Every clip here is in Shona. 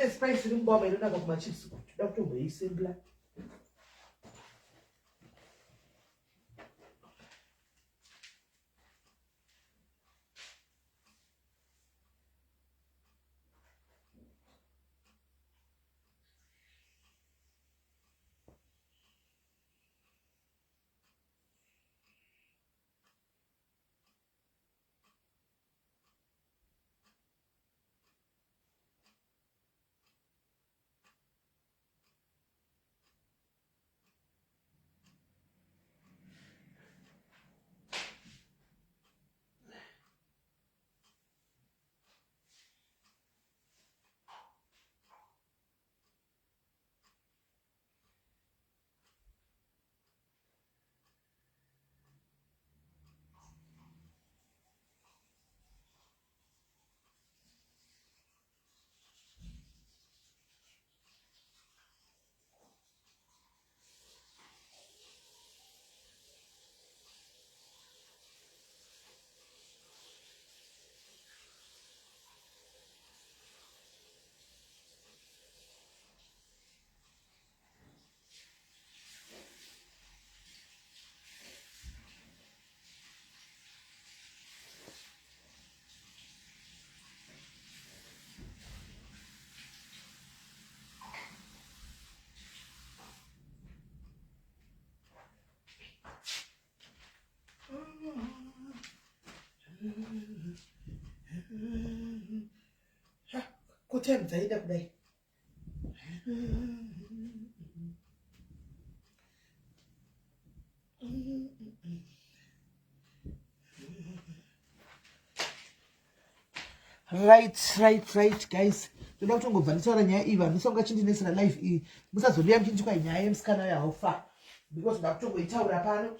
pane spice iri mubama inonaka kumachips toda kutomboisembla. Kutem zaida kudai. Right, guys. Toda kutongobva nditaura nyaya iyi vanhu musonga chindinesera live iyi musazobuya muchinzi kwai nyaya yemusikana yaofa because nda kutongoitaura pano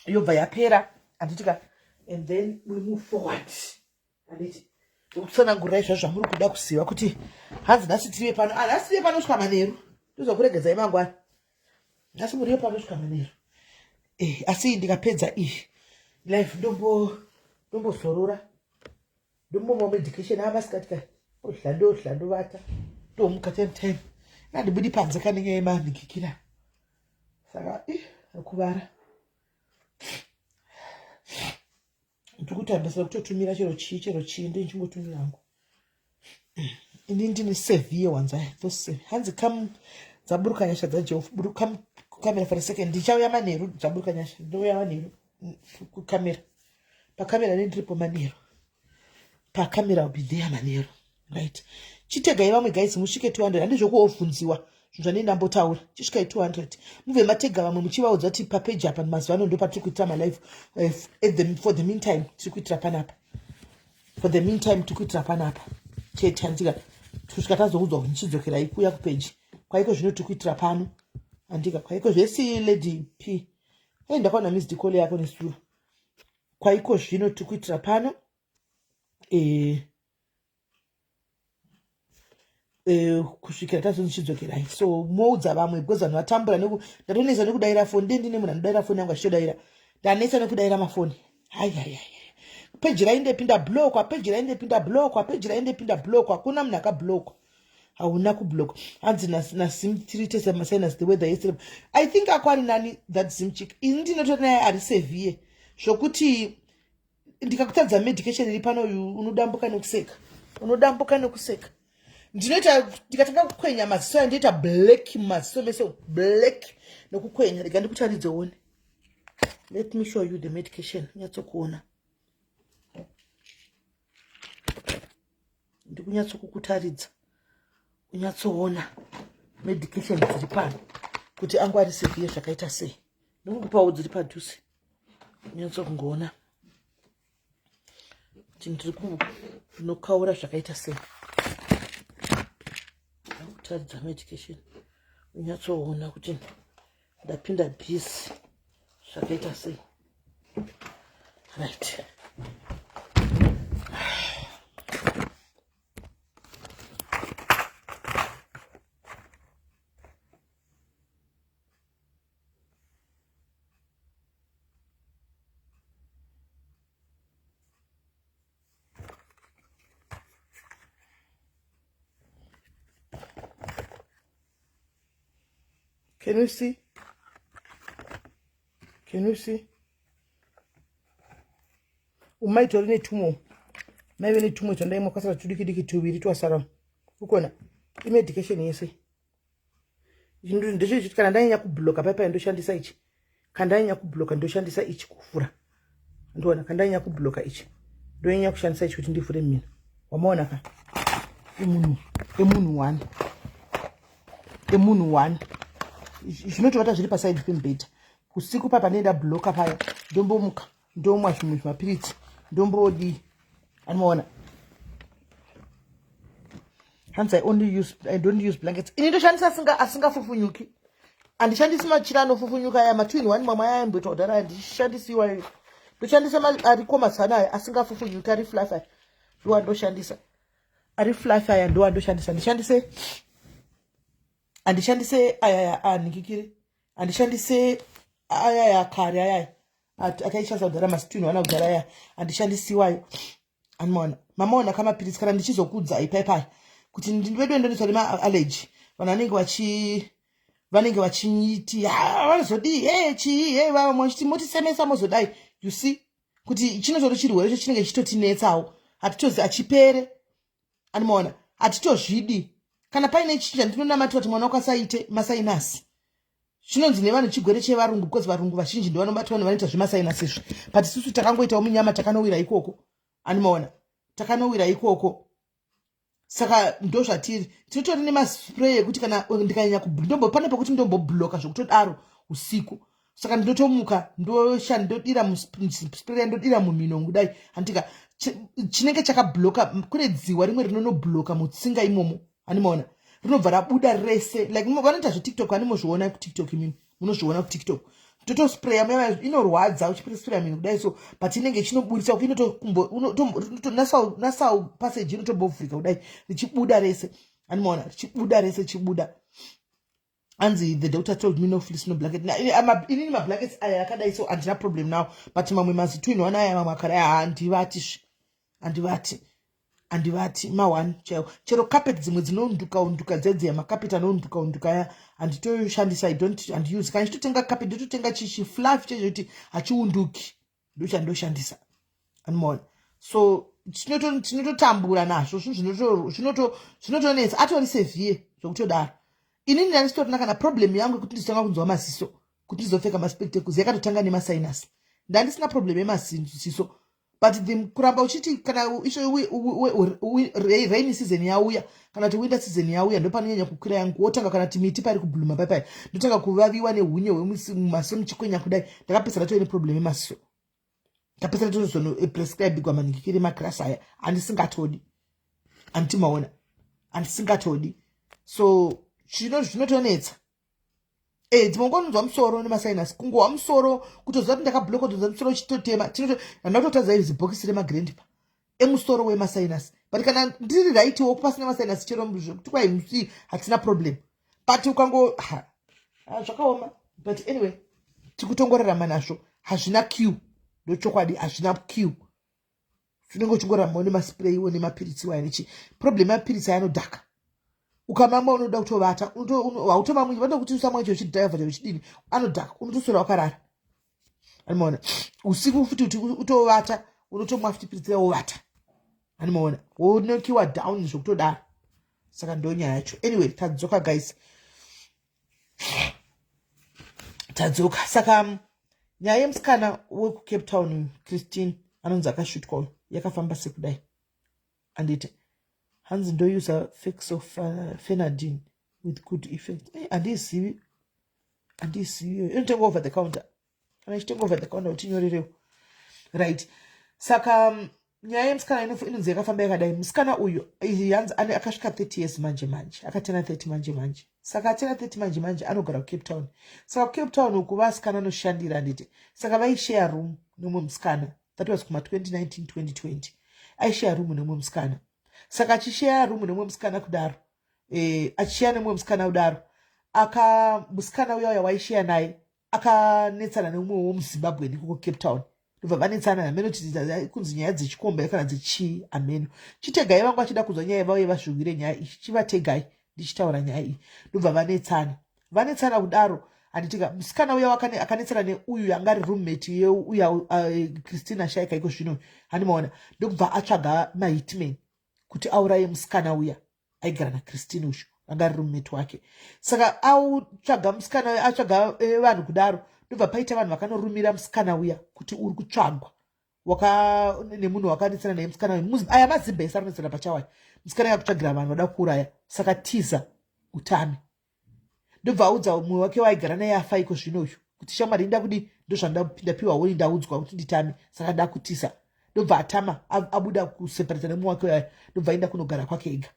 yobva yapera anditika and then we move forward anditi ndokutsanangurai zvazvo zvamuri kuda kuziva kuti hanzi nhasi tirive pano nhasi tirive pano kusvika manheru ndizokuregedzai mangwana nhasi murive pano kusvika manheru asi ndikapedza iyi live ndombozorora ndombomawo medication avasikatika odla vata tomuka 10 nandibudi panze kanenge yemanhikikira saka akuvara ndikutambisira kutotumira chero chii ndichingotumira hangu ini ndine severe ones hanzi kam dzaburuka nyasha dzajehovha kukamera for a second ndichauya manheru dzaburuka nyasha ndouya manheru kukamera pakamera nendiripo manheru pakamera will be there manheru right chitegai vamwe guys musvike 200 handizvokuovhunziwa zvinhu zvanei ndambotaura chisvikai 200 mubve matega vamwe muchivaudza kuti papeji apa mazuva ano ndo patiri kuitira malive for the meantime tiri kuitira panapa for the meantime tiri kuitira panapa chete handika kusvika tazoudzwa kuti ndichidzokerai kuya kupeji kwaiko zvino tiri kuitira pano handika kwaiko zvesi lady p ndakaona missed call yako nesura kwaiko zvino tiri kuitira pano kusvikira tazondichidzokerai so moudza vamwe because vanhu vatambura ndatonesa nekudayira foni ndine munhu anodaira foni yangu achichodayira ndanetsa nekudayira mafoni peji raindepinda blokwa peji raindepinda blokwa hakuna munhu akablokwa hauna kublokwa hanzi nasim tirite semasinus the weather yesterday I think akwari nani that simchik ini ndinotori naye ari severe zvokuti ndikakutadza medication iri pano unodambuka nekuseka ndinoita ndikatanga kukwenya maziso andiita black maziso mese black nokukwenya rega ndikutaridzeone let me show you the medication nyatsokuona ndikunyatsokuutaridza unyatsoona medication dziri pano kuti angu ari severe zvakaita sei ndikukupawo dziri padhuze unyatsokungoona kuti ndiri kunokaura zvakaita sei kutaridza medication unyatsoona kuti ndapinda bhisi zvakaita sei right Can you see? Can you see? Umaitori netumo. Maybe netumo chandaimo kasara tudiki tuviri twasara. Ukona. Medication yese. Ndizvo kana ndanyanya kubloka paipai ndoshandisa ichi. Kandanyanya kubloka ndoshandisa ichi kufura. Ndona kandanyanya kubloka ichi. Ndonyanya kushandisa ichi kuti ndifure mina. Wamaona ka? Emunhu one. Zvinotobata zviri paside pembeta. Usiku papa nenda bloka paya. Ndombomuka. Ndomwa zvimwe mapiritsi. Ndombodi. Anoona. Hence I don't use blankets. Inindoshandisa asingafufunyuki. Andishandisi machira anofufunyuka aya ma2-in-1 mama aya mbotodara andishandisiwa. Ndoshandisa ariko masana asingafufunyuka ari fluffy. Ndo andoshandisa. Ari fluffy aya ndo andoshandisa. Andishandise aya anikikiri. Andishandise aya kare aya. Akaishandisa kudhara ma2-in-1 kudhara aya. Andishandisiwa. Anoona. Mamaona kama piritsi kana ndichizokudza ipaipai. Kuti ndinwedo ndonetswa nema allergy. Vanenge vachinyiti vanozodi vamwe motisemesa mozodai. You see? Kuti chinotori chirwere chinenge chitotinetsawo. Hatitozi achipere. Anoona. Hatitozvidi. Kana paine chinja ndinonamata kuti mwana wakasaite masinus. Chinonzi nevanhu chigwere chevarungu because varungu vazhinji ndovanobatwa nevanoita zvemasinus izvi. But isusu takangoitawo munyama takanowira ikoko. Anoona. Takanowira ikoko. Saka ndo zvatiri tinotori nemaspray ekuti kana ndikanyanya kubhombo pane pekuti ndombobloka zvokutodaro usiku. Saka ndotomuka ndodira muspray ndodira mumhino kudai andika chinenge chakabloka kune dziwa rimwe rinonobloka mutsinga imomo. Anoona. Rinobva rabuda rese like vanoita zveTikTok animozviona kuTikTok imini munozviona kuTikTok. Toto spray yamaya inorwadza uchispray mini kudai so but inenge chinoburisa nasal passage inotobovhurika kudai richibuda rese. Anoona richibuda rese chibuda. Anzi the doctor told me no fleece no blanket. Inini mablankets aya yakadai so andina problem now but mamwe mazi2-in-1 aya mamwe akadai andivati ma1 chero carpet dzimwe dzinonduka dzedze macarpet anonduka ya anditoyoshandisa I don't and use kana chitotenga carpet ndototenga chichi fluff chezvoti achiunduki ndoshandisa. Anoona. So chinototambura nazvo zvinotonetsa atori severe zvokutodaro. Inini ndanistotina kana problem yangu kuti ndizotanga kunzwa maziso kuti ndizopfeka maspectacles yakatotanga nemasinus. Ndandisina problem yemaziso. But kuramba uchiti kana rainy season yauya kana kuti winter season yauya ndopanonyanya kukwira yangu wotanga kana timiti pari kubluma paipai ndotanga kuvaviwa nehunye hwemumaso muchikwenya kudai ndakapesera toine problem yemaso. Ndakapesera tozono prescribe kwa manikikiri makrasi aya andisingatodi. Antimaona. Andisingatodi. So zvinotonetsa. Dzimongonzwa musoro nemasinus kungowa musoro kutoziva kuti ndakabloka kutoziva musoro chitotema ndakutotadza iri zibhokisi remagrandpa emusoro wemasinus. But kana ndiri right wo pasina masinus chero kuti kwai musi hatina problem. But ukango zvakaoma. But anyway tikutongorarama nazvo hazvina Q. Ndochokwadi hazvina Q. Zvinenge chingorarama nemaspray wo nemapiritsi wa nechi problem mapiritsi anodhaka. Ukamama unoda kutovata hautomamwe vanoda kuti usamwa icho chidhaiva chidini anodhaka unotosora wakarara. Anoona. Usiku futi kuti utovata unotomwa futi piritsi wovata. Anoona. Wonokiwa down zvokutodaro. Saka ndonyaya yacho. Anyway tadzoka guys. Tadzoka. Saka nyaya yemusikana weku-Cape Town Christine anonzi akashutkwa yakafamba sekudai. Anditi hanzi ndouser fexofenadine with good effect. Andisivi inotenga over the counter. Kana ichitenga over the counter utinyorerewo. Right. Saka nyaya yemusikana inonzi yakafamba yakadai. Musikana uyu hanzi akasvika 30 years manje. Akatena 30 manje. Saka atena 30 manje anogara kuCape Town. Saka kuCape Town uku vasikana anoshandira anditi. Saka vaishare room nomwe musikana. That was kuma 2019-2020. Aishare room nomwe musikana. Saka achishare room nomwe musikana kudaro. Achishare nomwe musikana kudaro. Musikana uya waishare naye akanetsana nomwe womuZimbabwe ndiko Cape Town. Ndobva vanetsana nameno kunzi nyaya dzechikomba kana dzechi ameno. Chitegai vangu achida kuzwa nyaya vauye vazvigire nyaya iyi. Chivategai ndichitaura nyaya iyi. Ndobva vanetsana. vanetsana kudaro handitika musikana uya akanetsana neuyu yanga ari roommate yeuya Christina shaika iko zvino handimaona ndokubva atsvaga mahitman kuti auraye musikana uya aigara naChristine ushu anga ari roommate wake. Saka autsvaga musikana uya atsvaga vanhu kudaro ndobva paita vanhu vakanorumira musikana uya kuti uri kutsvagwa nemunhu wakanetsana naye musikana uya aya mazimbesa arinetsana pachawaya musikana yakutsvagira vanhu vada kuuraya. Saka tiza utami ndobva audza mumwe wake waigara naye afa iko zvino uyu kuti shamwari inda kudi ndozvandapiwa woni ndaudzwa kuti nditame saka ndakutisa. Ndobva atama abuda kuseparata nemumwe wake waya ndobva aenda kunogara kwake ega.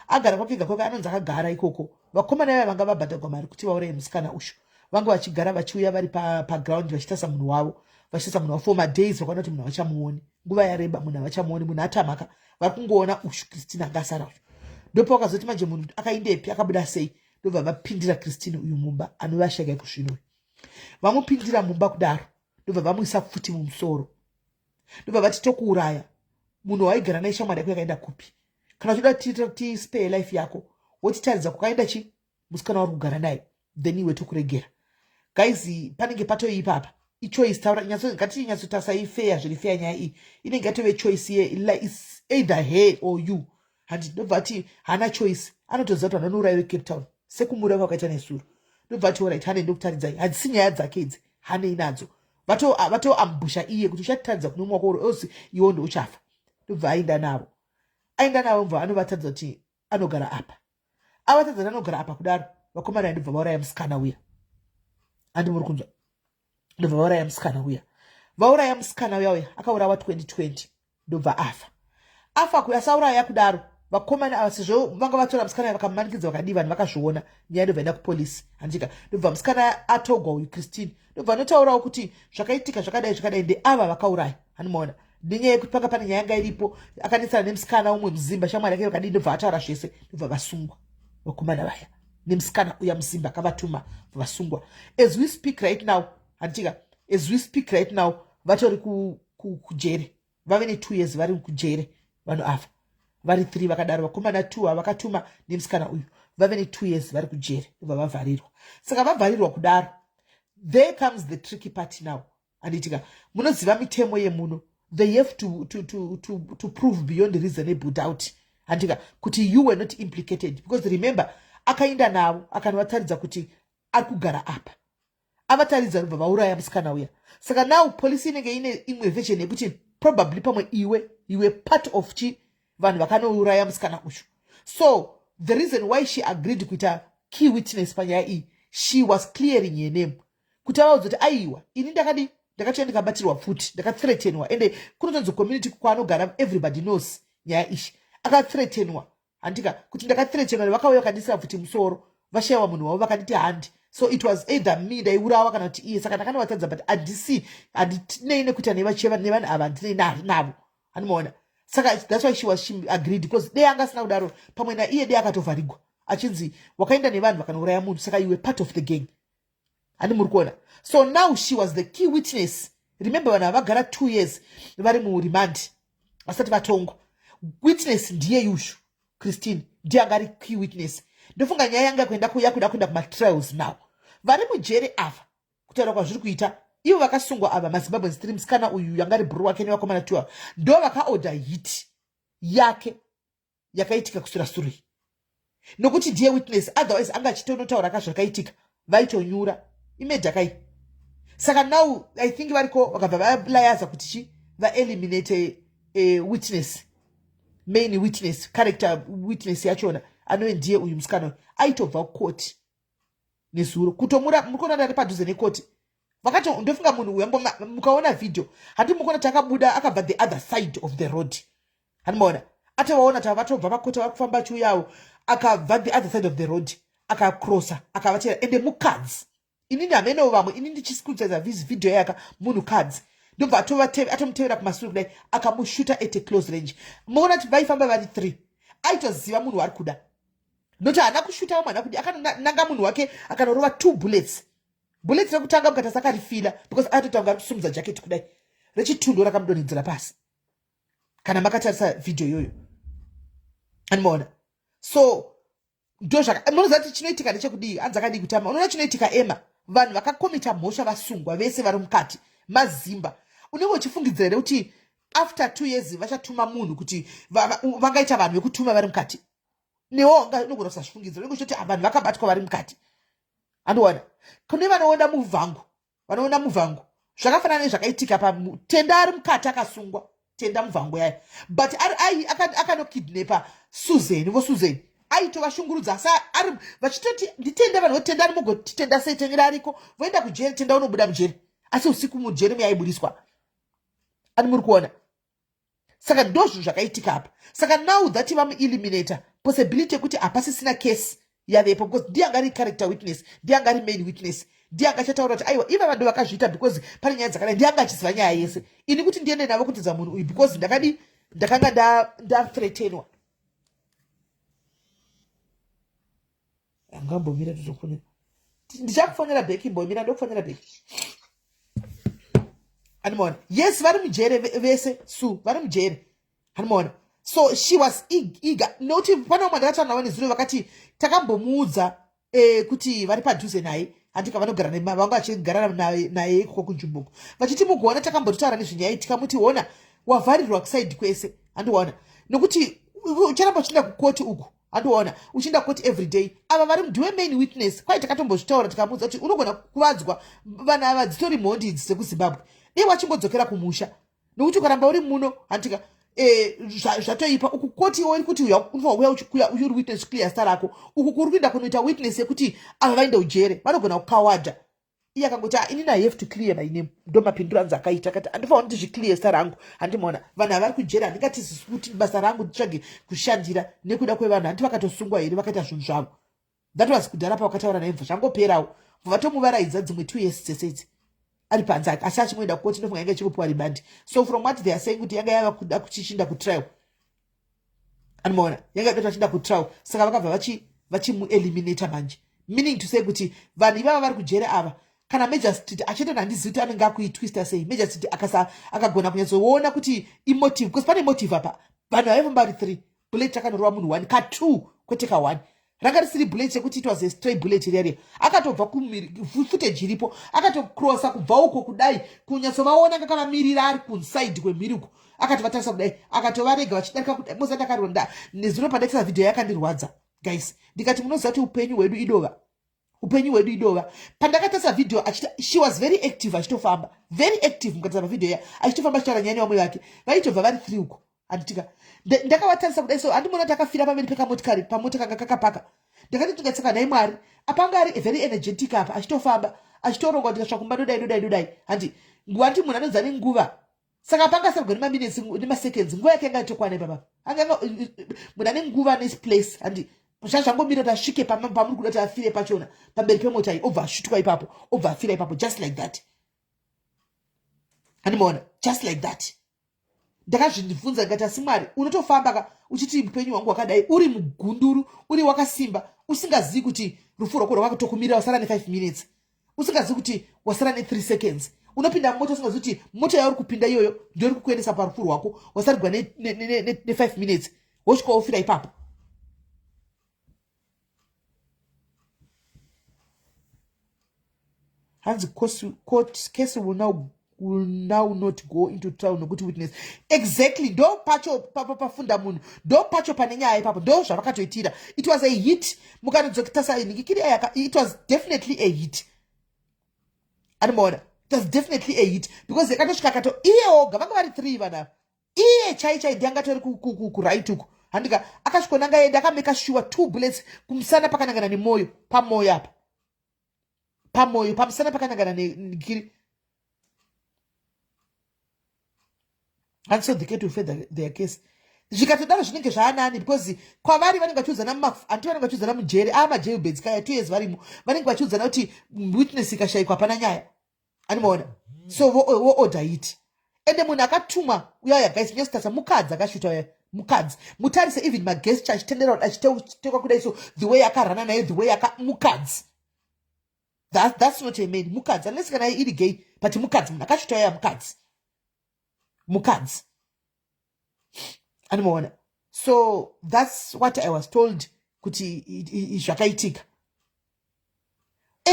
Agara kwake ega kwake anonzi akagara ikoko vakomana vaya vanga vabhadhagwa mari kuti vauraye musikana ushu vanga vachigara vachiuya vari paground vachitasa munhu wavo for madays vakaona kuti munhu havachamuoni nguva yareba munhu havachamuoni munhu atamaka vari kungoona ushu Christine angasara ushu. Ndopa wakazoti manje munhu akaindepi akabuda sei ndobva vapindira Christine uyu mumba anovashaka iko zvino vamupindira mumba kudaro ndobva vamuisa futi mumusoro ndobva vati tokuuraya munhu waigara naye shamwari yako yakaenda kupi kana uchida tispare life yako wotitaridza kwakaenda chi musikana wari kugara naye then iwe tokuregera. Guys panenge patoipapa ichoice taura ngati nyatsotasa ifeya zviri feya nyaya iyi inenge yatove choice ye is either her or you handi ndobva ati hana choice anotoziva kuti anourayiwe Cape Town sekumura kwakaita nesuru ndobva ati alright hane ndokutaridzai hadzisi nyaya dzake idzi hane inadzo vatoambusha iye kuti uchatitaridza kune mumwe wako osi iwo ndouchafa. Ndobva aenda navo mva anovataridza kuti anogara apa avatadza anogara apa kudaro vakomana ndobva vauraya musikana uya handi muri kunzwa ndobva vauraya musikana uya akaurawa 2020 ndobva afa kuyasauraya kudaro vakomana ava sezvo vanga vatora musikana vakamanikidza vakadi vanhu vakazviona nyaya ndobva enda kupolisi handika ndobva musikana atogwa uyu Christine ndobva anotaurawo kuti zvakaitika zvakadai ndeava vakauraya handimaona nenyaya yekuti panga pane nyaya yanga iripo akanetsana nemusikana umwe muzimba shamwari yake vakadii ndobva ataura zvese ndobva vasungwa vakomana vaya nemusikana uya muzimba akavatuma vasungwa. As we speak right now vatori kujere vave ne2 years vari kujere vanhu ava vari 3 vakadaro vakomana 2 vakatuma nemusikana uyu vave ne2 years vari kujere ndobva vavharirwa. Saka vavharirwa kudaro there comes the tricky part now handitika munoziva mitemo yemuno they have to prove beyond reasonable doubt handika kuti you were not implicated because remember akaenda navo akanovataridza kuti ari kugara apa avataridza robva vauraya musikana uya. Saka now polisi inenge ine imwe version yekuti probably pamwe iwe part of vanhu vakanouraya musikana ushu. So the reason why she agreed kuita key witness panyaya iyi she was clearing her name kuti avaudza kuti aiwa ini ndakati ndikabatirwa futi ndakathreatenwa ende kunotonzi community kwaanogara everybody knows nyaya ishi akathreatenwa handika kuti ndakathreatenwa vakauya vakandisira futi musoro vashayiwa munhu wavo vakanditi handi so it was either me ndaiurawa kana kuti iye saka ndakanovatadza but handinei nekuita nevanhu ava handinei navo handimaona. Saka that's why she agreed because dei anga asina kudaro pamwe naiye dei akatovharigwa achinzi wakaenda nevanhu vakanouraya munhu saka you were part of the gang handi muri kuona. So now she was the key witness. Remember vanhu havagara 2 years vari murimandi vasati vatongwa. Witness ndiye yushu Christine ndiye anga ari key witness. Ndofunga nyaya yanga kuenda kumatrials now vari mujere ava kutaura kwazviri kuita ivo vakasungwa ava mazimbabwe stream musikana uyu yanga ari bhuru wake nevakomana 2 ndo vakaorder hit yake yakaitika kusura suri nokuti ndiye witness otherwise anga achitonotaura kazvakaitika vaitonyura imedhakai. Saka now I think variko vakabva valayaza kuti vaeliminate witness main witness character witness yachona anove ndiye uyu musikana aitobva kukoti nezuro kutomura mukona ndari padhuze nekoti vakati ndofunga munhu uya mukaona video handi mukona takabuda akabva the other side of the road handimaona atovaona tavatobva vakoti vakufamba chiuyawo akabva the other side of the road akacrossa akavatera ende mukadzi inini hameno vamwe inini ndichiscrutiniza video yaka munhu kadzi ndobva atomutevera kumashure kudai akamushuta at a close range. Muona kuti vaifamba vari 3 aitoziva munhu ari kuda noti haana kushuta vamwe haana kudi akananga munhu wake akanorova 2 bullets rekutanga mukati asakarifila because atotanga ari kusumudza jaketi kudai rechitundo rakamudonhedzera pasi kana makatarisa video iyoyo handimaona. So ndozvaka munozati chinoitika ndechekudii anzi akadii kutama unoona chinoitika ema vanhu vakakomita mhosva vasungwa vese vari mukati mazimba unenge uchifungidzira here kuti after 2 years vachatuma munhu kuti vangaita vanhu vekutuma vari mukati newo unogona kusazvifungidzira unenge uchitoti vanhu vakabatwa vari mukati andiona kune vanoona muvhango zvakafanana nezvakaitika tenda ari mukati akasungwa tenda muvhango yaya but akanokidnepa Susan aitovashungurudza asi ari vachitoti nditenda vanhu votenda ari mugotitenda sei tengera ariko voenda kujeri tenda unobuda mujeri asi usiku mujeri muyaibudiswa ani muri kuona saka ndozvo zvakaitika apa saka now that vamueliminator possibility yekuti hapasisina case yavepo because ndianga ari character witness ndianga ari main witness ndianga achataura kuti aiwa iva vanhu vakazviita because pane nyaya dzakadai ndianga achiziva nyaya yese ini kuti ndiende navo kutidza munhu uyu because ndakanga ndathreatenwa angambomira totofonera ndichakufonera bheki mbomira ndokufonera bheki animona yes vari mujere vese vari mujere animona so she was eager nokuti pane umwe ndakataura navo nezuro vakati takambomuudza kuti vari padhuze naye handika vanogara vanga vachigara naye ikoko kunzvimbo vachiti mugoona takambotaura nezvenyaya tikamuti wavharirwa kusaidi kwese handiona nokuti ucharamba uchienda kukoti uku handiona uchienda kukoti every day ava vari ndiwe main witness kwai takatombozvitaura tikamuudza kuti unogona kuvadzwa vanhu ava dzitori mhondi idzi dzekuzimbabwe dei wachimbodzokera kumusha nokuti ukaramba uri muno handika zvatoipa uku koti uri kuti uya uri witness clear star rako uku kuri kuenda kunoita witness yekuti ava vaenda ujere vanogona kukawadha iye akangoti inini I have to clear my name ndo mapinduro anzi akaita akati handifanira kuti zviclear star rangu handimona vanhu avari kujera handingatizisi kuti basa rangu nditsvage kushandira nekuda kwevanhu handi vakatosungwa here vakaita zvinhu zvavo that was kudhara pavakataura naimva zvangoperawo vatomuvaraidza dzimwe 2 years dzesedzi ari panze asi achimoenda kukoti ndofunga yanga ichimupiwa ribandi so from what they are saying kuti yanga yava kuda kuchishinda kutrial animaona yanga idoti vachinda kutrial saka vakabva vachimueliminata manje meaning to say kuti vanhu ivava vari kujere ava kana majesty achitona handizivi kuti anenge akuitwista sei majesty akagona kunyatsoona kuti imotive because pane motive apa vanhu vaivomba vari 3 bullet akanorova munhu 1 ka2 kwete ka1 ranga risiri bullet yekuti it was a stray bullet riya akatobva footage iripo akatocrossa kubva uko kudai kunyatsovaona kakavamirira ari kunside kwemhiri uko akatovatarisa kudai akatovarega vachidarika kudai moza ndakaronda nezvino pandakisa vhidhiyo yakandirwadza guys ndikati munoziva kuti upenyu hwedu idova pandakatarisa vhidhiyo achita she was very active achitofamba very active mukatarisa pavhidhiyo ya achitofamba achitaura nyaya nevamwe vake vaitobva vari 3 uko handitika ndakavatarisa kudai so handimona takafira pamberi pekamotikari pamota kanga kakapaka ndakati tikatsaka nai mwari apanga ari very energetic apa achitofamba achitoronga kuti kasvakumba dodai handi nguva ndi munhu anodza nenguva saka apanga asagoni maminutes nemaseconds nguva yake anga itokwana ipapa anga munhu ane nguva nesplace handi zvangomira kuti asvike pamuri kuda kuti afire pachona pamberi pemota iyi obva ashutwa ipapo obva afira ipapo just like that handimaona just like that ndakazvibvunza ndikati asi mwari unotofamba uchiti upenyu hwangu wakadai uri mugunduru uri wakasimba usingazivi kuti rufu rwako rwakatokumira wasara ne5 minutes usingazivi kuti wasara ne3 seconds unopinda moto usingazivi kuti moto yauri kupinda iyoyo ndio iri kukuendesa parufu rwako wasarigwa ne5 minutes wosvika wofira ipapo hanzi court case will now not go into trial nokuti witness exactly ndo pacho pafunda munhu ndo pacho pane nyaya ipapo ndo zvavakatoitira it was a hit mukanodzokitarisa inikikiri it was definitely a hit animaona it was definitely a hit because yakatosvika kato iye oga vanga vari 3 vanava iye chai ndiangatori kuright uku handika akasvikonanga enda akameka sure 2 bullets kumusana pakanangana nemoyo pamoyo apa pamoyo pamusana pakanangana nekiri and so they get to further their case zvikatodaro zvinenge zvaanani because kwavari vanenge vachiudzana anti vanenge vachiudzana mujere amajail beds kaya 2 years varimo vanenge vachiudzana kuti witness ikashayikwa pana nyaya animaona so order it ende munhu akatumwa uyaya guys nyasitasa mukadzi akashuta uya mukadzi mutarise even magesture achitendera achitekwa kudai so the way akarana nayo the way mukadzi that's not a man mukadzi unless kana iri gay but mukadzi munhu akashuta uya mukadzi animaona so that's what I was told kuti zvakaitika.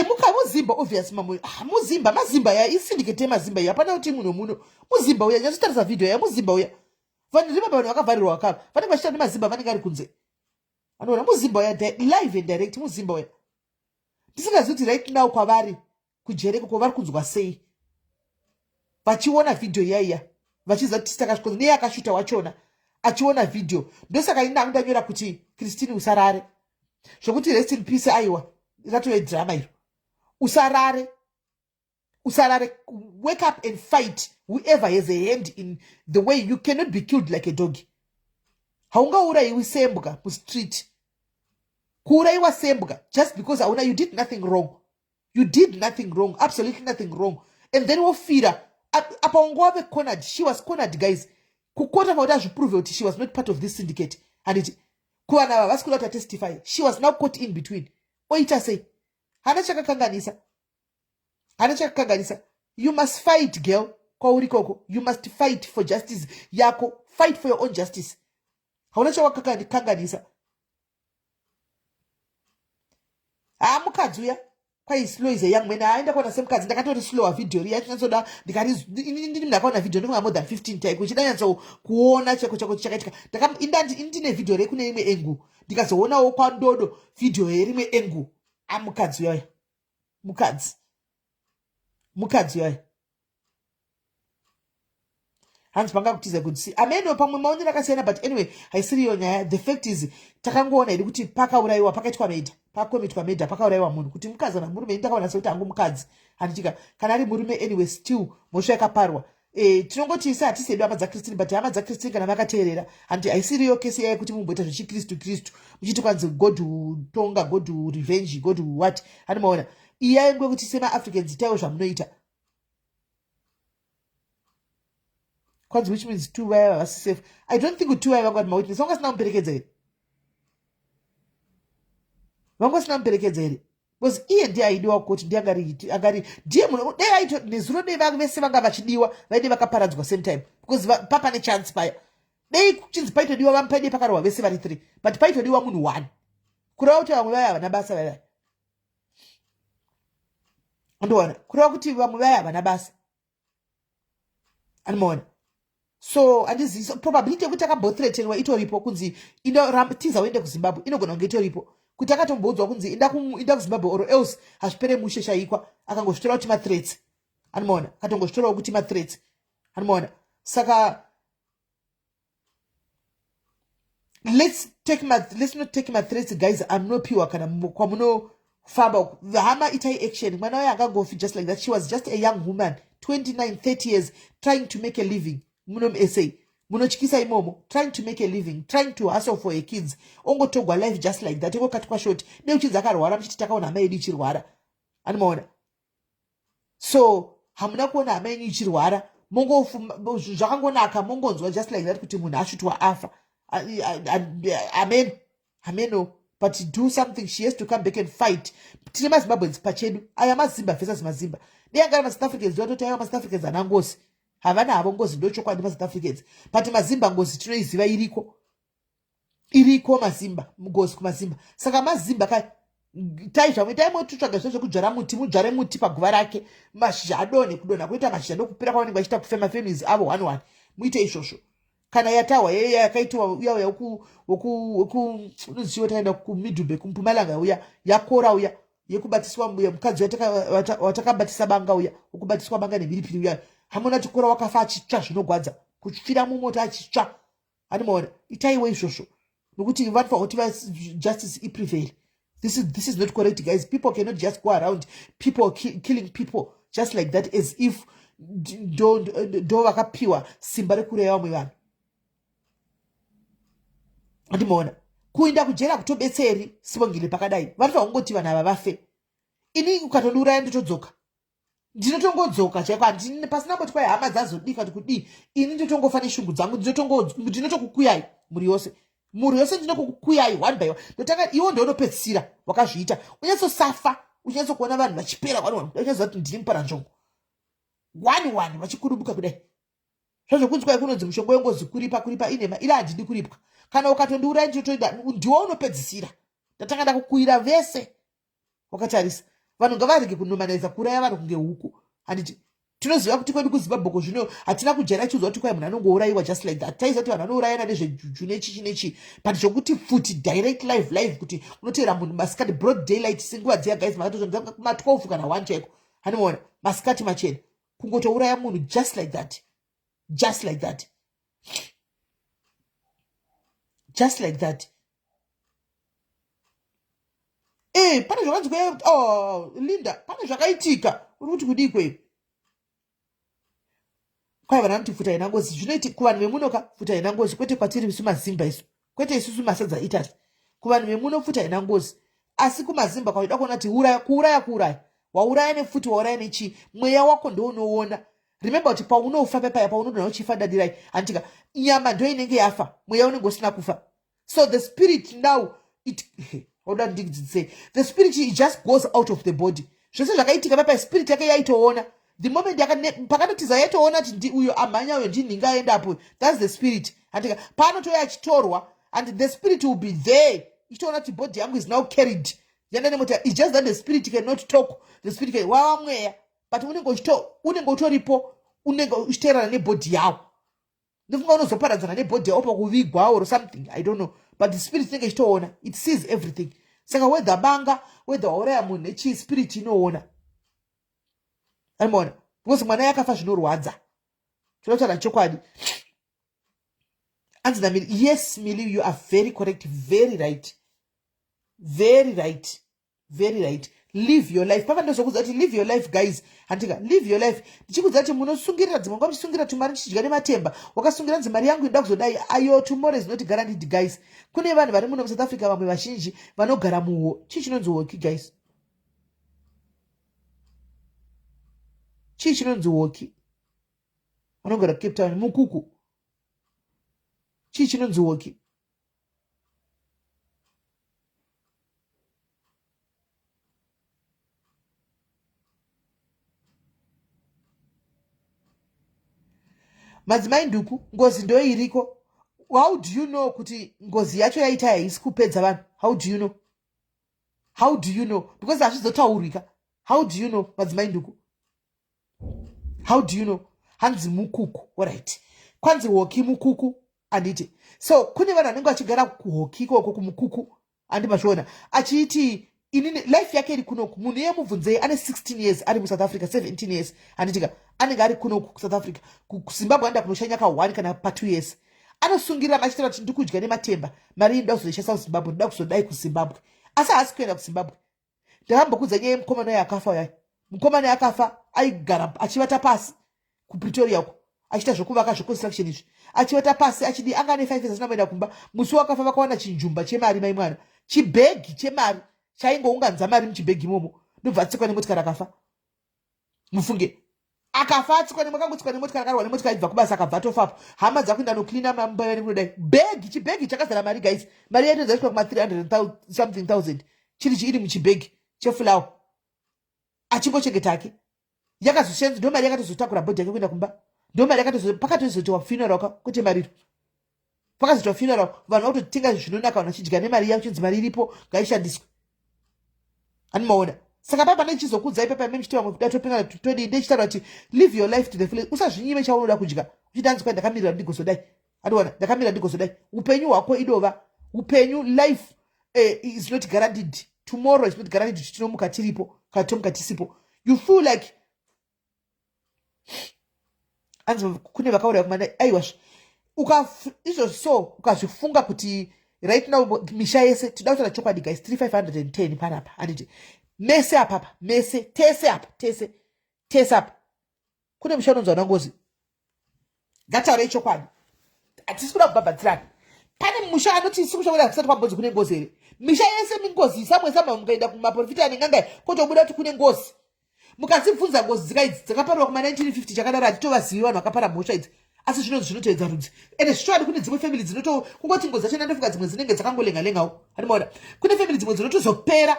Muka muzimba obvious mamoyo. Mazimba ya isindikete mazimba ya hapana kuti munhu muno. Muzimba uya nyazotarisa video ya muzimba uya. Vanhu riba vanhu vakavharirwa vakava. Vanenge vachita nemazimba vanenge ari kunze. Anoona muzimba uya live and direct muzimba uya. Ndisingazivi kuti right now kwavari kujereko kwavari kunzwa sei. Vachiona video yaiya. Vachiza kuti takasvika neye akashuta wachona. Achiona video. Ndosaka ndanyora kuti Christine usarare. Zvokuti rest in peace aiwa. Ratove drama iro. Usarare. Wake up and fight whoever has a hand in the way. You cannot be killed like a dog. Haungauraiwi sembwa mu street. Kuuraiwa sembwa just because auna you did nothing wrong. You did nothing wrong. Absolutely nothing wrong. And then wofira. Apa ungove cornered. She was cornered, guys. Kukota mauda prove that she was not part of this syndicate. And it kuana vaskula to testify. She was now caught in between. Oita say. Hana chaka kanganisa. You must fight, girl. Kwa urikoko. You must fight for justice. Yako. Fight for your own justice. Hauna chaka kanganisa. Mukadzuya. Kwa slow is a young man. I ndakona same kazi. Ndakatori slow a video. Reaction soda. Ndakona video. Ndakona more than 15 times. Kuchidanya kuona chako. Ndine video. Rekune ime engu. Ndikazoona okwa ndodo. Video ime engu. Mukadzi yoya. Mukadzi yoya. Hands panga kutiza kutsi. Ameno pamwe maonera kasiyana, but anyway, haisiriyo nyaya. The fact is takangoona iri kuti pakauraiwa pakaitwa maida. Pakomitwa maida pakauraiwa munhu kuti mukadzi na murume ndakaona sekuti angu mukadzi. Handitika kana ari murume anyway still mosha yakaparwa. Tinongoti isa hatisedu hama dzaChristine, but hama dzaChristine kana vakateerera handi haisiriyo kesi yaya kuti mumboita zvechikristu muchiti kwanzi God tonga, God revenge, God what. Hani maona iya ngwe kuti sema Africans taiwo zvamunoita. Kwanzi which means two wire was safe. I don't think two wire vangu mawitness. Vangu sina mperekedza here. Because iye ndiye aidiwa kuti ndiye agari ndiye munhu dai aito nezuro dai vangu vese vanga vachidiwa vaide vakaparadzwa same time because papa ne chance paya dai kuchinzi paitodiwa vamupaide pakarwa vese vari 3 but paitodiwa munhu 1 kureva kuti vamwe vaya havana basa vaya andoona kureva kuti vamwe vaya havana basa anoona. So andizivi so probability yekuti akabothreatenwa itoripo kunzi tiza uende kuZimbabwe inogona kunge itoripo kuti akatombodzwa kunzi inda kuZimbabwe or else hazvipere mushe shaikwa akangozvitora kuti mathreats. Anoona akatongozvitora kuti mathreats. Anoona saka let's not take my threats, guys. Anopiwa kana kwamuno famba hama itai action. Mwana waye akangofi just like that. She was just a young woman 29 30 years trying to make a living. Muno essay munochikisa imomo trying to make a living, trying to hustle for her kids. Ongotogwa life just like that. Eko katikwa short neuchidza akarwara mchiti takaona hama yedu ichirwara. Anoona so hamuna kuona hama yenyu ichirwara zvakangonaka mongonzwa just like that kuti munhu ashutwa afa. Amen. But do something. She has to come back and fight. Tine maZimbabweans pachedu aya mazimba versus mazimba ndeyagara maSouth Africans ndototi aya maSouth Africans ana ngozi havana havo ngozi ndochokwadi maSouth Africans, but mazimba ngozi tinoiziva iriko mazimba ngozi kumazimba. Saka mazimba kai taimototsvaga zvekudzvara muti mudzvare muti paguva rake mashizha adone kudonha kuita mashizha ndokupera kwavanenge vachiita kufema families avo 1 muite izvozvo. Kana yatawa yakaitiwa uya unoziva taenda kuMidhubhe kuMpumalanga uya yakora uya yekubatiswa mukadzi watakabatisa banga uya ukubatiswa banga nemhiripiri uya hamuna chikora wakafa achitsva zvinogwadza kuchifira mumoto achitsva. Anomaona itaiwo izvozvo nokuti vanhu kuti justice iprevail. This is not correct, guys. People cannot just go around people killing people just like that as if ndo vakapiwa simba rekureya vamwe vanhu. Andimoona kuinda kujera kutobetseri sibongile pakadai vanhu vangoti vanhu ava vafe. Ini ukatondiuraya ndotodzoka ndinotongodzoka chaiko handine pasina kuti kwai hama dzazodika kuti kudii. Ini ndotongofa neshungu dzangu ndinotokukuyai muri yose ndinokukuyai 1 by 1 ndotanga iwo ndounopedzisira wakazviita unyatsosafa unyatsokuona vanhu vachipera 1 unyazoziva kuti ndiri muparanzvongo 1 vachikurubuka kudai zvazvokunzi kwai kunonzi mushongo wengozi kuripa inema ila handidi kuripwa. Kana ukatondiuraya ndiwo unopedzisira ndatanga ndakukuira vese wakatarisa vanhu ngavarege kunomaniza kuuraya vanhu kunge huku handiti tinoziva kuti kwedu kuzimbabwe zvino hatina kujaira chiudzwa kuti kwai munhu anongourayiwa just like that taiziva kuti vanhu vanourayana nezvejuju nechichi nechi but zvokuti futi direct live kuti unoteera munhu masikati broad daylight singuva dziya guys makatozva ma12 kana 1 chaiko hanimaona masikati machena kungotouraya munhu just like that just like that just like that pane zvakanzi Linda pane zvakaitika uri kuti kudii kweyo kwai vanhu vanoti futa ina ngozi zvinoiti kuvanhu vemunoka futa ina ngozi kwete kwatiri isu mazimba isu kwete isusu masadza Italy kuvanhu vemuno futa ina ngozi asi kumazimba kwaida kuona kuti kuuraya wauraya nefuti wauraya nechi mweya wako ndounoona remember kuti paunofa pepaya paunodona uchifa dadirai antika nyama ndo inenge yafa mweya unenge usina kufa so the spirit now the spirit just goes out of the body zvose zvakaitika pepaya spirit yake yaitoona the moment pakanotiza yaitoona kuti ndi uyo amhanya uyo ndinhinga aendapo that's the spirit antika paanotoya achitorwa and the spirit will be there ichitoona kuti body yangu is now carried yanda nemota it's just that the spirit cannot talk the spirit can wawa mweya but unenge utoripo unenge uchiteerana nebody yawo ndofunga unozoparadzana nebody yawo pakuvigwa or something I don't know but the spirit inenge ichitoona it sees everything saka whether banga whether wauraya munhu nechi spirit inoona animona because mwana yakafa zvinorwadza tinotaura chokwadi anzi naMilly yes Milly you are very correct very right live your life papa ndozokudza kuti live your life guys handika live your life ndichikudza kuti munosungirira dzimwe nguva muchisungira tumari tichidya nematemba wakasungira kuti mari yangu inoda kuzodai ayo tomorrow is not guaranteed guys kune vanhu vari muno muSouth Africa vamwe vazhinji vanogara muho chii chinonzi hoki guys chii chinonzi hoki vanogara Cape Town mukuku chii chinonzi hoki madzimai nduku ngozi ndo iriko how do you know kuti ngozi yacho yaita haisi kupedza vanhu how do you know because hazvizotaurika how do you know madzimai nduku how do you know hanzi mukuku alright kwanzi hoki mukuku anditi so kune vanhu vanenge vachigara kuhoki ikoko kumukuku andimazviona achiti inini life yake iri kunoku munhu yemubvunzei ane 16 years ari muSouth Africa 17 years anditika anenge ari kunoku kuSouth Africa kuZimbabwe anda kunoshanya ka 1 kana pa 2 years anosungirira machitira kuti ndikudya nematemba mari inoda kuzoshasa kuZimbabwe ndoda kuzodai kuZimbabwe asi haasi kuenda kuZimbabwe ndakambokudza nyaya yemukomana yakafa yayo mukomana yakafa aigara achivata pasi kuPretoria uko achita zvokuvaka zveconstruction izvi achivata pasi achidi anga ane 5 years asina kuenda kumba musi wakafa vakawana chinjumba chemari mai mwana chibhegi chemari chaingounganidza mari muchibhegi imomo ndobva atsikwa nemotikari akafa mufunge akafa atsikwa nemakangotsikwa nemotikari akarwa nemotikari ibva kubasa akabva atofapo hama dzakuenda noklina mamba yane kudai bhegi chibhegi chakazara mari guys mari yaitozaiswa kuma 300 something thousand chiri muchibhegi chefulawa achimbochengetake yakazoshenza ndo mari yakatozotakura bhodhi yake kuenda kumba ndo mari pakatozotiwa funeral kuti mariro pakazotiwa funeral vanhu vakutotenga zvinonaka vanhu vachidya nemari yacho chinzi mari iripo ngaishandiswe animaona saka papa nechizokudzai papa memuchitiwa mukuda topinga todi ndechitaura kuti live your life to the fullest usazvinyime chaunoda kudya uchitanzi kwa ndakamirira ndigozodai adiwana ndakamirira ndigozodai upenyu hwako idova upenyu life is not guaranteed tomorrow is not guaranteed kuti tinomuka tiripo kana tomuka tisipo you feel like anzi kune vakauraya kumanda aiwa izvo so ukazvifunga kuti right now misha yese toda kutaura chokwadi guys 3510 panapa anditi mese apapa mese tese apa tese apa kune musha unonzi wana ngozi ngataurei chokwadi hatisi kuda kubhabhadzirana pane musha anoti isi kushakuda kusati kwambodzi kune ngozi here misha yese mingozi samwe mukaenda kumaprofita anengangai kotobuda kuti kune ngozi mukadzibvunza ngozi dzikaidzi dzakaparwa kuma 1950 chakadaro hatitovazivi vanhu vakapara mhosva idzi asi zvinonzi zvinotoedza rudzi ende zvichwadi kune dzimwe family dzinoto kungoti ngozi yacho nandofunga dzimwe dzinenge dzakangolenga-lengawo hatimaona kune family dzimwe dzinotozopera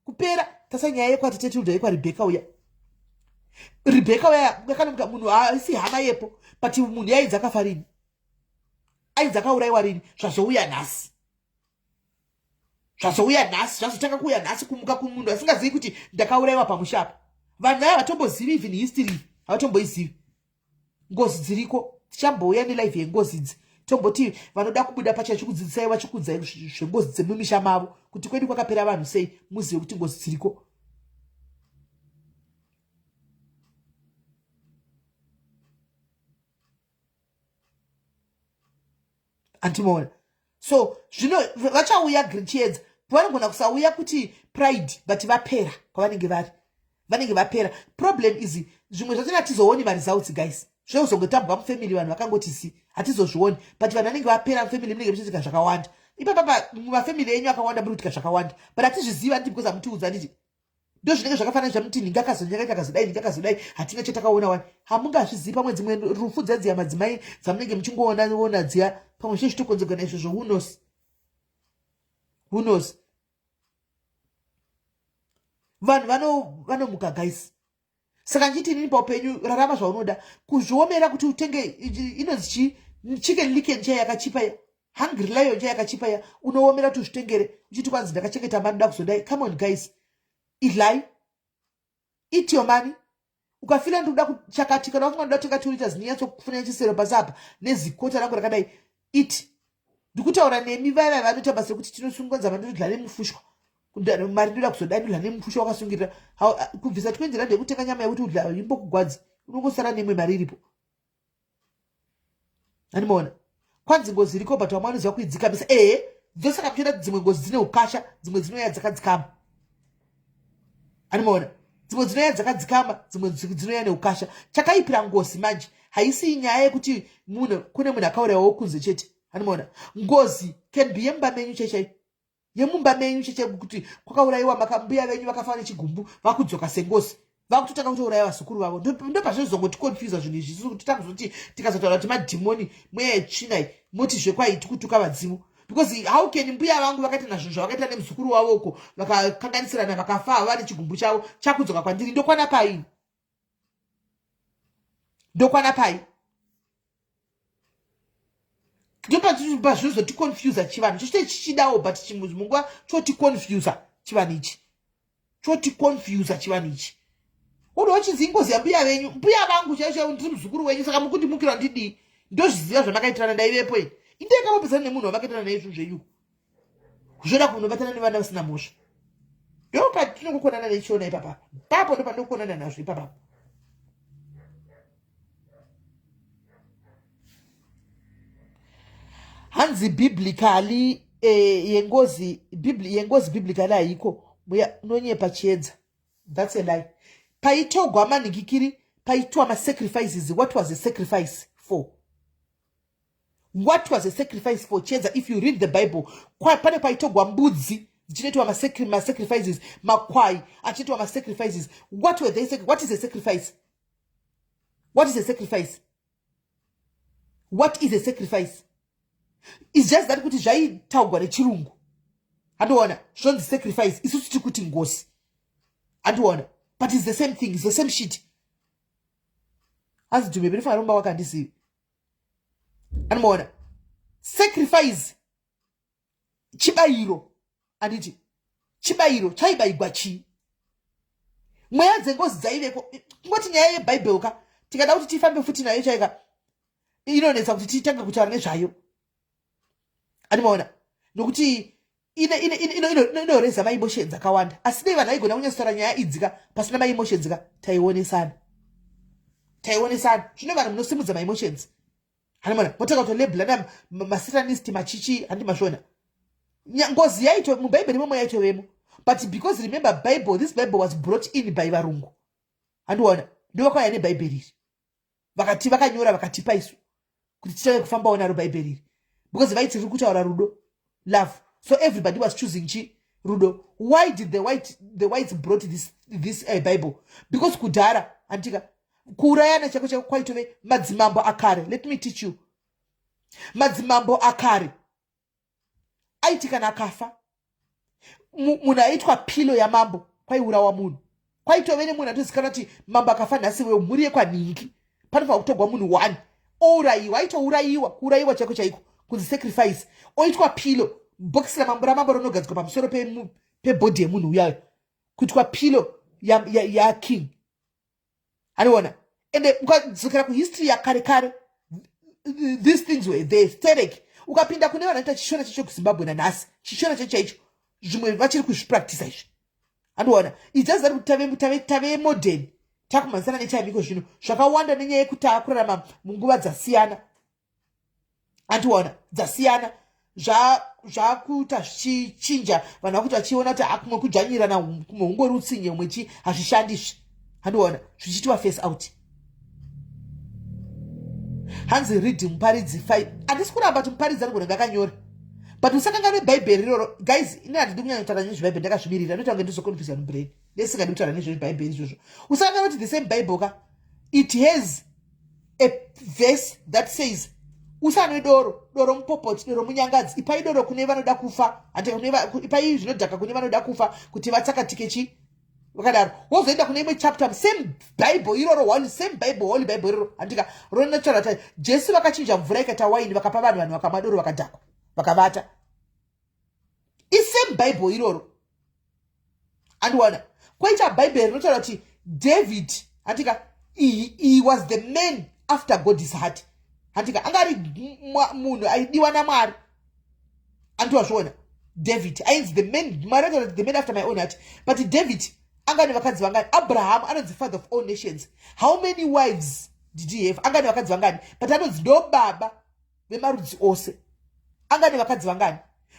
kupera tasanyaya yekwati tetilda yekwaRebeka uya Rebeka uya yakanomuka munhu haisi hama yepo but munhu yaidzi akafa rini aidzi akaurayiwa rini zvazouya nhasi zvazouya nhasi zvazotanga kuuya nhasi kumuka kumunhu asingazivi kuti ndakaurayiwa pamushapa. Vanhu ava havatombozivi even history, havatomboizivi ngozi dziriko. Tichambouya nelive yengozi idzi tomboti vanoda kubuda pachacho kudzidzisai vachikudzai zvengozi dzemumisha mavo kuti kwedu kwakapera vanhu sei muzive kuti ngozi dziriko. Antimaona. So zvino vachauya chiedza vanogona kusauya kuti pride but vapera kwavanenge vari. Vanenge vapera. Problem is zvimwe zvacho hatizooni results guys. Zvozongotambwa mufamily vanhu vakangoti si hatizozvioni but vanhu vanenge vapera mufamily munenge muchiitika zvakawanda. Ipapa mumafamily enyu akawanda muri kuitika zvakawanda but hatizviziva ndii because hamutiudza nditi ndo zvinenge zvakafanana zvamuti ndingakazonyakaita kazodai hatina chatakaona wani. Hamungazvizivi pamwe dzimwe rufu dzedziya madzimai dzamunenge muchingoona dziya pamwe zvezvitokonzegana izvozvo. Who knows? Vanhu vanomuka guys. Saka nchiti nini paupenyu rarama zvaunoda kuzviomera kuti utenge inonzi chicken licken chaya yakachipa ya hungry lion chaya yakachipa ya unoomera kuti uzvitengere uchiti kwanzi ndakachengeta mani nda kuzodai. Come on guys, idlai, eat your money. Ukafila ndoda kuchakati kana wafunga ndoda kutenga 2 liters niyacho kufuna chisero pasapa nezikota rangu rakadai eat. Ndikutaura nemi vaya vanoita basa kuti tinosungonza vanhu tudlale mufushwa. Mari ndoda kuzodai ndudlale mufushwa wakasungirira. Kubvisa 20 rand yekutenga nyama yekuti udlale imbo kugwadzi. Unongosara nemwe mari iripo. Animaona. Kwanzi ngozi iriko but wamanoziva kuidzika bisa. Dzosaka mchenda dzimwe ngozi dzine ukasha, dzimwe dzinoya dzakadzikama. Animaona. Dzimwe dzinoya dzakadzikama, dzimwe dzinoya neukasha. Chakaipira ngozi manje haisi nyaya yekuti kune munhu akaurayiwa kunze chete. Animaona. Ngozi can be yemba menyu chechai. Yemumba menyu chechai kuti kwakaurayiwa makambuya venyu vakafa nechigumbu vakudzoka sengozi. Vakutotanga kutouraya vasukuru vavo. Ndo pazvozongoti confuse zvinhu izvi. Zvisi kuti takuzoti tikazotaura kuti madhimoni mweya yetsvina moti zvekwai tikutuka vadzimu. Because how can mbuya vangu vakaita nazvo zvavakaita nemuzukuru wavo uko vakakanganisirana vakafa vari chigumbu chavo chakudzoka kwandiri ndokwana pai. Ndokwana pai. Ndopa zvozoti confuse chivanhu. Chochite chichidawo but chimuzmunguva choti confuse chivanhu ichi. Choti confuse chivanhu ichi. Uno wachizi ngozi yambuya venyu. Mbuya vangu chaizvo ndiri muzukuru wenyu saka mukundimukira ndidii. Ndozviziva zvamakaitana ndaivepo ine. Indeka mapesana nemunhu wamakaitana naizvo zvenyu. Zvoda kunobatana nevana vasina mhosva. Ndo patinokukonana nechiona ipapa. Papo ndo pandinokukonana nazvo ipapa. Hanzi biblically yengozi biblically haiko unonyepa chiedza. That's a lie. Paitogwa maningikiri paitwa ma-sacrifices. What was the sacrifice for? What was the sacrifice for chiedza? If you read the Bible, pane paitogwa mbudzi dzichinoitwa ma-sacrifices, makwai achinoitwa ma-sacrifices. What were they? What is a sacrifice? What is a sacrifice? What is a sacrifice? It's just that kuti zvaitaugwa nechirungu. Andoona zvonzi sacrifice isusu tikuti ngozi. Andoona but it's the same thing, it's the same shit. As to me before aromba wakandisivi. Andoona sacrifice chibayiro anditi chibayiro chaibaigwa chi. Mweya dzengozi dzaiveko ngoti nyaya yeBhayibheri ka tikada kuti tifambe futi nayo chaika inonetsa kuti titange kutaura nezvayo. Animaona nokuti inoreza ma-emotions akawanda asi dei vanhu aigona kunyatsotaura nyaya idzika pasina ma-emotions ka taionesana zvino vanhu munosimudza ma-emotions. Animaona motanga kutolebhulana masatanist machichi handimazvona. Ngozi yaito muBhayibheri momwe yaitovemo but because remember this Bible was brought in by varungu. Handiona ndo vakauya neBhayibheri iri vakati vakanyora vakatipa isu kuti titange kufambawo naro Bhayibheri iri because vaiti riri kutaura rudo, love. So everybody was choosing rudo. Why did the whites brought this Bible? Because kudhara antika kuurayana chako kwaitove madzimambo akare. Let me teach you. Madzimambo akare aiti kana akafa munhu aitwa pilo yamambo kwaiurawa munhu. Kwaitove nemunhu atozikanwa kuti mambo akafa nhasi wewe mhuri yekwanhingi panofanira kutogwa munhu 1 ourayiwa. Aitourayiwa kuurayiwa chako chaiko kunzi sacrifice oitwa pilo bokisi ramambo rinogadzikwa pamusoro pebhodhi yemunhu uyayo kuitwa pilo yaking. Anoona, ende ukadzokera kuhistory yakare kare, these things were there. Sterek ukapinda kune vanoita chishona chacho kuZimbabwe nanhasi, chishona chacho chaicho zvimwe vachiri kuzvipractice izvi. Anoona, it's just that tave modern takumanzana nechaimiko zvino zvakawanda nenyaya yekuti akurarama munguva dzasiyana. Andiona dzasiyana zvakuita zvichinja, vanhu vakuti vachiona kuti akumwe kudzvanyirana kumwe ungori utsinye umwe hazvishandizvi. Andiona zvichiitwa face out. Hanzi read muparidzi 5. Handisi kuramba kuti muparidzi anogona ngakanyora, but usakangane bhaibheri iroro. Guys, ine handidi kunyanya kutaura nezvebhaibheri ndakazvimirira, noita kunge ndizokonfisa mubrain ndesingadi kutaura nezvebhaibheri izvozvo. Usakangane kuti the same Bible ka, it has a verse that says usanwe doro mupopoti, doro munyangadzi, ipai doro kune vanoda kufa, ipai zvinodhaka kune vanoda kufa kuti vatsakatike wakadaro. Wozoenda kune imwe chapter same Bible iroro, one same Bible, holy Bible iroro, andika ronataura kuti Jesu vakachinja mvura ikaita waini vakapa vanhu vakamwa doro vakadhakwa vakavata. Same Bible iroro. Andiwana kwaita Bible rinotaura kuti David andika he was the man after God's heart. Andika angari munhu aidiwa naMwari. Andiwazviona David ainzi the man, Mwari the man after my own heart. But David angani vakadzi vangani? Abraham anonzi father of all nations. How many wives did he have? Angani vakadzi vangani? But anonzi ndo baba vemarudzi ose. Angani vakadzi vangani?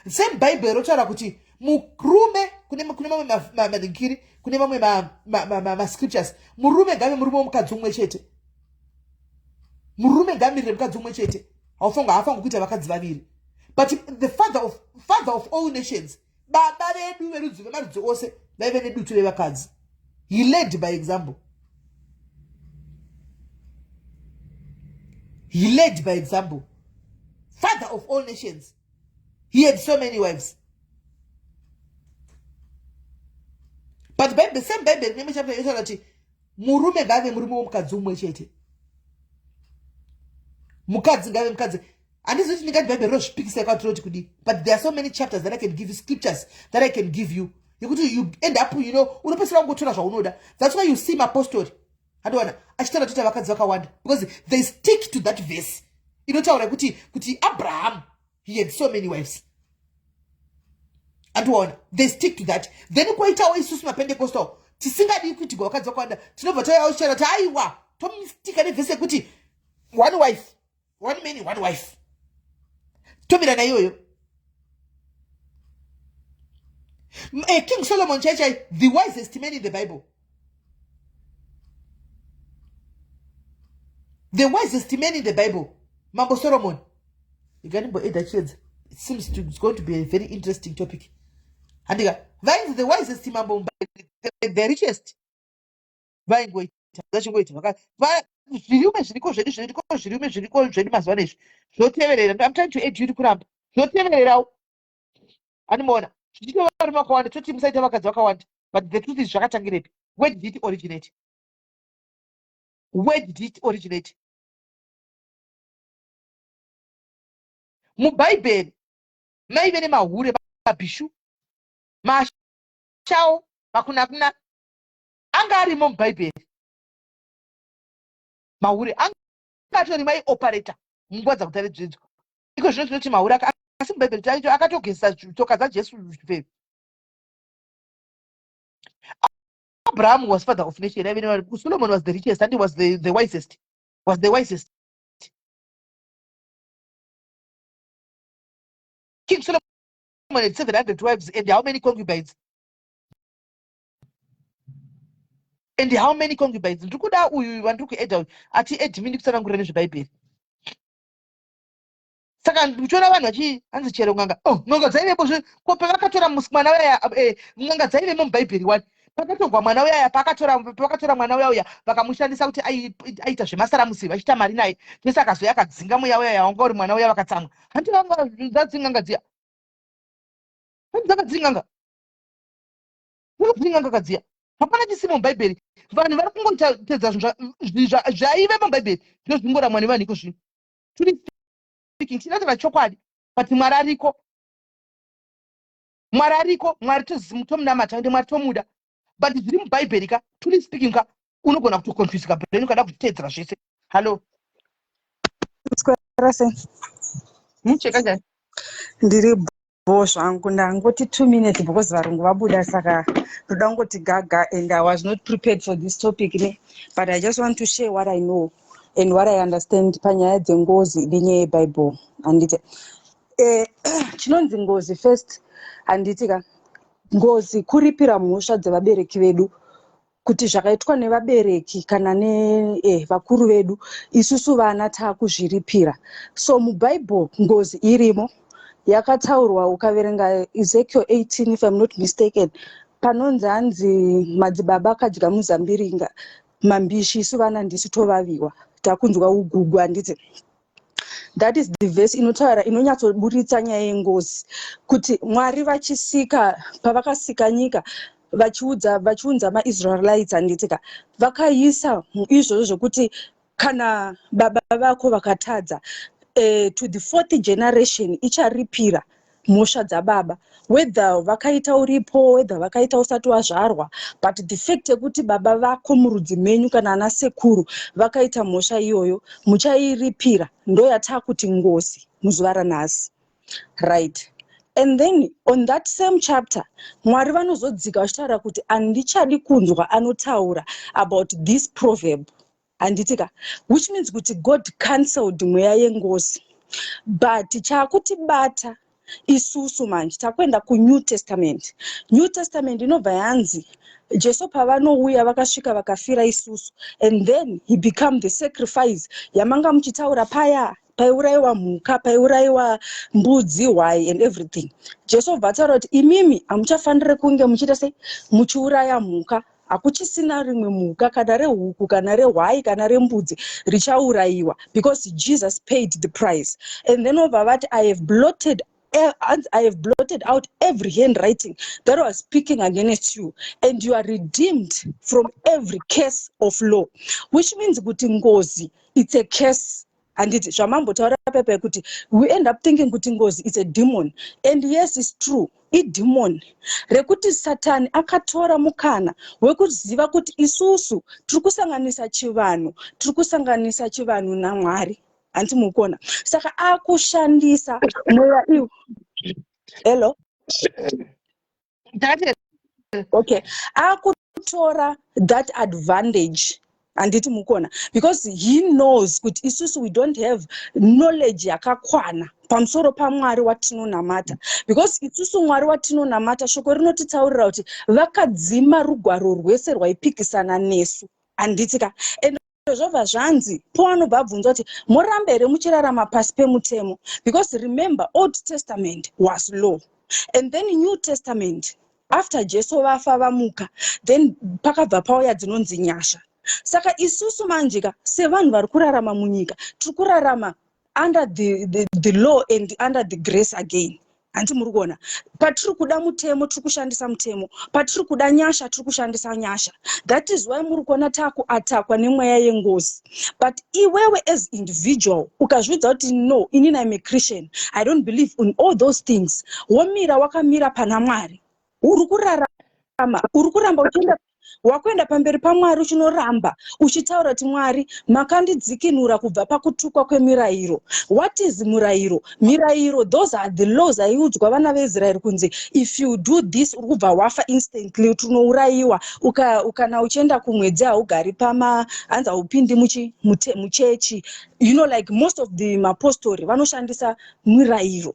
Same Bible rotaura kuti murume kune mamwe madhinkiri, kune mamwe ma scriptures, murume ngave murume womukadzi umwe chete. Murume ngamirire mukadzi umwe chete. Haafangi kuita vakadzi vaviri. But the father of all nations, baba vedu verudzi vemarudzi ose vaive nedutu revakadzi. He led by example. He led by example. Father of all nations. He had so many wives. But the same Bible, name chapter yotaura kuti murume ngave murume womukadzi umwe chete. Mukadzi ngave mukadzi. Handisi kuti ndingati Bible rozvipikisa kwatoti kudi. But there are so many chapters that I can give you, scriptures that I can give you. You end up, unopesera kungotora zvaunoda. That's why you see my apostle. Andiwana achitaura kuti vakadzi vakawanda, because they stick to that verse. Inotaura kuti Abraham, he had so many wives. Andiwana they stick to that. Then kwaitawo isusu maPentecostal tisingadi kuti vakadzi vakawanda, tinobva tayaoshera kuti aiwa tomistika nevhese kuti one wife, one man, one wife. Tomira na iyoyo. King Solomon chaichai, the wisest man in the Bible. The wisest man in the Bible. Mambo Solomon. It seems it's going to be a very interesting topic. And the wisest mambo, the richest. I'm trying to aid you to kuramba. Animona. But the truth is, where did it originate? Where did it originate? Mubaibel, maybe ma hure bishu, ma chao, makunakuna, angari mom Bible. Mahure, angari my operator, mwaza kutale jizo. Because just not maura, I think Bible, I got to get such talk as I just Abraham was father of nation. Solomon was the richest and he was the wisest. Was the wisest. King Solomon had 700 wives and how many concubines? And how many concubines? Ndukuda uyu wanduku eda ati 8 minutes kusana ngurene zveBhayibheri. Saka ndichona vanhu vachi hanzi chero nganga. Oh, nganga dzaivepo ko pavakatora mwana waya nganga dzaivemo muBhayibheri 1. Pakatogwa mwana uya pakatora mwana uya vakamushandisa kuti aita zvemasaramusi vachita mari naye. Pesa akazoya akadzinga muya uya wanga uri mwana uya vakatsamwa. Hanti vanga dzadzinganga dziya. Dzakadzinganga. Dzakadzinganga kadziya. Hapana chisimo muBhayibheri. Vanhu vari kungotedza zvaive muBhayibheri. Ndozvingora mwani vanhu iko zvino. Tiri speaking tinataura chokwadi. But Mwari ariko. Mwari ariko, Mwari tomunamata ndi Mwari tomuda. But zviri muBhaibheri ka, truly speaking ka, unogona kutoconfuse ka brain ukada kutedzera zvese. Hello. Cheka njani? Ndiri zvangu ndangoti 2 minutes because varungu vabuda saka ndoda ngoti gaga, and I was not prepared for this topic but I just want to share what I know and what I understand panyaya dzengozi nenyaya yeBible. Handiti chinonzi ngozi first, handiti ka ngozi kuripira mhosva dzevabereki vedu, kuti zvakaitwa nevabereki kana vakuru vedu isusu vana taakuzviripira. So muBible ngozi irimo yakataurwa, ukaverenga Ezekiel 18 if I'm not mistaken, panonzi hanzi madzibaba akadya muzambiringa mambishi, isu vana ndisu tovaviwa takunzwa ugugu. Handiti that is the verse inotaura inonyatsoburitsa nyaya yengozi, kuti Mwari vachisika, pavakasika nyika vachiunza maIsraelites, handitika vakaisa izvozvo zvokuti kana baba vako vakatadza, to the 4th generation icharipira mhosva dzababa, whether vakaita uripo, whether vakaita usati wazvarwa, but the fact yekuti baba vako murudzi menyu kana ana sekuru vakaita mhosva iyoyo muchairipira, ndo yatakuti ngozi muzuva ranhasi, right? And then on that same chapter Mwari vanozodzika vachitaura kuti handichadi kunzwa anotaura about this proverb, handitika, which means kuti God cancelled mweya yengozi. But chakutibata isusu manje takwenda kuNew Testament. New Testament inobva yanzi Jesu pavanouya vakasvika vakafira isusu, and then he became the sacrifice yamanga muchitaura paya paiurayiwa mhuka, paiurayiwa mbudzi, hwai and everything. Jesu bva ataura kuti imimi hamuchafaniri kunge muchiita sei muchiuraya mhuka, hakuchisina rimwe mhuka kana rehuku kana rehwai kana rembudzi richaurayiwa, because Jesus paid the price. And then over that I have blotted out every handwriting that was speaking against you, and you are redeemed from every curse of law, which means kuti ngozi it's a curse. And it zvamambotaura pepe kuti we end up thinking kuti ngozi it's a demon, and yes, it's true, demon rekuti Satani akatora mukana wekuziva kuti isusu tiri kusanganisa chivanhu naMwari, hanti mukona, saka akushandisa mweya iwo. Hello, okay, akutora that advantage, handiti mukona, because he knows kuti isusu we don't have knowledge yakakwana pamusoro paMwari watinonamata, because isusu Mwari watinonamata shoko rinotitaurira kuti vakadzima rugwaro rwese rwaipikisana nesu, handitika. Zvobva zvanzi pavanobva bvunzwa kuti morambe here muchirarama pasi pemutemo, because remember Old Testament was law, and then New Testament after Jesu vafa vamuka, then pakabva pauya dzinonzi nyasha. Saka isusu manjika sevanhu vari kurarama munyika tiri kurarama under the law and under the grace again, hanti muri kuona. Patiri kuda mutemo tiri kushandisa mutemo, patiri kuda nyasha tiri kushandisa nyasha. That is why muri kuona takuatakwa nemweya yengozi. But iwewe as individual ukazvidza kuti no, inini I'm a Christian, I don't believe in all those things, womira wakamira pana Mwari, uri kuramba uchienda wakuenda pamberi paMwari uchinoramba uchitaura kuti Mwari makandidzikinura kubva pakutukwa kwemirayiro. What is murayiro? Mirayiro, those are the laws aiudzwa vana veIsraeri kunzi if you do this uri kubva wafa instantly, unourayiwa. Ukana uchienda kumwedzi haugari hanzi haupindi muchechi, you know, like most of the mapostori vanoshandisa mirayiro,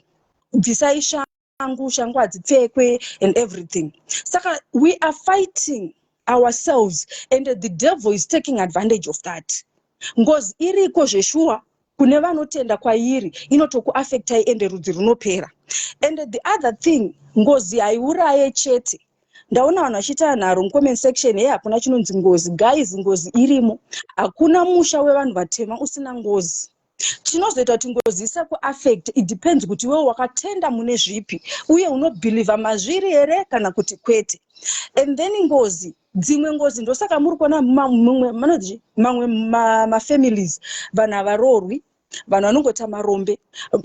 bvisai shangu hadzipfekwe and everything. Saka we are fighting ourselves, and the devil is taking advantage of that. Ngozi iriko zveshuwa kune vanotenda kwairi inotokuafectai ende rudzi runopera. And the other thing, ngozi haiuraye chete. Ndaona vanhu vachita nharo mucomment section, hakuna chinonzi ngozi. Guys, ngozi irimo, hakuna musha wevanhu vatema usina ngozi. Chinozoita kuti ngozi isakuaffect, it depends kuti wewe wakatenda mune zvipi uye unobhiliva mazviri here kana kuti kwete. And then ngozi, dzimwe ngozi ndosaka muri kuona mamwe mafamilies vanhu havarorwi, vanhu vanongota marombe,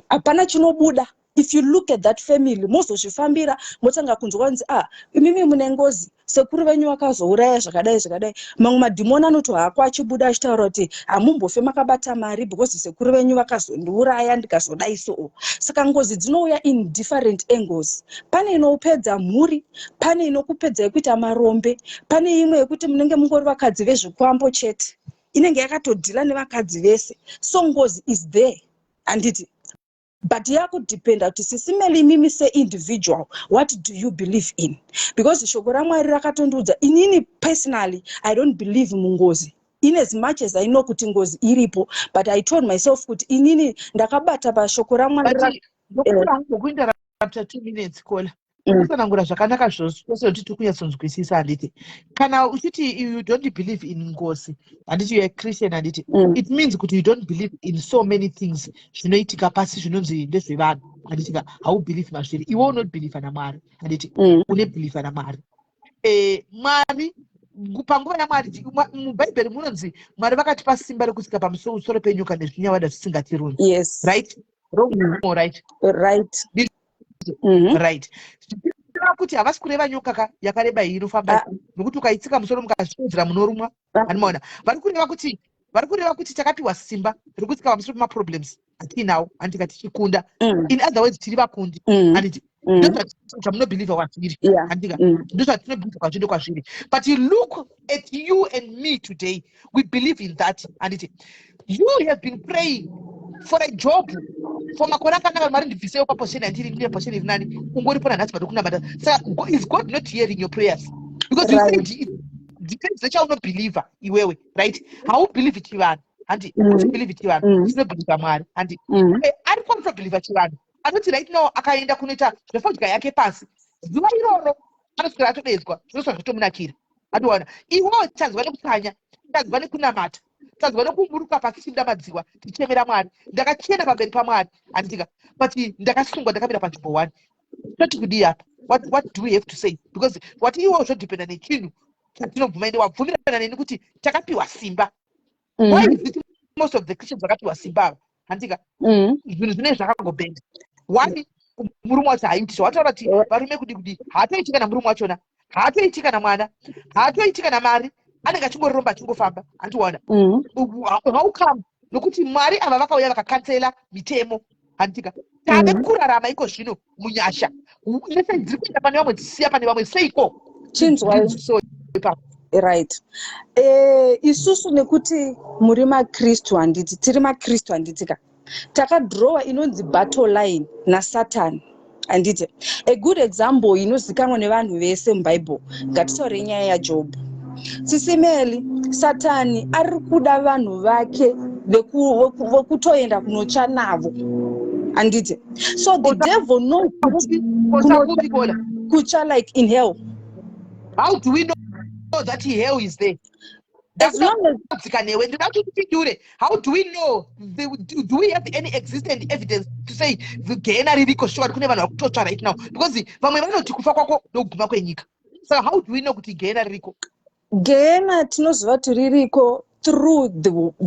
hapana chinobuda, if you look at that family, mozozvifambira motanga kunzwa kunzi imimi mune ngozi, sekuru venyu vakazouraya zvakadai. Mamwe madhimoni anoti hako achibuda achitaura kuti hamumbofe makabata mari because sekuru venyu vakazondiuraya ndikazodai so. Saka ngozi dzinouya in different angles. Pane inopedza mhuri, pane inokupedza yekuita marombe, pane imwe yekuti munenge mungori vakadzi vezvikwambo chete. Inenge yakatodhila nevakadzi vese. So ngozi is there. Anditi. But yakudependa kuti SIS MELLY mimi se individual, what do you believe in? Because shoko raMwari rakatondudza, inini personally I don't believe mungozi. In as much as I know kuti ngozi iripo, but I told myself kuti inini ndakabata pashoko raMwari. Ndokuinda after 2 minutes kola. Kusanangura zvakanaka zvose kuti tikunyatsokunzwisisa handiti. Kana uchiti you don't believe in ngozi, handiti you are a Christian handiti. It means kuti you don't believe in so many things zvinoitika pasi zvinonzi ndezvevanhu handitika. How believe mazviri. You will not believe ana Mwari handiti. Une believe ana Mwari. Mwari panguva yaMwari muBhaibheri munonzi Mwari vakatipa simba rekusika pamusoro penyoka nezvinyavada zvisingatiruni. Yes. Right? Right. Right. Right. Kuti havasi kureva nyoka yakareba iyi inofamba nokuti ukaitsika musoro mukazvidzira munorumwa. Anomaona vari kureva kuti takapiwa simba rekusika pamusoro pemaproblems atinawo handika tichikunda. In other words tiri vakundi handiti. Ndozvamunobhilivha kwazviri handika. Ndozvatinobhilivha kwazviri kwazviri. But you look at you and me today, we believe in that handiti. You have been praying for a job for makore akanaka mari ndibvisewo paportion yandiri ndiye portion iri nani ungoripona nhasi bado kunabata. Saka is God not hearing your prayers? Because you said it depends nechaunobhilivha iwewe, right? Haubhilivhi chivanhu handi uchibhilivhi chivanhu chinobhilivha Mwari handi. Ari kwanotobhilivha chivanhu anoti right now akaenda kunoita zvefodya yake pasi zuva iroro anoswera atodedzwa zvinoswa zvitomunakira. Atoona iwewe tazwa nekutsanya, tazwa nekunamata, tazwa nokumburuka pasi tichidamadziwa tichemera Mwari. Ndakachena pamberi paMwari handitika, but ndakasungwa ndakamira panzvimbo 1. Toti kudii apa? What do we have to say? Because what iwewe zvodhipenda nechinhu chatinobvuma ende wabvumirana neni kuti takapiwa simba. Why is it most of the Christians vakapiwa simba ava handika? Zvinhu zvinenge zvakangobenda. Wani murume wacho haiti wataura kuti varume kudi haatoiti kana murume wachona, haatoiti kana mwana, haatoiti kana mari, anenge achingoromba achingofamba. Handiona how come? Nokuti Mwari ava vakauya vakakansela mitemo handika. Tave kurarama iko zvino munyasha nese dziri kuenda pane vamwe dzisiya pane vamwe seiko chinzwa. Right. Isusu nekuti muri maKristu handiti, tiri maKristu handitika, takadrowa inonzi battle line naSatan handiti. A good example inozikanwa nevanhu vese muBhaibheri, ngatitaure nyaya yaJob. SIS MELLY, Satani ari kuda vanhu vake vekutoenda kunotsva navo handiti. So the devil knows kutsva like in hell. How do we know that hell is there? As long as how do we know? Do we have any existent evidence to say the Gehenna ririko sure kune vanhu vakutotsva right now? Because vamwe vanoti kufa kwako ndokuguma kwenyika. So how do we know kuti Gehenna ririko? Gehenna tinoziva kuti ririko through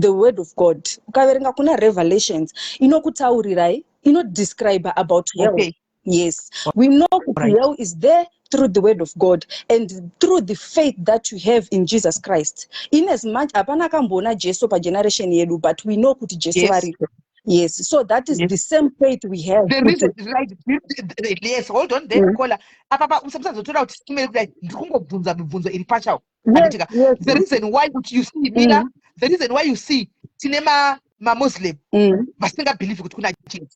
the word of God. Ukaverenga kuna Revelations inokutaurirai, describe about hell. Okay. Yes, we know that hell is there through the word of God and through the faith that you have in Jesus Christ. In as much apana kambona Jesu pa generation yedu, but we know kuti Jesu variko. Yes, so that is the same faith we have. The reason, right? Yes, hold on there, Kola. Apapa usamsazotora kuti simele kudai ndikungobvunza mibvunzo iri pachawo. The reason why you see Mila, the reason why you see cinema Muslim vasinga believe kuti kuna Jesu,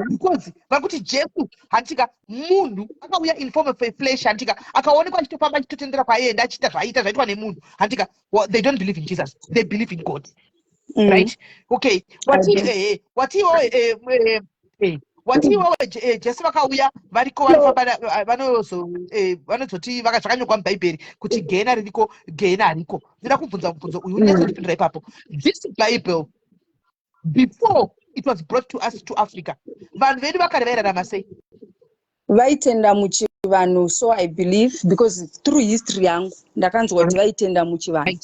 because vakuti Jesu handika munhu akauya in form of a flesh handika akaonekwa achitofamba achitotendera kwaenda achita zvaita zvaitwa nemunhu handika. They don't believe in Jesus, they believe in God. Right? Okay. What iwo Jesu vakauya variko vanofamba vanozoti zvakanyogwa muBhaibheri kuti Gehenna ririko Gehenna hariko. Ndinoda kubvunza mubvunzo uyu unyatsotifindira ipapo. This Bible, before it was brought to us to Africa, vanhu vedu vakare vairarama sei? Vaitenda muchivanhu. So I believe, because through history yangu ndakanzwa kuti vaitenda muchivanhu.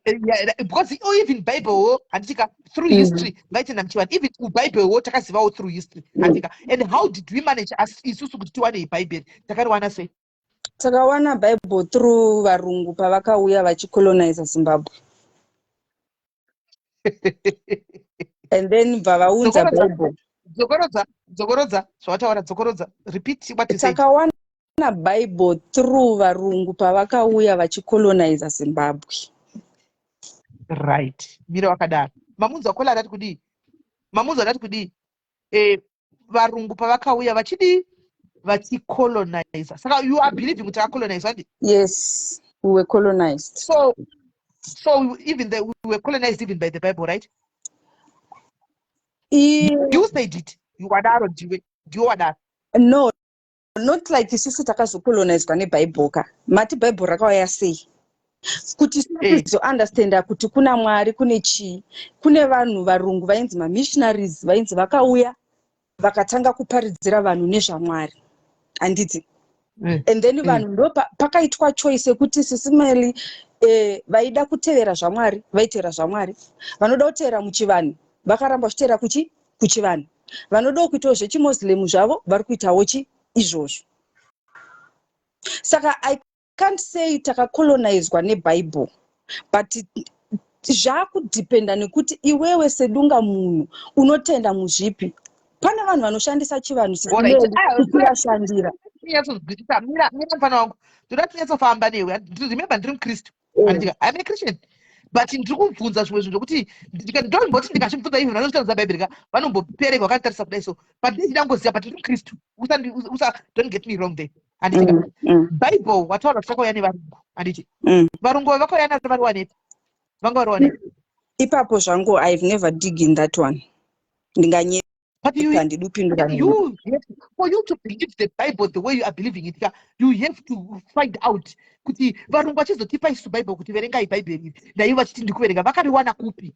Yeah, because even Bible and through history, even Bible through history. And how did we manage as isusu kuti tiwane Bible? Takariwana sei? Takawana Bible through varungu pavakauya vachicolonize Zimbabwe. And then vavaunza Bible. Zogorodza, Zogorodza. Repeat what you said. Takawana Bible through varungu pavakauya vachicolonize Zimbabwe. Right. Mira wakadaro. Mamunzo akola dati kudi. Varungu pavakauya vachicolonize. Saka you are believing kuti colonize, right? Yes, we were colonized. So even we were colonized even by the Bible, right? You said it. You are that, or do you are that? No, not like isusu takazocolonized neBible ka. Mati Bible rakauya sei. Kuti so understand kuti kuna Mwari kune vanhu varungu vainzi missionaries vainzi vakauya vakatanga kuparidzira vanhu nezvaMwari. Anditi. And then vanhu ndo pakaitwa choice yekuti SIS MELLY vaida kutevera zvaMwari vaitevera zvaMwari, vanoda kutevera muchivanhu vakaramba kutevera kuchivanhu, vanoda kuitawo zvechimuslim zvavo vari kuitawo izvozvo. Saka I can't say takacolonizwa neBible, but zvakudependa nekuti iwewe sedunga munhu unotenda muzvipi. Pana vanhu vanoshandisa chivanhu kuvashandira. Mira mfano wangu. Todatinyatsofamba newe. Remember ndiri mukristu. I'm a Christian. But ndiri kubvunza zvimwe zvinhu kuti ndikamboti ndikachibvunza izvo vanozvitaudza Bhaibheri vanombopereka vakatarisa kudai so. But ndinoda kungoziva but ndiri mukristu. Don't get me wrong there. Bible wataura zvakauya nevarungu. Varungu vakauya navari waneti. Vanga vari waneti. Ipapo zvangu I've never dig in that one. Ndinganye. But for you to believe the Bible the way you are believing it, you have to find out kuti varungu vachizotipa isu Bible kuti verengai Bhaibheri naivo vachiti ndikuverenga vakariwana kupi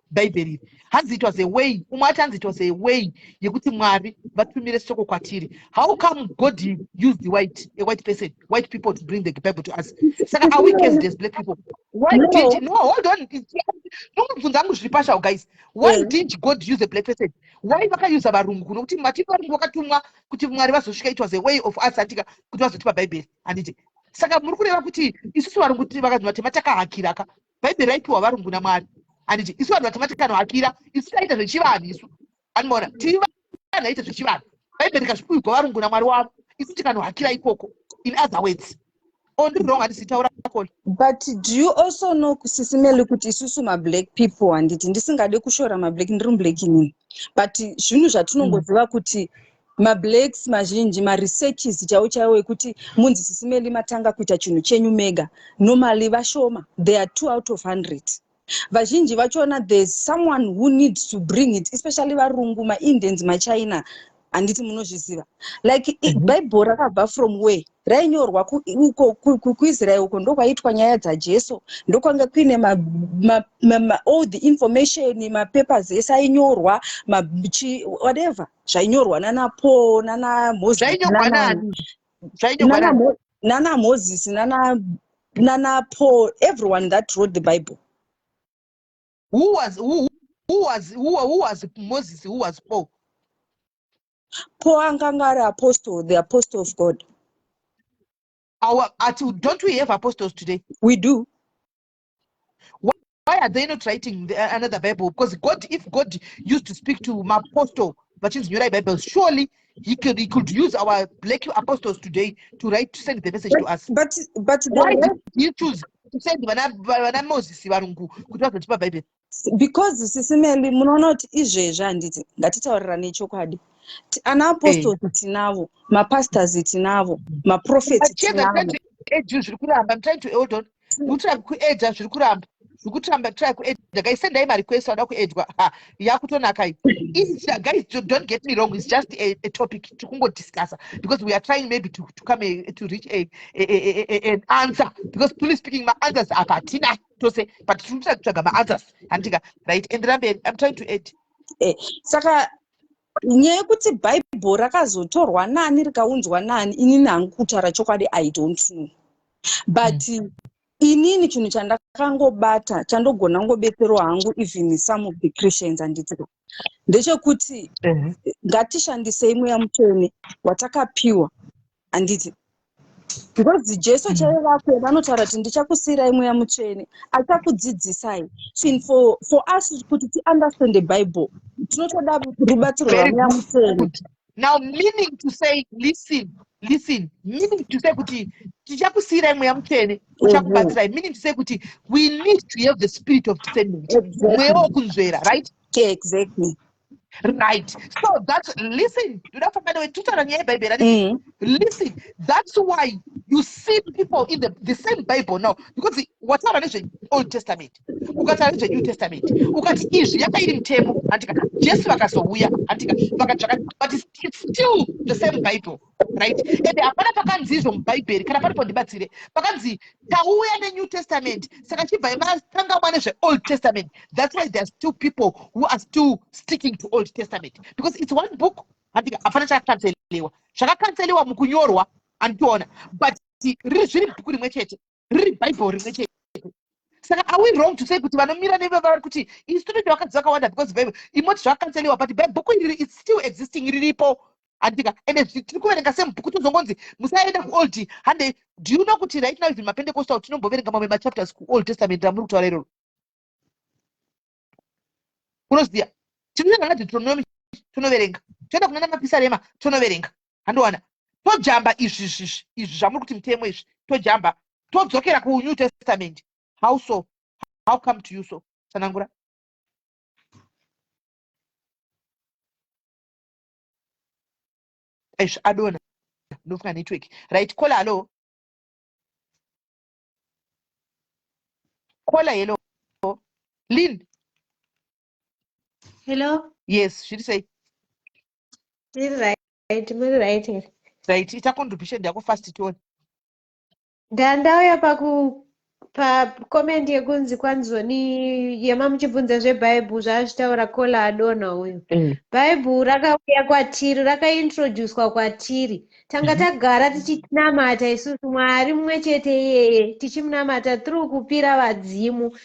Bhaibheri. Hanzi it was a way, it was a way yekuti Mwari vatumire soko kwatiri. How come God used a white people to bring the Bible to us? Saka are we caste as black people? Why did no hold on? No, guys. Why didn't God use a black person? Why vakaisa varungu nokuti varungu vakatumwa kuti Mwari vazosvika? It was a way of us kuti vazotipa Bhaibheri. Saka muri kureva kuti isusu varungu vakati vatema takahakira ka Bhaibheri raipiwa varungu naMwari. Isu vanhu vatematikanohakira isu taita zvechivanhu isu anoona tiri vanhu aita zvechivanhu Bhaibheri rikazvipirwa varungu naMwari wavo isu tikanohakira ikoko. In other words, only wrong handisitaura kona. But do you also know SIS MELLY kuti isusu black people handiti ndisingade kushora black ndiri black inini, but zvinhu zvatinongoziva kuti blacks mazhinji researches chaiwo ekuti munzi SIS MELLY matanga kuita chinhu chenyu mega normally vashoma, they are 2 out of 100. Vazhinji vachona there's someone who needs to bring it, especially varungu Indians China handiti munozviziva. Like Bible rakabva from where? Rainyorwa kuIsrael uko ndokwaitwa nyaya dzaJesu, ndokwanga kuine all the information papers esainyorwa whatever zvainyorwa nana Paul nana Moses nana Moses nana Paul, everyone that wrote the Bible. Who was Moses? Who was Paul? Paul anganga apostle, the apostle of God. Don't we have apostles today? We do. Why are they not writing another Bible? Because if God used to speak to my apostle, but in the Bible, surely he could use our black apostles today to send the message to us. But why did he choose to send Moses Bible? Because SIS MELLY munoona kuti izvezvi handiti ngatitaurira nechokwadi. Ana apostles tinavo, mapastors tinavo, maprophets tinavo. I'm trying to hold on. Try guys, send my request on guys, don't get me wrong, it's just a topic to discuss because we are trying maybe to come to reach an answer, because please speaking my answers are patina to say but my answers right, and I'm trying to add saka nyaya yekuti Bible rakazotorwa nani rikaunzwa nani inini hangu kutaura chokwadi I don't know, but inini chinhu chandakangobata chandogona ngobeterwa hangu even some of the Christians anditiko ndechekuti ngatishandisei mweya mutsvene watakapiwa handiti because Jesu chaiye vake vanotaura kuti ndichakusiyirai mweya mutsvene achakudzidzisai. For us kuti understand the Bible tinotoda rubatsiro rwamweya mutsvene. Now, meaning to say, listen, meaning to say, meaning to say, we need to have the spirit of discernment. Exactly. Right? Exactly. Right. So that's, listen, listen, that's why you see people in the same Bible now, because whatever is the Old Testament, the New Testament, but it's still the same Bible, right? And the Bible, the New Testament, Old Testament. That's why there's still people who are still sticking to Old Testament, because it's one book. But Bible. Saka are we wrong to say kuti vanomira nevava kuti instead wakadzakawanda because Bible imoti zvakanseliwa but Bible it's still existing riripo andika ende tiri kuverenga semubhuku tozongonzi musaenda kuold hande. Do you know kuti right now even maPentecostal tinomboverenga mamwe machapters kuOld Testament amuri kutaura iroro unoziya tinoverenga Deuteronomy tonoverenga toenda kunana mapisarema tonoverenga handowana tojamba izvi zvamuri kuti mutemo izvi tojamba todzokera kuNew Testament. How so? How come to you so? Sanangura? I don't know. No network. Right? Call hello. Call hello. Lynn. Hello? Yes, she say. Right. Right here. Right. It's a contribution. They go fast it on. Ndandauya comment yekunzi kwanzoni yema muchibvunza zvebhaibheri zvaachitaura Kola Adona uyu. Bhaibheri rakauya kwatiri, rakaintroducwa kwatiri. Tanga tagara tichinamata isusu Mwari mumwe chete iyeye, tichimunamata through kupira vadzimu.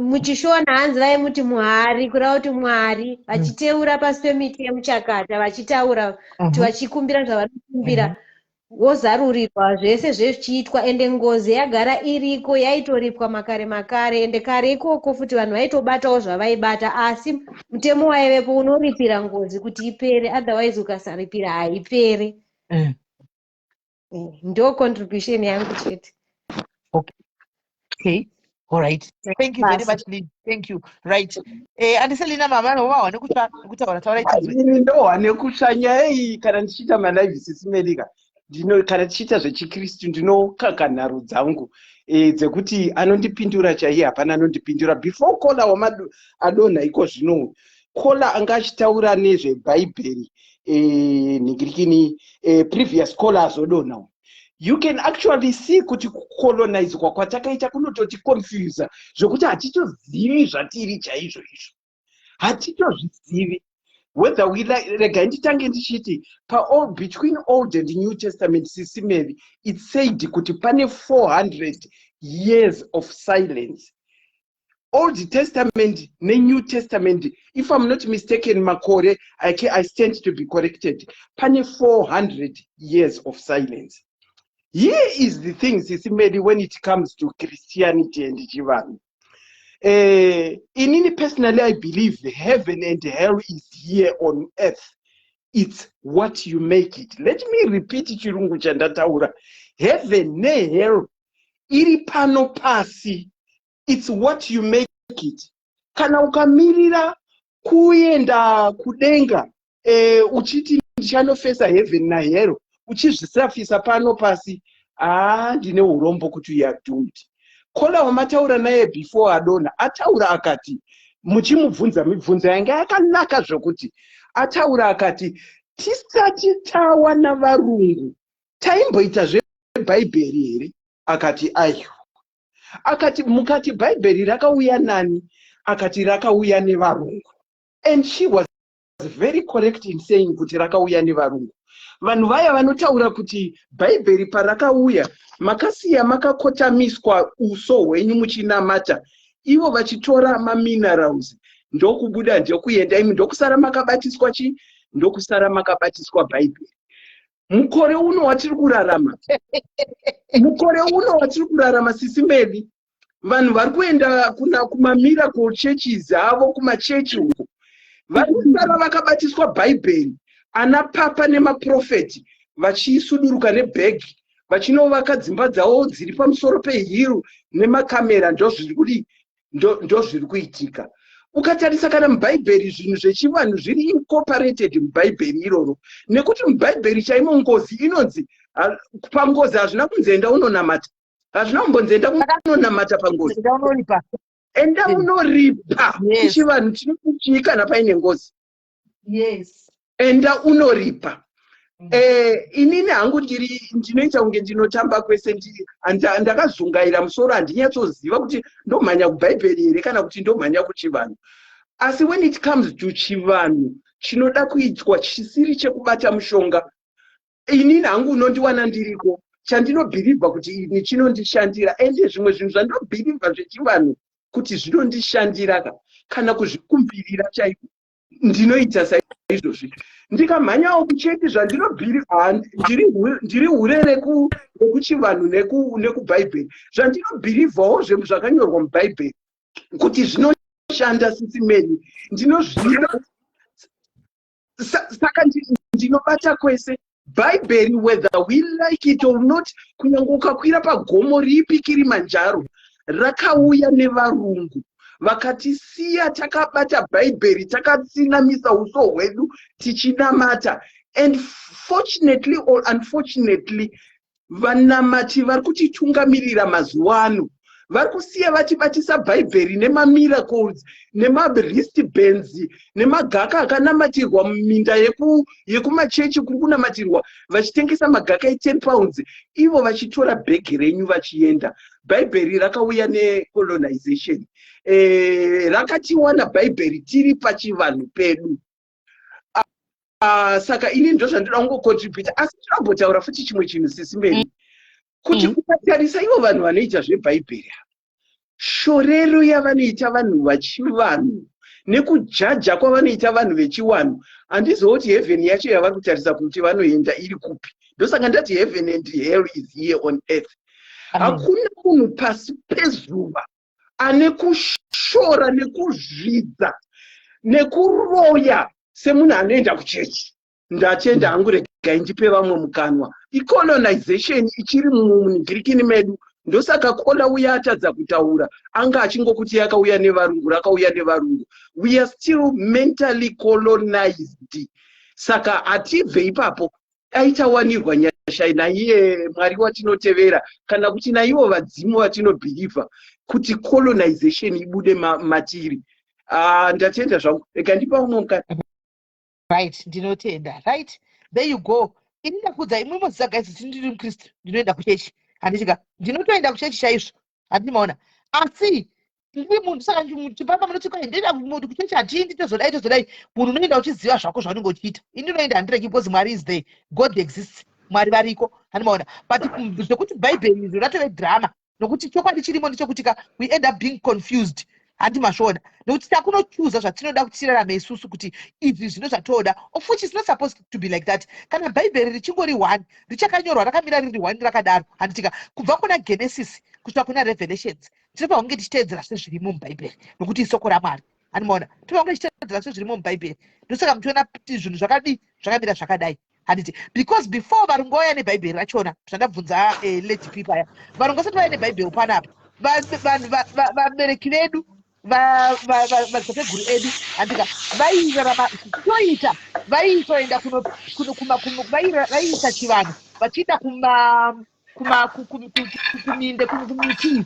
Muchishona hanzi vaimuti Mwari, kureva kuti Mwari, vachiteura pasi pemiti yemuchakata, vachitaura kuti vachikumbira zvavanokumbira. Wozarurirwa zvese zvichiitwa ende ngozi yagara iriko yaitoripwa makare ende kare ikoko futi vanhu vaitobatawo zvavaibata asi mutemo waivepo unoripira ngozi kuti ipere otherwise ukasaripira haiperi. Ndo contribution yangu chete. Okay. All right. Thank you very much, Lynn. Thank you. Right. Andiselina mama wawane kutaura taura ichizwe. Ini ndo wane kushanya kana ndichita malive sisimelika. Kana tichiita zvechiKristu ndinokakana dzangu dzekuti anondipindura chaiye hapana anondipindura. Before Kola Adona iko zvino Kola anga achitaura nezvebhaibheri nigirikini previous scholars Adona, you can actually see kuti kucolonize kwatakaita kunototi confuse zvokuti hatitozivi zvatiri chaizvo izvo, hatitozvizivi. Whether we like between Old and New Testament system, it said kuti pane 400 years of silence. Old Testament, New Testament, if I'm not mistaken, Makore, I stand to be corrected. Pane 400 years of silence. Here is the thing, Sisimeli, when it comes to Christianity and Jivan. Personally, I believe heaven and hell is here on earth. It's what you make it. Let me repeat chirungu chandataura. Heaven ne hell iri pano pasi. It's what you make it. Kana ukamirira kuenda kudenga uchiti ndichanofesa heaven na hell uchizvisafisa pano pasi, ndine urombo kuti you are doomed. Kola wamataura naye before Adona ataura akati muchimubvunza mibvunzo yange yakanaka zvokuti ataura akati tisati tawana varungu taimboita zvebhaibheri here, akati ayo, akati mukati bhaibheri rakauya nani, akati rakauya nevarungu. And she was very correct in saying kuti rakauya nevarungu. vanhu vaya vanotaura kuti bhaibheri parakauya makasiya makakotamiswa uso hwenyu muchinamata, ivo vachitora maminerals ndokubuda ndokuenda imi ndokusara makabatiswa chi, ndokusara makabatiswa bhaibheri. Mukore uno watiri kurarama, mukore uno watiri kurarama sisi medu, vanhu vari kuenda kuma miracle churches avo kumachechi uko, vari kusara vakabatiswa bhaibheri. Ana papa nemaprofeti vachisuduruka nebhegi vachinovaka dzimba dzavo dziri pamusoro pehiru nemakamera, ndozviri kuitika. Ukatarisa kana mubhaibheri zvinhu zvechivanhu zviri incorporated mubhaibheri iroro, nekuti mubhaibheri chaimo ngozi inonzi pangozi hazvina kunzi enda unonamata, hazvina kumbonzi enda unonamata pangozi, enda unoripa. Chivanhu chinokuchii kana paine ngozi, enda unoripa. Inini hangu ndinoita kunge ndinotamba kwese, ndakazungaira musoro, handinyatsoziva kuti ndomhanya kubhaibheri here kana kuti ndomhanya kuchivanhu. Asi when it comes to chivanhu chinoda kuitwa chisiri chekubata mushonga, inini hangu unondiwana ndiriko, chandinobhirivha kuti ini chinondishandira, ende zvimwe zvinhu zvandinobhirivha zvechivanhu kuti zvinondishandira kana kuzvikumbirira chaiko ndinoita saizvozvi. Ndikamhanyawo kuchechi zvandinobhirivha, ndiri hure rekuchivanhu nekubhaibheri, zvandinobhirivhawo zvakanyorwa mubhaibheri kuti zvinoshanda sisi meni, ndinozviziva. Saka ndinobata kwese bhaibheri, whether we like it or not. Kunyange ukakwira pagomo ripi Kilimanjaro, rakauya nevarungu vakatisiya takabata bhaibheri, takatsinamisa uso hwedu tichinamata. And fortunately or unfortunately, vanamati vari kutitungamirira mazuva ano vari kusiya vachibatisa bhaibheri nemamiracles nemaristbands nemagaka akanamatirwa muminda yekumachechi kuri kunamatirwa, vachitengesa magaka e10 pounds, ivo vachitora bhegi renyu vachienda. Bhaibheri rakauya necolonization, rakatiwana bhaibheri tiri pachivanhu pedu. Saka ini ndo zvandinoda kungocontribute. Asi tinombotaura futi chimwe chinhu sisi mberi, kuti ukatarisa ivo vanhu vanoita zvebhaibheri, shorero yavanoita vanhu vachivanhu nekujaja kwavanoita vanhu vechiwanhu, handizoti heaven yacho yavari kutarisa kuti vanoenda iri kupi. Ndosaka ndati heaven and hell is here on earth. Hakuna munhu pasi pezuva ane kushora nekuzvidza nekuroya semunhu anoenda kuchechi. Ndatenda hangu regai ndipe vamwe mukanwa. Icolonization ichiri mugirikini medu, ndosaka kola uya atadza kutaura anga achingokuti yakauya nevarungu, rakauya nevarungu. We are still mentally colonized. Saka hatibve ipapo aitawanirwa nyasha naiye Mwari watinotevera kana kuti naivo vadzimu vatinobhirivha kuti colonization ibude matiri. Ndatenda zvangu, rega ndipa umwe mukana. Right, ndinotenda. Right, there you go. Ini ndakudza imwe mozisagaisi kuti ndiri mukristu ndinoenda kuchechi, handisvika ndinotoenda kuchechi chaizvo, handimaona. Asi ndiri munhu, saka chipapa munoti kwai ndoenda munhu kuchechi hatiendi tozodai, munhu unoenda uchiziva zvako zvaunenge uchiita. Ini ndinoenda handireki because Mwari is there, God exists, Mwari variko, handimaona. But zvekuti bhaibheri izvo ratove drama, nokuti chokwadi chirimo ndechekuti we end up being confused. Handimashona nokuti takunochuza zvatinoda kuti tirarame isusu kuti izvi zvino zvatoda, of which is not supposed to be like that. Kana bhaibheri richingori 1 richakanyorwa rakamira riri 1 rakadaro, handitika kubva kuna Genesis kusvika kuna Revelations tinopa kunge tichiteedzera sezvirimo mubhaibheri nokuti isoko raMwari. Handimaona, tinopa kunge tichiteedzera sezvirimo mubhaibheri. Ndosaka muchiona kuti zvinhu zvakadii zvakamira zvakadai, handiti because before varungu vauya nebhaibheri rachona, zvandabvunza late people aya, varungu vasati vauya nebhaibheri panapa, vabereki vedu vadzapeguru edu handika vairarama toita vaitoenda vaiita chivanhu vachiita kuminde kumiti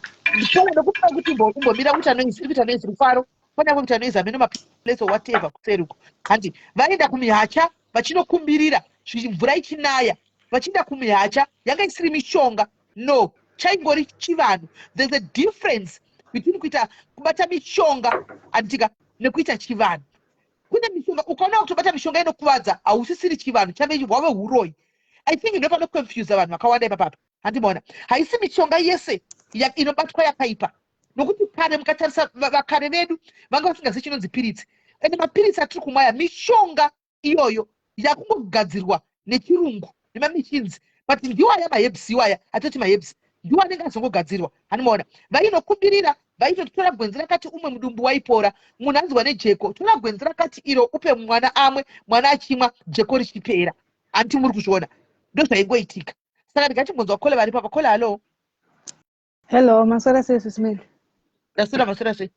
ndokupa kuti umbomira kuti anoizi kuti anoizi rufaro kunyange kuti anoizi ameno maplace or whatever kuseruko, handi vaenda kumihacha vachinokumbirira mvura ichinaya, vachienda kumihacha yanga isiri mishonga, no, chaingori chivanhu. There's a difference between kuita kubata mishonga handika nekuita chivanhu. kune mishonga ukaona kutobata mishonga inokuvadza hausisiri chivanhu chave wave uroi. I think ndopano confuse vanhu vakawanda ipapapo. Handimaona haisi mishonga yese inobatwa yakaipa, nokuti kare mukatarisa vakare vedu vanga vasingazivi chinonzi piritsi, ende mapiritsi atiri kumwa aya mishonga iyoyo yakungogadzirwa nechirungu nemamichinzi, but ndiwo aya mahebs iwaya atoti mahebs ndiwo anenge azongogadzirwa. Handimaona vainokumbirira vaitotora gwenzi rakati umwe mudumbu waipora, munhu anzwa nejeko tora gwenzi rakati iro upe mwana amwe, mwana achimwa jeko richipera. Anti muri kuzviona ndozvaingoitika. Saka ndingachimbonzwa kole vari papa. Kole halo. Hello, maswera SIS MELLY. Maswera sei.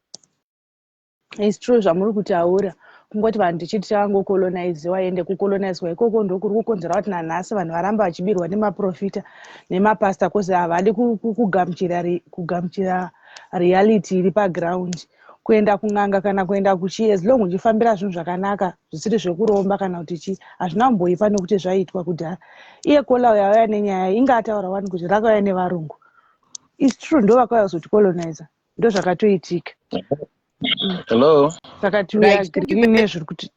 It's true zvamuri kutaura. Kungoti vanhu tichiti tavangokolonaiziwa ende kukolonaiziwa ikoko ndokuri kukonzera kuti nanhasi vanhu varamba vachibirwa nemaprofita nemapasta kozi havadi kugamuchira reality iri paground. Kuenda kun'anga kana kuenda kuchiye as long uchifambira zvinhu zvakanaka zvisiri zvekuromba kana kuti chii hazvina kumboipa nekuti zvaitwa kudhara. Iye kola yauya nenyaya inga ataura wani kuti rakauya nevarungu. It's true ndo vakauya kuzotikolonaiza ndo zvakatoitika. Hello. Saka tiuyagree nezviri kuti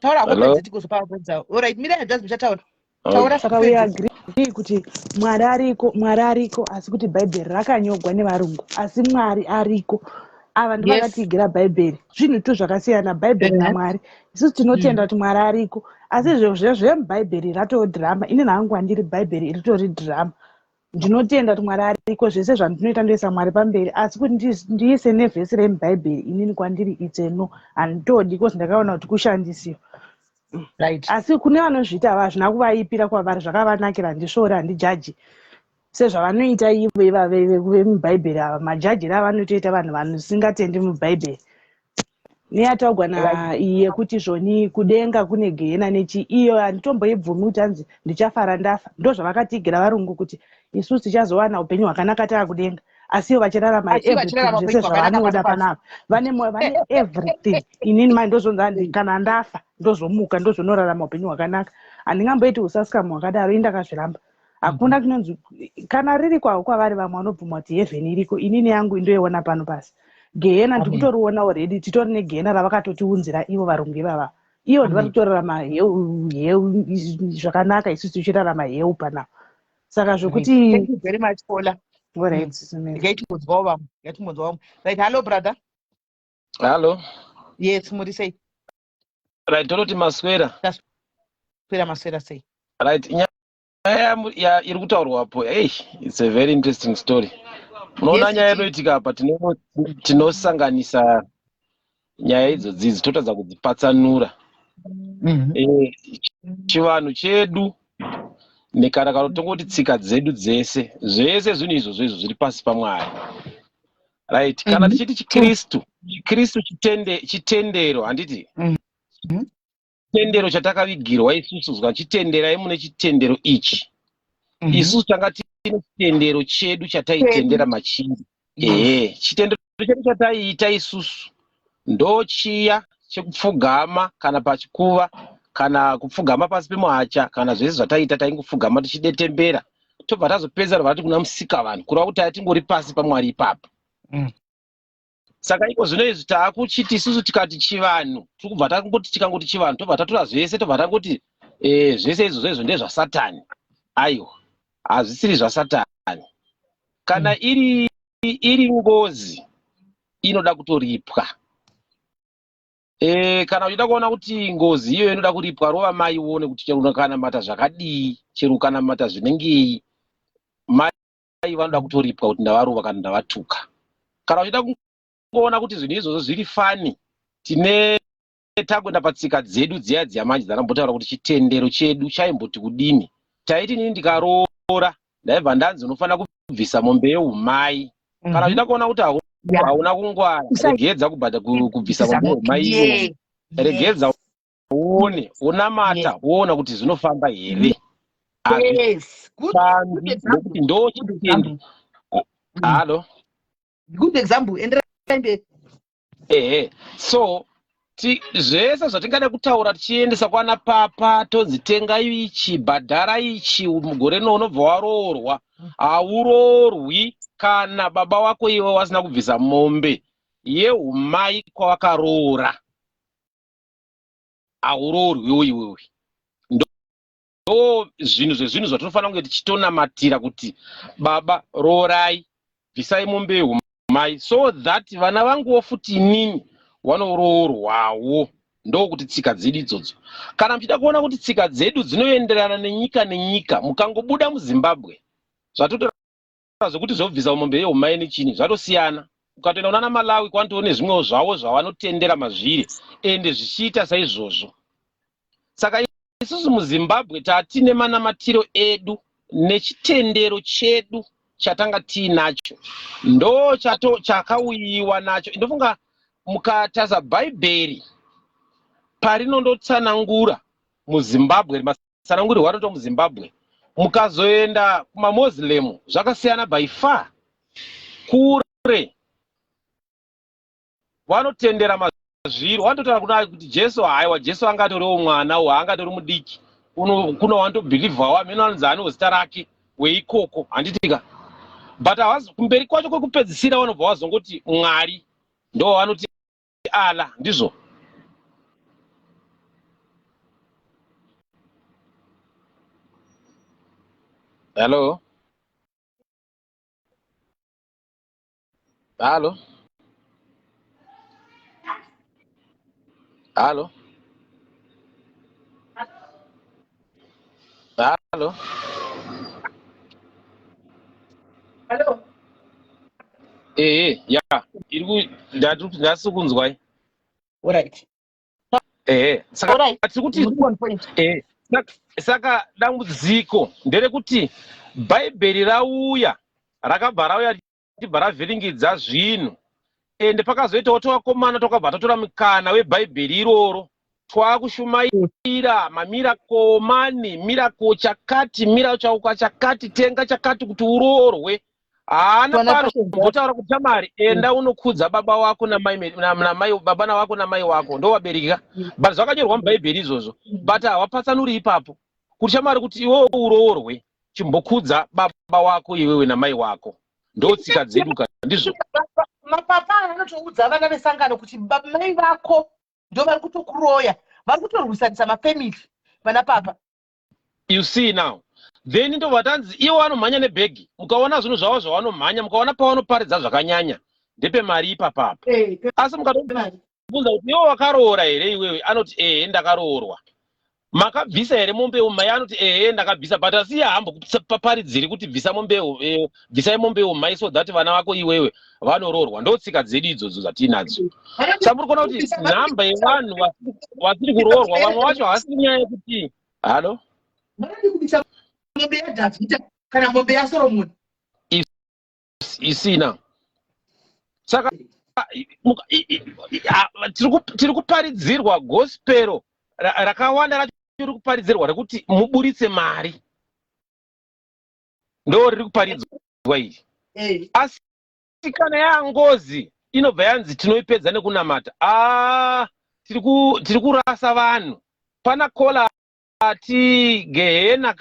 taura hapo dzitiko paapedza. Alright, mira just muchataura. Taura saka we agree kuti Mwari ariko asi kuti bhaibheri rakanyogwa nevarungu asi Mwari ariko. Ava ndo vakatigira bhaibheri. Zvinhu tu zvakasiyana bhaibheri naMwari. Isusu tinotenda kuti Mwari ariko asi zvemubhaibheri ratoo dhirama. Inini hangu handiri bhaibheri ritori dhirama. Ndinotenda kuti Mwari ariko zvese zvandinoita ndoisa Mwari pamberi asi kuti ndiise nevhesi remubhaibheri inini kwandiri itseno handitodi kozi ndakaona kuti kushandisiwa. Right. Asi kune vanozviita hazvina kuvaipira kwavari zvakavanakira handisvori handijaji sezvavanoita ivo ivave vemubhaibheri ava majaji ravanotoita vanhu vanosingatendi mubhaibheri. Neyataugwa naiyi yekuti zvoni kudenga kune gehena nechi iyo handitomboibvumi kuti hanzi ndichafara ndafa. Ndo zvavakatigira varungu kuti isusu tichazowana upenyu hwakanaka taakudenga asi ivo vachirarama everything zvese zvavanoda panapa. Vane everything. Inini mai ndozonzi kana ndafa ndozomuka ndozvonorarama upenyu hwakanaka. Handingamboiti usasikamu hwakadaro indakazviramba. Hakuna kunonzi kana riri kwavari vamwe vanobvuma kuti heaven iriko. Inini yangu indoiona pano pasi. Gehena ndikutoriona already titori negehena ravakatotiunzira ivo varungu ivava. Ivo ndivari kutorarama heu zvakanaka isusu tichirarama heu panapa. Saka zvokuti thank you very much Paula. Right. Ngatimbonzwawo vamwe. Right, hello brother. Hello. Yes, muri sei. Right, toroti maswera. Maswera sei. Right, nyaya iri kutaurwapo. Hey, it's a very interesting story. Unoona nyaya inoitika apa tinosanganisa nyaya idzodzi totadza kudzipatsanura. Chivanhu chedu nekana kana tongoti tsika dzedu dzese zvese zvinhu izvozvo zviri pasi paMwari. Right, kana tichiti chikristu chitendero handiti chitendero chatakavigirwa isusu zva chitenderai mune chitendero ichi. Isusu tanga tine chitendero chedu chataitendera machinji. Chitendero chedu chataiita isusu ndo chiya chekupfugama kana pachikuva kana kupfugama pasi pemuhacha kana zvese zvataita taingopfugama tichidetembera tobva tazopedzera vati kuna musika vanhu kureva kuti atingori pasi paMwari ipapo. Saka iko zvino izvi taakuchiti isusu tikati chivanhu tikubva takungoti tikangoti chivanhu tobva tatora zvese tobva tangoti zvese izvozvo ndezvasatani. Aiwa, hazvisiri zvasatani. Kana iri ngozi inoda kutoripwa. Kana uchida kuona kuti ngozi iyo inoda kuripwa rova mai uone kuti chero ukanamata zvakadii chero ukanamata zvinengei mai vanoda kutoripwa kuti ndavarova kana ndavatuka. Kana uchida kuona kuti zvinhu izvozvo zviri fani tine takuenda patsika dzedu dziya dzamanje dzanambotaura kuti chitendero chedu chaimboti kudini. Taiti nini ndikaroora ndaibva ndanzi unofanira kubvisa mombe yeumai. Kana uchida kuona kuti hauna kungwara regedza kubvisa mombe yeumai. Regedza uone unamata uona kuti zvinofamba here. Yes, good Ndokuti ndo chitendero. Halo. Good example. So zvese zvatingada kutaura tichiendesa kwana papa todzitenga ichi bhadhara ichi mugore unobva waroorwa hauroorwi kana baba wako iwe wasina kubvisa mombe yeumai kwawakaroora. aurorwi iwewe. Ndo zvinhu zvatinofanira kunge tichitonamatira kuti baba rorai, bvisai mombe umai, so that vana vanguwo futi inini vanoroorwawo. Ndokuti tsika dzedu idzodzo. Kana muchida kuona kuti tsika dzedu dzinoenderana nenyika nenyika, mukangobuda muZimbabwe zvatotora zvokuti zvobvisa mombe yeumai nechini zvatosiyana. Ukatoenda kunana Malawi kwanotoone zvimwewo zvavo zvavanotendera mazviri ende zvichiita saizvozvo. Saka isusu muZimbabwe tatine manamatiro edu nechitendero chedu chatanga tiinacho ndo chakauyiwa nacho. Ndofunga mukataza bhaibheri parinondotsanangura muZimbabwe, matsananguriro wanoto muZimbabwe, mukazoenda kumaMoslem zvakasiyana by far. Kure vanotendera mazviro, vanototaura kuna kuti Jesu haiwa, Jesu angatoriwo mwana waangatori mudiki, kuno wanotobhilivhawo amene anozano zita rake weikoko handitika. But kumberi kwacho kwekupedzisira vanobva vazongoti Mwari ndo vanoti ala ndizvo. Hello. Hello. Hello. Hello. Hello. Ya. Ndasukunzwai. Alright. Saka Alright. kuti saka dambudziko nderekuti bhaibheri rauya rakabva rauya richibva ravhiringidza zvinhu ende pakazoitawo twakomana twakabva tatora mukana webhaibheri iroro twakushumaira mamirako mani, mirako chakati, mira chauka chakati, tenga chakati kuti uroorwe. Haana pano kuzotaura kuti Tamari enda unokudza baba wako namai, baba wako namai wako ndo wabereka. But zvakanyorwa mubhaibheri izvozvo, but hawapatsanuri ipapo kuti Tamari kuti iwewe uroorwe chimbokudza baba wako iwewe namai wako. Ndo tsika dzedu ndizvo. Mapapa anotoudza vana vesangano kuti mai vako ndo vari kutokuroya, vari kutorwisanisa mafamily vana papa. You see now. Then ndo vatanzi iwo vanomhanya nebhegi, mukaona zvinhu zvavo zvavanomhanya, mukaona pavanoparidza zvakanyanya ndepe mari ipapapo. Asi mukatobvunza kuti iwo wakaroora here iwewe, anoti ndakaroorwa. Makabvisa here mombe umai, anoti ndakabvisa, but asi hambo kupaparidziri kuti bvisai mombe umai so that vana vako iwewe vanoroorwa. Ndo tsika dzedu idzodzo dzatinadzo. Saka muri kuona kuti nhamba yevanhu vasiri kuroorwa, vamwe vacho havasi nyaya yekuti halo mombe yaDhavhidha kana mombe yaSoromoni isina. Saka tiri kuparidzirwa gospero rakawanda racho riri kuparidzirwa rekuti muburitse mari, ndo riri kuparidzwa iri. Asi kana yangozi inobva yanzi tinoipedza nekunamata, tiri kurasa vanhu. Pana kola ati gehena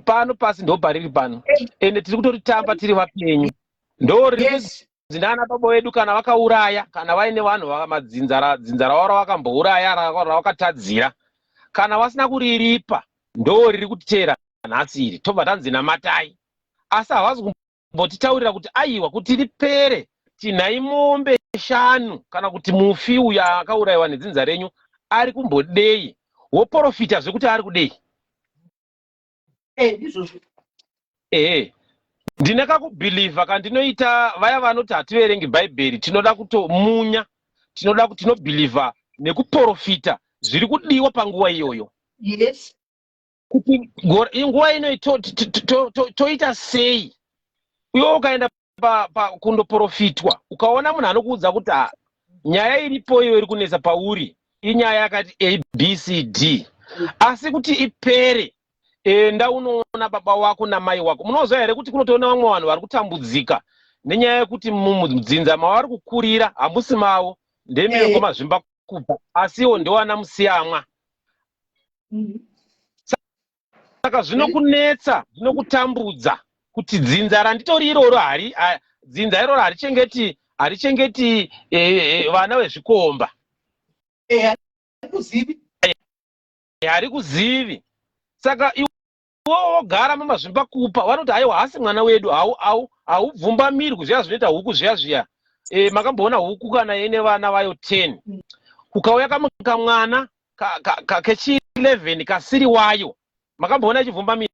pano pasi ndo pariri pano, ende tiri kutoritamba tiri vapenyu. Ndo riri zinana baba vedu kana vakauraya, kana vaine vanhu dzinza ravo ravakambouuraya ravakatadzira, kana vasina kuriripa, ndo riri kutiteera nhasi iri. Tobva tanzi namatai, asi havasi kumbotitaurira kuti aiwa kuti ripere tinhai mombe 5 kana kuti mufi uyo akaurayiwa nedzinza renyu ari kumbodei, woprofita zvekuti ari kudei. Ndine kakubhilivha kandinoita vaya vanoti hativerengi bhaibheri, tinoda kutomunya, tinobhilivha nekuprofita zviri kudiwa panguva iyoyo. Kuti nguva ino toita sei? Iwe ukaenda kundoprofitwa, ukaona munhu anokuudza kuti nyaya iripo iyo iri kunetsa pauri inyaya yakati ABCD, asi kuti ipere enda unoona baba wako namai wako. Munoziva here kuti kunotoona vamwe vanhu vari kutambudzika nenyaya yekuti mudzinza mavari kukurira hamusi mavo ndemireko mazvimba kubva, asi iwo ndowana musiyamwa. Saka zvinokunetsa, zvinokutambudza kuti dzinza randitori iroro dzinza iroro harichengeti vana vezvikomba. hari kuzivi. Saka iwo gara mumazvimba kupa vanoti aiwa hasi mwana wedu haubvumbamirwi zviya zvinoita huku zviya makamboona huku kana ine vana vayo 10 kukauya kamwana kechi 11 kasiri wayo makamboona ichibvumbamira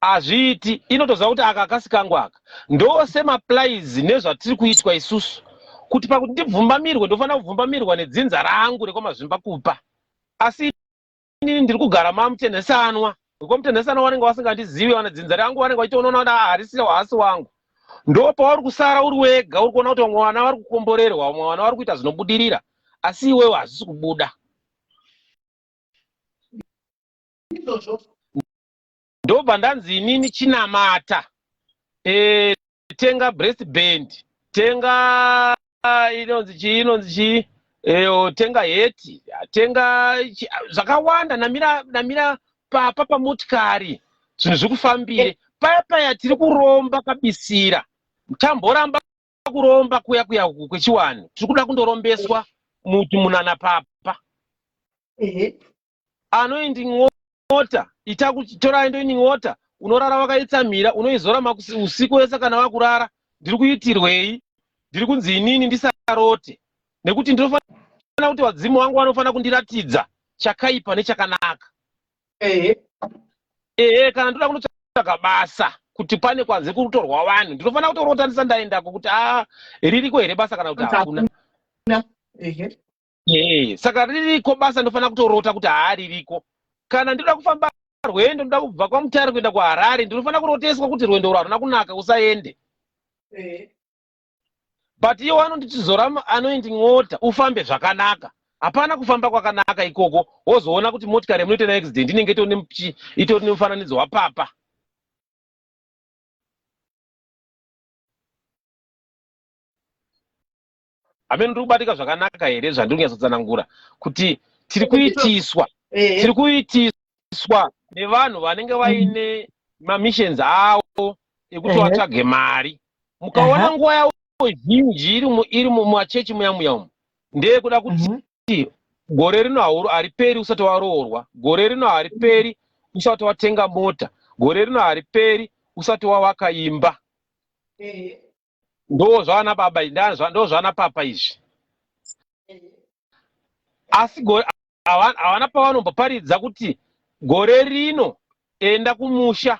hazviiti. Inotoziva kuti aka kasi kangu aka ndose maplaizi nezvatiri kuitwa isusu kuti pakuti ndibvumbamirwe ndofanira kubvumbamirwa nedzinza rangu rekwamazvimba kupa. Asi inini ndiri kugara mamutenhesanwa wekomutenhesanwa vanenge vasingandizivi vana dzinza rangu vanenge vachitoonana kuti harisira hasi wangu. Ndo pauri kusara uri wega uri kuona kuti vamwe vana vari kukomborerwa vamwe vana vari kuita zvinobudirira asi iwewe hazvisi kubuda. Ndobva ndanzi inini chinamata tenga breast band tenga inonzi tenga heti tenga zvakawanda namira papa pamotikari zvinhu zvikufambire paya tiri kuromba kabisira tamboramba kuromba kuya kwechiwani tiri kuda kundorombeswa muti munana papa anoindi ng'ota itakutora indoini ng'ota unorara wakaitsamira unoizora usiku wese kana wakurara. Ndiri kuitirwei? Ndiri kunzi inini ndisarote nekuti ndinofanira kuti wadzimu wangu vanofanira kundiratidza chakaipa nechakanaka. Kana ndoda kunotsvaga basa kuti pane kwanze kutorwa vanhu ndinofanira kutorota ndisandaendako kuti ririko here basa kana kuti hakuna. Saka ririko basa ndinofanira kutorota kuti ririko. Kana ndoda kufamba rwendo ndoda kubva kwaMutare kuenda kuHarare ndinofanira kuroteswa kuti rwendo urwu haruna kunaka usaende. But iwo anonditizora anoindi ng'ota ufambe zvakanaka. Hapana kufamba kwakanaka ikoko wozoona kuti motikari yemunoita neaccident inenge itori nemufananidzo wapapa. Hamene ndiri kubatika zvakanaka here zvandiri kunyatsotsanangura kuti tiri kuitiswa nevanhu vanenge vaine mamissions avo ekuti vatsvage mari. Mukaona nguva yavo zhinji iri mumachechi muya umu ndeyekuda kuti gore rino hariperi usati waroorwa, gore rino hariperi usati watenga mota, gore rino hariperi usati wavaka imba. Ndo zvana baba ndo zvana papa izvi. Asi havana pavanomboparidza kuti gore rino enda kumusha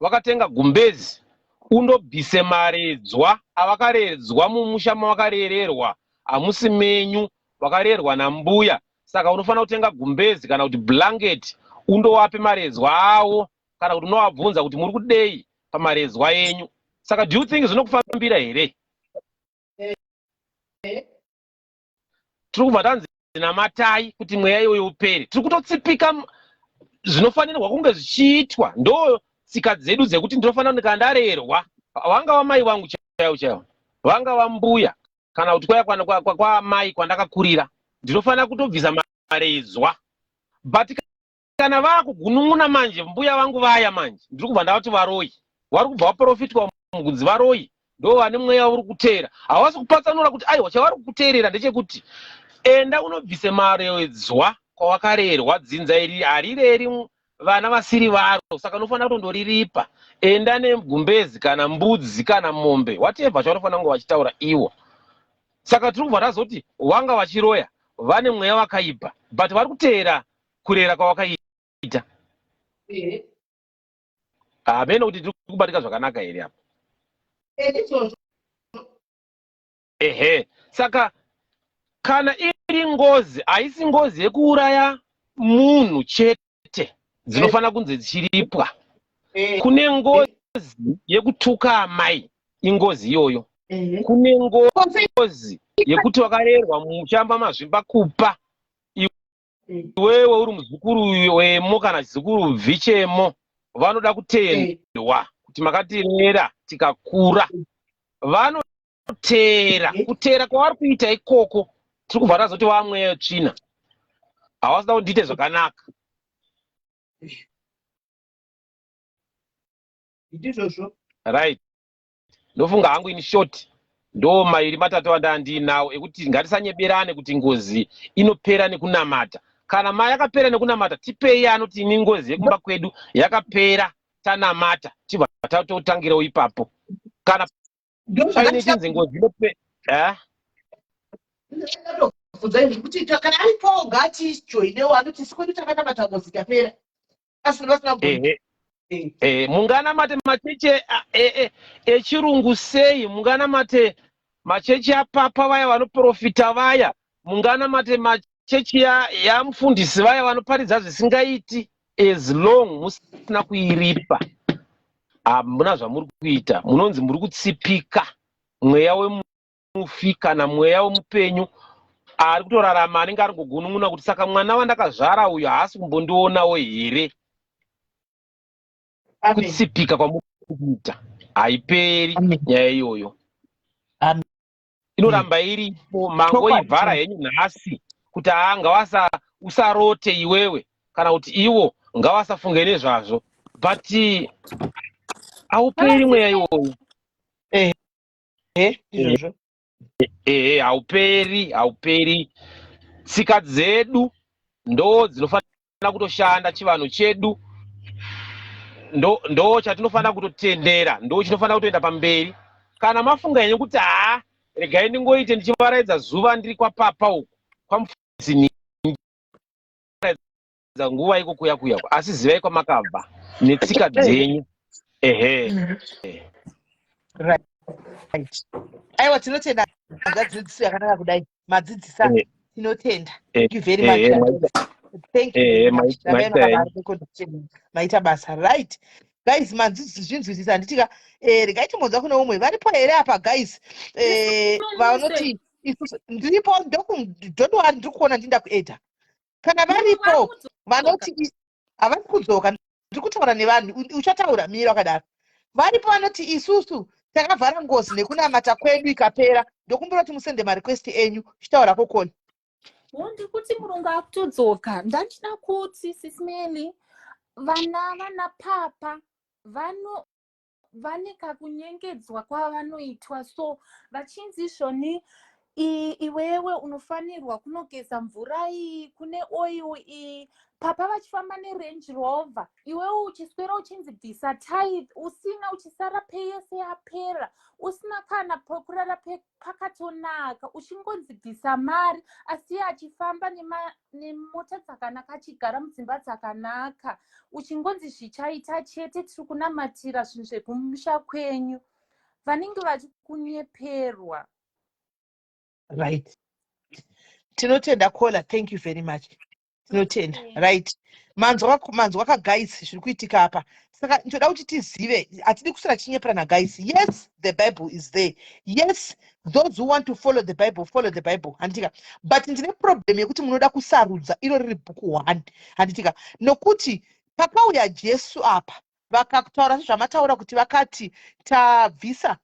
vakatenga gumbezi undobvise maredzwa avakaredzwa mumusha mavakarererwa hamusi menyu vakarerwa nambuya. Saka unofanira kutenga gumbezi kana kuti blanket undowape maredzwa avo kana kuti unovabvunza kuti muri kudei pamaredzwa enyu. Saka do you think zvinokufambira here? Tiri kubva tanzi namatai kuti mweya iyoyo upere. Tiri kutotsipika zvinofanirwa kunge zvichiitwa. Ndo tsika dzedu dzekuti ndinofanira kuti kandarerwa vangava mai vangu chaivo vangava mbuya kana kuti kwa mai kwandakakurira ndinofanira kutobvisa maredzwa. But kana vakugunun'una manje mbuya vangu vaya manje ndiri kubva ndavati varoyi vari kubva vaprofitwa mugunzi varoyi ndo vane mweya uri kutera. Havasi kupatsanura kuti aiwa chavari kuteerera ndechekuti enda unobvise maredzwa kwawakarerwa. Dzinza iri harireri vana vasiri varo. Saka unofanira kutondoriripa. Enda negumbezi kana mbudzi kana mombe whatever chavanofanira kunge vachitaura iwo. Saka tiri kubva tazoti vanga vachiroya vane mweya wakaipa but vari kuteera kurera kwawakaita. Hamene kuti tiri kubatika zvakanaka here apa. Saka kana iri ngozi haisi ngozi yekuuraya munhu chete dzinofanira kunze dzichiripwa. Kune ngozi yekutuka amai ingozi iyoyo. Kune ngozi yekuti wakarerwa mushamba mazvimba kupa iwewe uri muzukuru wemo kana chizukuru bvichemo vanoda kutendwa kuti makatirera tikakura. Vanotera kutera kwavari kuita ikoko tiri kubva tazoti vamweya tsvina havasida kuti ndiite zvakanaka. Right. Ndofunga hangu ini short ndo mairi matatu andandinawo ekuti ngatisanyeberane kuti ngozi inopera nekunamata. Kana mai yakapera nekunamata tipei anoti ini ngozi yekumba kwedu yakapera tanamata tibva tatotangirawo ipapo. Kana paine chinzi ngozi inopera kuti kana aripo ngatijoinewo anoti sikwedu takanamata ngozi ikapera asi vasina munganamate macheche echirungu sei? Munganamate machechi apapa vaya vanoprofita vaya? Munganamate machechi yamufundisi vaya vanoparidza zvisingaiti? As long musina kuiripa hamuna zvamuri kuita. Munonzi muri kutsipika mweya wemufi kana mweya wemupenyu ari kutorarama anenge ari kugunun'una kuti saka mwana wandakazvara uyu haasi kumbondionawo here. Kutsipika kwamuri kuita haiperi nyaya iyoyo. Inoramba iripo. Mangoivhara henyu nhasi kuti usarote iwewe kana kuti iwo ngavasafunge nezvazvo, but hauperi mweya iwoyo. Izvozvo hauperi. Tsika dzedu ndo dzinofanira kutoshanda chivanhu chedu, ndo chatinofanira kutotendera, ndo chinofanira kutoenda pamberi. Kana mafunga henyu kuti regai ndingoite ndichivaraidza zuva ndiri kwapapa uku kwamufundisi nguva iko kuya asi zivai kwamakabva netsika dzenyu. aiwa tinotenda dzidziso yakanaka kudai madzidzisa tinotenda. Thank you very much. Thank you very much. Maita basa right guys. Madzidzisi zvinzwisisa handitika regai timbonzwa kune umwe varipo here apa guys vanoti ndiripo ndodowari ndiri kuona ndinda kuedha. Kana varipo vanoti havari kudzoka ndiri kutaura nevanhu uchataura miri wakadaro. Varipo vanoti isusu takavhara ngozi nekunamata kwedu ikapera ndokumbira kuti musende marequesti enyu chitaura kokoni. Ndikuti murungu akutodzoka. Ndachida kuti SIS MELLY vana papa vane kakunyengedzwa kwavanoitwa, so vachinzi zvoni iwewe unofanirwa kunogeza mvura iyi, kune oil iyi. Papa vachifamba neRange Rover, iwewe uchiswera uchinzi bvisa tithe, usina, uchisara pay yese yapera, usina kana pokurara pakatonaka, uchingonzi bvisa mari, asi achifamba nemota dzakanaka, achigara mudzimba dzakanaka, uchingonzi zvichaita chete, tiri kunamatira zvinhu zvekumusha kwenyu. Vanenge vachikunyeperwa. Right. Tinotenda Kola, thank you very much. Tinotenda. Right. Manzwa ka guys zviri kuitika apa. Saka ndoda kuti tizive atidi kusara chinyepera guys. Yes, the Bible is there. Yes, those who want to follow the Bible handitika. But ndine problem yekuti munoda kusarudza iro riri book 1 handitika. Nokuti pakauya Jesu apa vakataura zvamataura kuti vakati tabvisa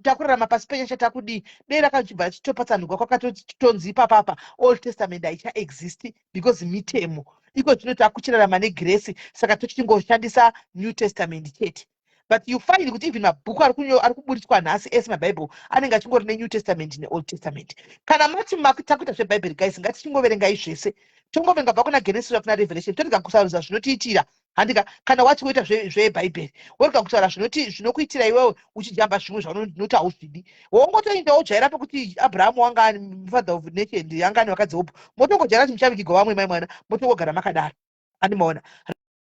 takurarama pasi penyasha takudi dei rakachibva chitopatsanurwa kwakatotonzi papapa Old Testament haicha exist because mitemo iko zvino takuchirarama negrace saka tochingoshandisa New Testament chete. But you find kuti even mabhuku ari kuburitswa nhasi ese maBible anenge achingori neNew Testament neOld Testament. Kana mati takuita zveBible guys ngatichingoverengai zvese tongoverenga kubva kuna Genesis kuna Revelation tonega kusarudza zvinotiitira handika. Kana wati woita zveBhayibheri worega kutaura zvinokuitira iwewe uchijamba zvimwe zvaunoti hauzvidi. Wongotoindawo jaira pekuti Abrahamu wanga ari father of nation yanga ane vakadzi opo motongojaira kuti muchavigirwa vamwe mai mwana motongogara makadaro handimaona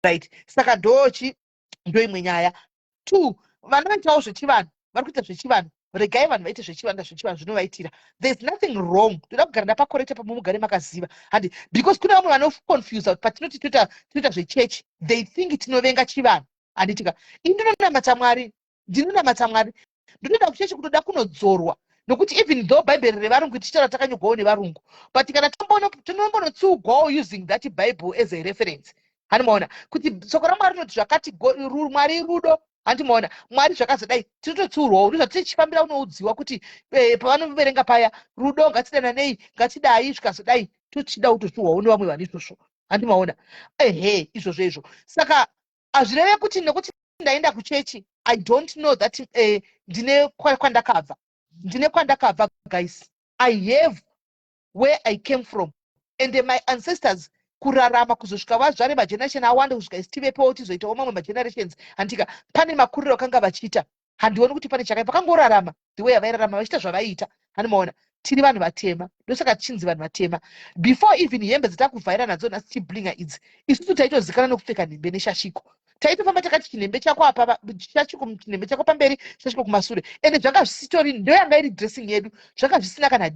right. Saka ndo imwe nyaya. 2 vana vaitawo zvechivanhu vari kuita zvechivanhu. Regai vanhu vaite zvechivanhu zvinovaitira. There's nothing wrong. Toda kugara napakoreta pamugare makaziva handi because kune vamwe vanoconfuse patinoti toita zvechechi they think tinovenga chivanhu handitika. Ndinonamata Mwari ndinoda kuchechi kutoda kunodzorwa nokuti even though Bible revarungu tichitaura takanyogwawo nevarungu but kana tonombonotsugwawo using that Bible as a reference handimaona kuti soko raMwari rinoti zvakati Mwari rudo handimaona Mwari zvakazodai tinototsiurwawo ndozvatichifambira unoudziwa kuti pavanoverenga paya rudo ngatidananei ngatidai zvikazodai tochida kutotsiurwawo nevamwe vane izvozvo handimaona izvozvo. Saka hazvireve kuti nekuti ndaenda kuchechi I don't know that ndine kwandakabva guys. I have where I came from, and my ancestors kurarama kuzosvika vazvare mageneration awanda kusvika tivepewo tizoitawo mamwe magenerations handika pane makuriro akanga vachiita handioni kuti pane chakaipa vakangorarama the way yavairarama vachiita zvavaiita handimaona tiri vanhu vatema ndosaka tichinzi vanhu vatema before even hembe dzatakuvhaira nadzo nhasi tiblinga idzi isusu taitozikanwa nokupfeka nhembe neshashiko taitofamba takati chinembe chako apa shashiko chinembe chako pamberi shashiko kumashure ende zvanga zvisitori ndo yanga iri dressing yedu zvanga zvisina kana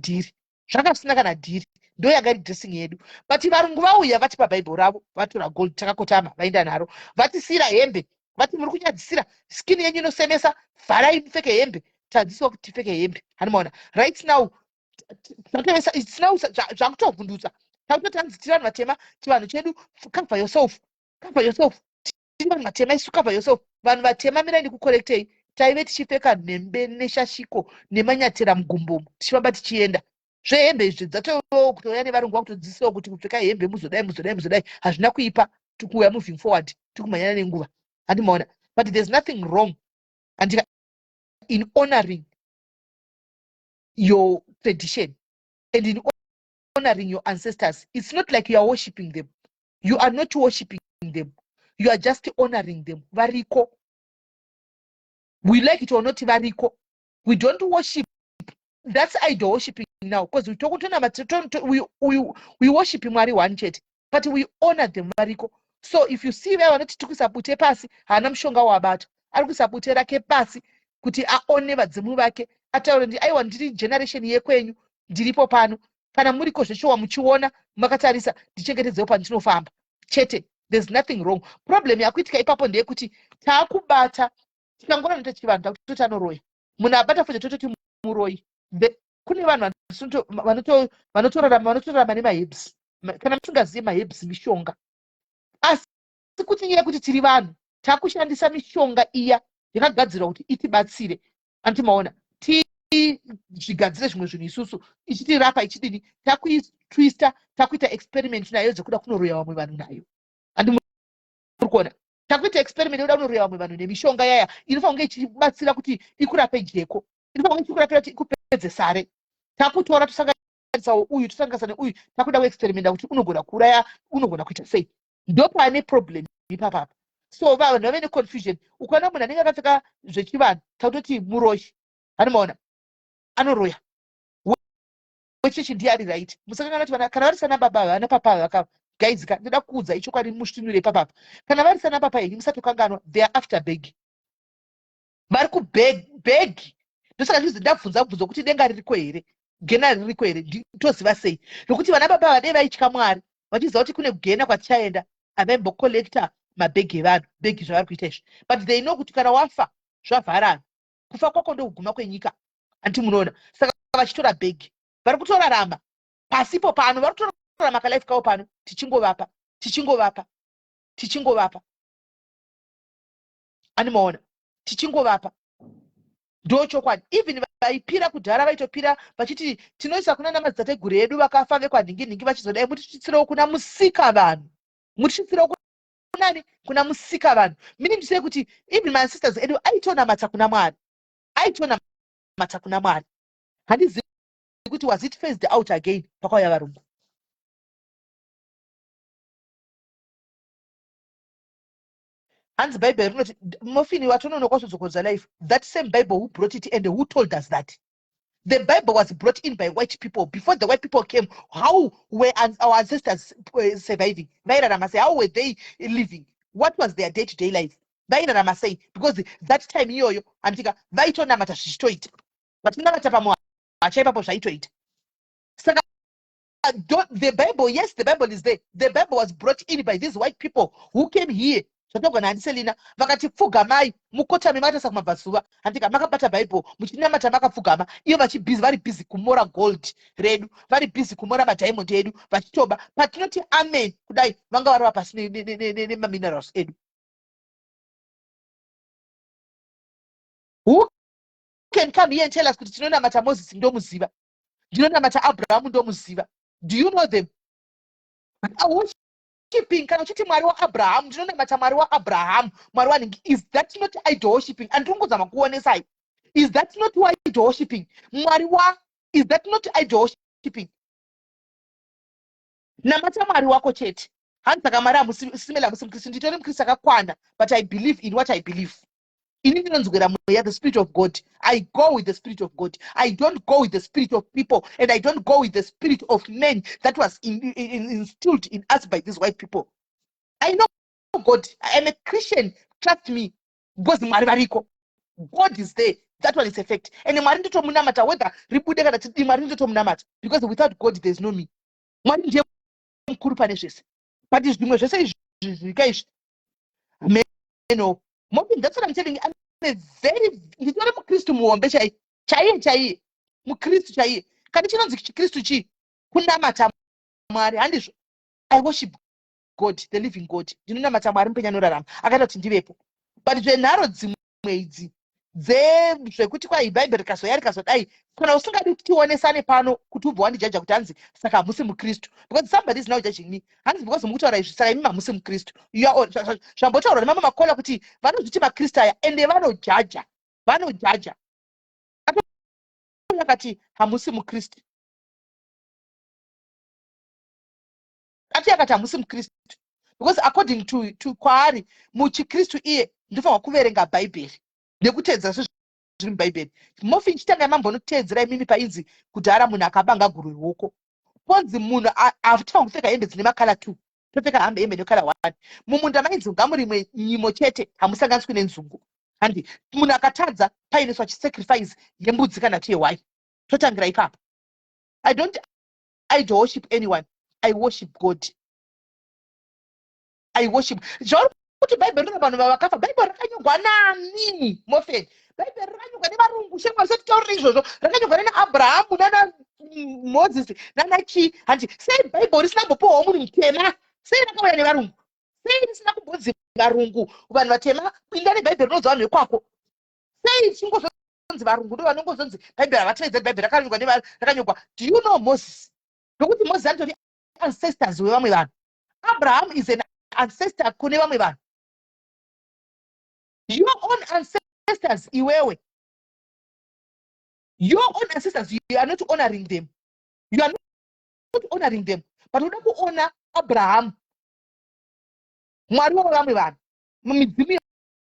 dhiri ndo yanga iri dressing yedu but varungu vauya vati pabhaibheri ravo vatora gold takakotama vaenda naro vatisira hembe vati muri kunyadzisira skini yenyu inosemesa vharai mupfeke hembe tadzisawo kuti tipfeke hembe hanimaona right now zvakutovhundutsa takutotanzi tiri vanhu vatema chivanhu chedu cover yourself tiri vanhu vatema isu cover yourself vanhu vatema mirai ndikukorektei taive tichipfeka nhembe neshashiko nemanyatera mugumbomo tichifamba tichienda zvehembe izvi dzatokutouya nevarungu vakutodzidzisawo kuti kupfeka hembe muzodai hazvina kuipa tikuuya moving forward tikumhanyana nenguva handimaona but there's nothing wrong andika in honoring your tradition and in honoring your ancestors. It's not like you are worshipping them. You are not worshipping them. You are just honoring them. Variko. We like it or not, variko. We don't worship. That's idol worshipping now. Because we talk we worship Mwari one chet, but we honor them, variko. So if you see where not to kusapute pasi, hanam shonga wabata. Arikusapute rake pasi, kuti aone vadzimu vake. Ataura ndi aiwa ndiri generation yekwenyu ndiripo pano kana muri kozvechowa muchiona makatarisa ndichengetedzewo pandinofamba chete. There's nothing wrong. Problem yakuitika ipapo ndeyekuti taakubata tikangona nota chivanhu takutoti anoroya munhu abata futi tototi muroyi kune vanhu vanotorarama nemahebs kana musingazive mahebs mishonga asi kuti nyaya yekuti tiri vanhu takushandisa mishonga iya yakagadzirwa kuti itibatsire antimaona zvigadzire zvimwe zvinhu isusu ichitirapa ichidini takuitwista takuita experiment nayo dzekuda kunoroya vamwe vanhu nayo handi muri kuona takuita experiment yekuda kunoroya vamwe vanhu nemishonga yaya inofanira kunge ichibatsira kuti ikurape jeko inofanira kunge ichikurapira kuti ikupedze sare takutora tosanganisawo uyu tosanganisa neuyu takuda kuexperimenta kuti unogona kuuraya unogona kuita sei ndo pane problem ipapapa so vanhu vave neconfusion ukaona munhu anenge akapfeka zvechivanhu takutoti muroyi hanimaona anoroya wechechi ndiye ari right musakangana kuti kana vari sana baba vana papa vakagaidzika ndoda kuudza ichokwadi mushinure ipapapa kana vari sana papa henyu musatokanganwa they are after beg vari kubeg ndosaka ndizi ndabvunza bvunzo kuti denga ririko here gena ririko here nditoziva sei nokuti vana baba vadei vaitya Mwari vachiziva kuti kune kugena kwatichaenda avaimbokolekta mabhegi evanhu bhegi zvavari kuita izvi but they know kuti kana wafa zvavharana kufa kwako ndokuguma kwenyika anti munoona saka vachitora bhegi vari kutorarama pasipo pano vari kutorarama kalife kavo pano tichingovapa animaona tichingovapa ndo chokwadi even vaipira kudhara vaitopira vachiti tinoisa kuna namadzitateguru edu vakafa vekwanhinginhingi vachizodai mutisvitsirawo kuna musika vanhu mutisvitsirawo kunani kuna musika vanhu mini ndisei kuti even my ancestors edu aitonamata kuna Mwari handizivi kuti was it phased out again pakauya varungu hanzi bhaibheri rinoti mofini watononokwazozokodza life that same bible who brought it and who told us that the Bible was brought in by white people. Before the white people came, how were our ancestors surviving? How were they living? What was their day-to-day life? Because that time yoyo antika vaitonamata zvichitoita vatonamata pamwe achaipapo zvaitoita saka the Bible, yes, the Bible is there. The Bible was brought in by these white people who came here. Zvotogona handiselina vakati pfugamai mukotame matasa kumabvazuva handika makabata Bible muchinamata makapfugama iyo vari busy kumora gold redu vari busy kumora madiamond edu vachitoba patinoti amen kudai vanga varova pasi nemaminerals edu. Who can come here and tell us kuti tinonamata Moses ndomuziva ndinonamata Abraham ndomuziva? Do you know them? worshipping kana uchiti mwari waAbraham ndinonamata mwari waAbraham mwari wanhingi, is that not idol worshipping? Andiringozama kuonesai, is that not idol worshipping? Mwari wa, is that not idol worshipping? Namata mwari wako chete. Hanzi saka mari hamusimela musimukristu. Nditori mukristu akakwana, but I believe in what I believe. Ini ndinonzwera mweya, the spirit of God. I go with the spirit of God. I don't go with the spirit of people, and I don't go with the spirit of men that was instilled in us by these white people. I know God. I am a Christian. Trust me. Because mwari variko. God is there. That one is a fact. And mwari ndotomunamata, whether ribude kana tidi mwari ndotomunamata, because without God there is no me. Mwari ndiye mukuru pane zvese. But zvimwe zvese izvi zvika izvi. No. That's what I'm telling you. I'm a very, nditori mukristu muombe chaiye mukristu chaiye. Kana chinonzi chikristu chi kunamata mwari handizvo. I worship God, the living God. Ndinonamata mwari mupenyu anorarama akaita kuti ndivepo. But zvenharo dzimwe idzi zvekuti kwai bhaibheri rikazoya rikazodai, kana usingadi kuti tionesane pano kuti ubva wandijaja kuti hanzi saka hamusi mukristu, because somebody is now judging me. Hanzi because mukutaura izvi saka imi hamusi mukristu. Zvambotaurwa nemamwe makola kuti vanozviti makristu aya ende vanojaja. Akati hamusi mukristu. Akati hamusi mukristu. Because according to kwaari muchikristu iye ndofanirwa kuverenga bhaibheri nekutedzera zviri mubhaibheri. Mofi nchitanga mambonoteedzera imimi painzi kudhara munhu akabanga guru ruoko. Ponzi munhu afutanga kupfeka hembe dzine makala 2, topfeka hembe nekala 1. Mumunda mainzi ngamurimwe nyimo chete, hamusanganiswi nenzungu. Handi munhu akatadza paineswa chisacrifice yembudzi kana kuti yewai. Totangira ipapo. I don't idol worship anyone. I worship God. I worship. Kuti bhaibheri rina vanhu vakafa. Bhaibheri rakanyogwa nani? Mofeni. Bhaibheri rakanyogwa nevarungu. Shemwari sotitaurira izvozvo. Rakanyogwa naAbhurahamu nana Moses nana chi. Handi sei bhaibheri risina kumbopiwawo munhu mutema? Sei rakauya nevarungu? Sei risina kumbonzi varungu? Vanhu vatema pinda nebhaibheri rinonzi vanhu vekwako. Sei chingozonzi varungu ndo vanongozonzi bhaibheri havateedzeri bhaibheri rakanyogwa. Do you know Moses? Nokuti Moses antori ancestors wevamwe vanhu. Abraham is an ancestor kune vamwe vanhu. Your own ancestors iwewe. Your own ancestors, you are not honoring them. You are not honoring them. But unoda kuona Abraham mwari wevamwe vanhu. Mumidzimu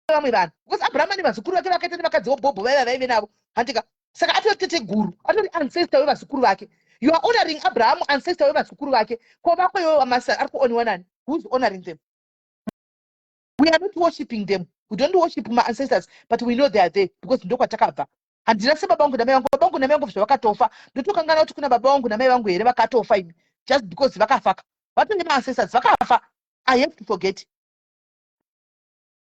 yevamwe vanhu. Because Abraham ane vazukuru vake vakaita nevakadzi vobhobho vaive navo. Handika saka atori tete guru. Atori ancestor wevazukuru vake. You are honoring Abraham, ancestor wevazukuru vake. Ko vako iwewe wamasa ari kuoniwa nani? Who's honoring them? We are not worshipping them. We don't worship my ancestors, but we know they are there because ndo kwatakabva. Handina se baba vangu namai vangu, baba vangu namai vangu zvavakatofa. Ndotokangana kuti kuna baba vangu namai vangu here vakatofa imi. Just because vakafaka. Vatone my ancestors vakafa. I have to forget.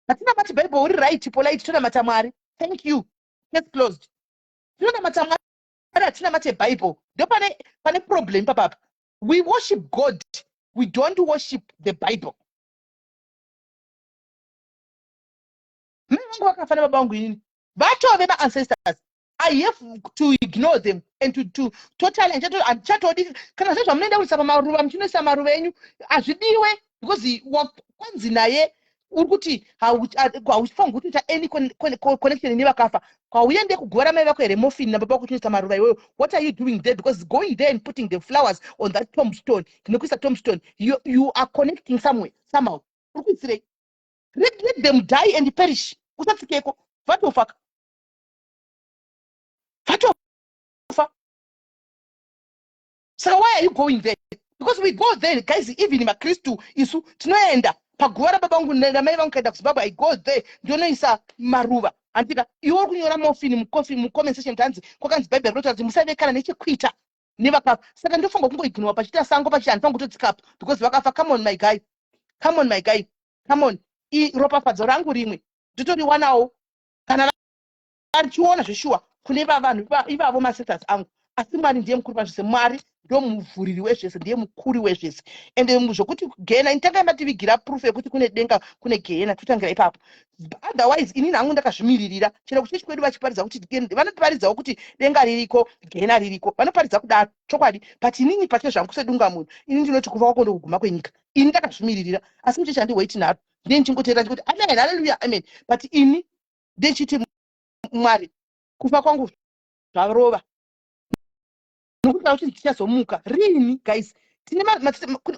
Hatina mati Bible uri right polite tona mata mwari. Thank you. Case closed. Tona mata mwari hatina mati Bible. Ndo pane problem papa. We worship God. We don't worship the Bible. Vatove my ancestors. I have to ignore them and to totally and chatodi kana zvezvo munoenda kuisa pamaruva muchinoisa maruva enyu hazvidiwe because kwanzi naye uri kuti haufaniri kutoita any connection nevakafa. Kwauende kugora mai vako here mofini nababa vako kuchinoisa maruva iweyo. What are you doing there? Because going there and putting the flowers on that tombstone, kunokuisa tombstone, you are connecting somewhere somehow. Uri kuitsirei? Let them die and perish. Usatsikeko. Vatofaka. So why are you going there? Because we go there, guys, even in my Christu, isu, tinoenda. Pagora babangu namai vangu kaenda kuzimbabwe, I go there, ndinoisa maruva. Antika, iwo kunyora mofini mucomment section tanzi, kwakanzi Bible rotazi, musavekana nechekuita. Nevakafa. Saka ndofunga kungoignore pachita sango pachita fangu kutotsikapa. Because vakafa, come on my guy. Come on my guy. Come on. Ropafadzo rangu rimwe. Nditori wanawo. Kana vachiona zveshuwa kune vanhu ivavo masisters angu. Asi Mwari ndiye mukuru pazvese. Mwari ndo muvhuriri wezvese, ndiye mukuru wezvese. Ende zvokuti gehena initanga mativigira proof yekuti kune denga kune gehena totangira ipapo. Otherwise inini hangu ndakazvimiririra. Chero kuchechi kwedu vachiparidza kuti vanoparidzawo kuti denga ririko, gehena ririko. Vanoparidza kudaro chokwadi. But inini pachine zvangu sedunga munhu. Inini ndinoti kuva kwako ndokuguma kwenyika. ini ndakazvimiririra asi muchechi handiwait naro ndini ndichingoteerera ndikuti amen haleluya amen but ini ndechiti Mwari kufa kwangu zvarova nokuti kuti ndichazomuka rini guys tine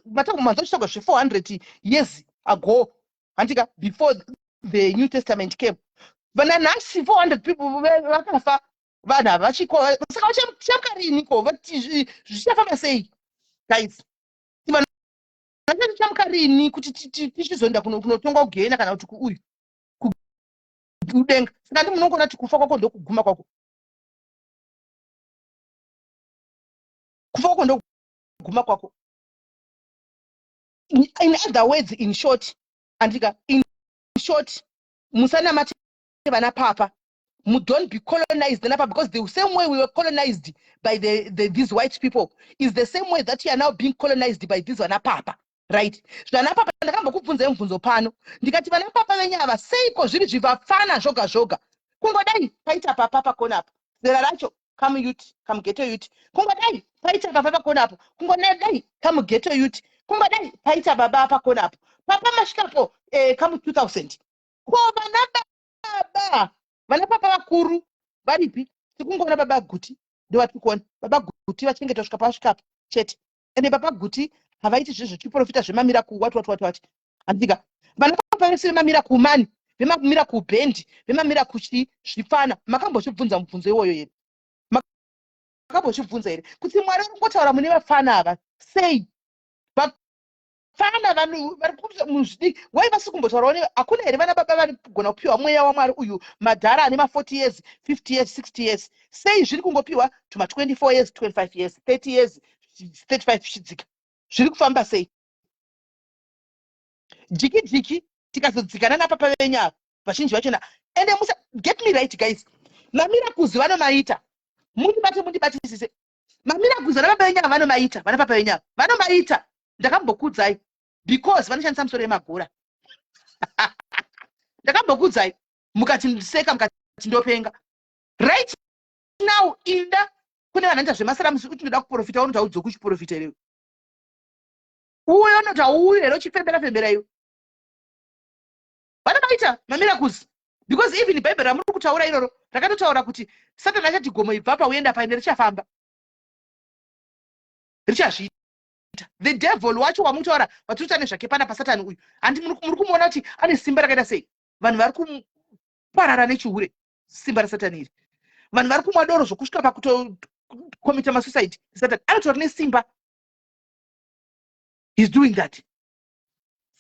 matangomanzachitogwa zve400 years ago handika before the New Testament came vana nhasi 400 people vakafa vanhu ava saka vachamuka riniko zvichafamba sei guys vanhu vachamuka rini kuti tichizoenda kunotonga kugehena kana kuti uyu kudenga saka ndimunongona kuti kufa kwako ndokuguma kwako kufa kwako ndokuguma kwako in other words in short andika in short musanamate vana papa don't be colonized napa because the same way we were colonized by these white people is the same way that you are now being colonized by these vana papa right zvana papa ndakambokubvunza mubvunzo pano ndikati vana papa venyava seiko zviri zvivafana zvoga zvoga kungodai paita papa pakonapo zera racho come youth come ghetto youth kungodai paita papa pakonapo kungodai come ghetto youth kungodai paita baba pakonapo papa masvikapo come 2000 ko vana papa vakuru varipi tikungoona baba guti ndovatiri kuona baba guti vachinge tasvika pasvikapo chete ende baba guti havaiti zvezvo chiprofita zvemamira kuwati handika vana papa vesiri mamira kumani vemamira kubhendi vemamira kuchi zvifana makambozvibvunza mubvunzo iwoyo here makambozvibvunza here kuti Mwari uri kungotaura mune vafana ava sei vafana vanhu vari muzvidiki wai vasi kumbotaurawo hakuna here vana baba vari kugona kupiwa mweya waMwari uyu madhara ane ma40 years 50 years 60 years sei zviri kungopiwa tuma 24 years 25 years 30 years 35 zvichidzika zviri kufamba sei jiki tikazodzikana napapa venyava vazhinji vachona ende musa get me right guys mamirakuzi vanomaita mundibatisise mamirakuzi vana baba venyava vanomaita vana papa venyava vanomaita ndakambokudzai because vanoshandisa musoro yemagora ndakambokudzai mukati ndiseka mukati ndopenga right now inda kune vanoita zvemasaramusi kuti ndoda kuprofita unoti audzo kuchiprofita ireyo uyo unoti auyo here uchifembera iyo vanomaita mamirakuzi because even bhaibheri ramuri kutaura iroro rakatotaura kuti satani achati gomo ibva pauenda paine richafamba richazviita the devil wacho wamutaura vatiri nezvake pana pasatani uyu handi muri kumuona kuti ane simba rakaita sei vanhu vari kuparara nechihure simba rasatani iri vanhu vari kumwa doro zvokusvika pakutokomita masuicide satani anotaura nesimba he's doing that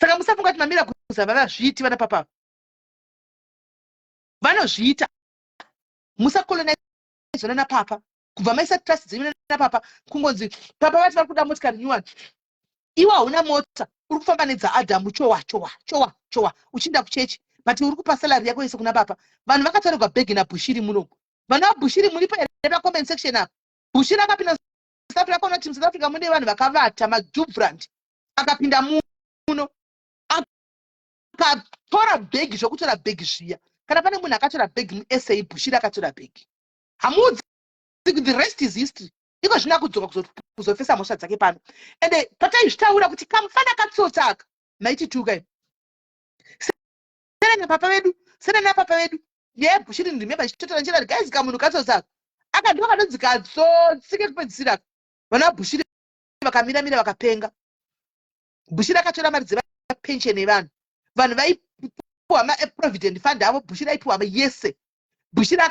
saka musafunga kuti mamira kuzava vazviiti vana papa vanozviita musakolonizana napapa kubva maisa trust dzenyu napapa kungonzi papa vati vari kuda motikari nyuwani iwe hauna mota uri kufamba nedzaadhamu chowa uchienda kuchechi but uri kupa salari yako yese kuna papa vanhu vakatarirwa bhegi nabushiri muno vanhu vabushiri muripo here pacomment section apa bushiri akapinda South Africa akaona kuti South Africa mune vanhu vakavata majubrand akapinda muno akatora bhegi zvokutora bhegi zviya kana pane munhu akatora bhegi muSA bushiri akatora bhegi hamudzi the rest is history iko zvina kudzoka kuzofesa mhosva dzake pano ende pataizvitaura kuti kamufana katsotsaka maiti tuka serena papa vedu bushiri ndimemba chitotora njira guys kamunhu katsotsaka akadhiwa kanonzi katsotsike kupedzisira vana bushiri vakamira vakapenga bushiri akatora mari dzemapensheni yevanhu vanhu vaipiwa maprovident fund avo bushiri aipiwa yese bushiri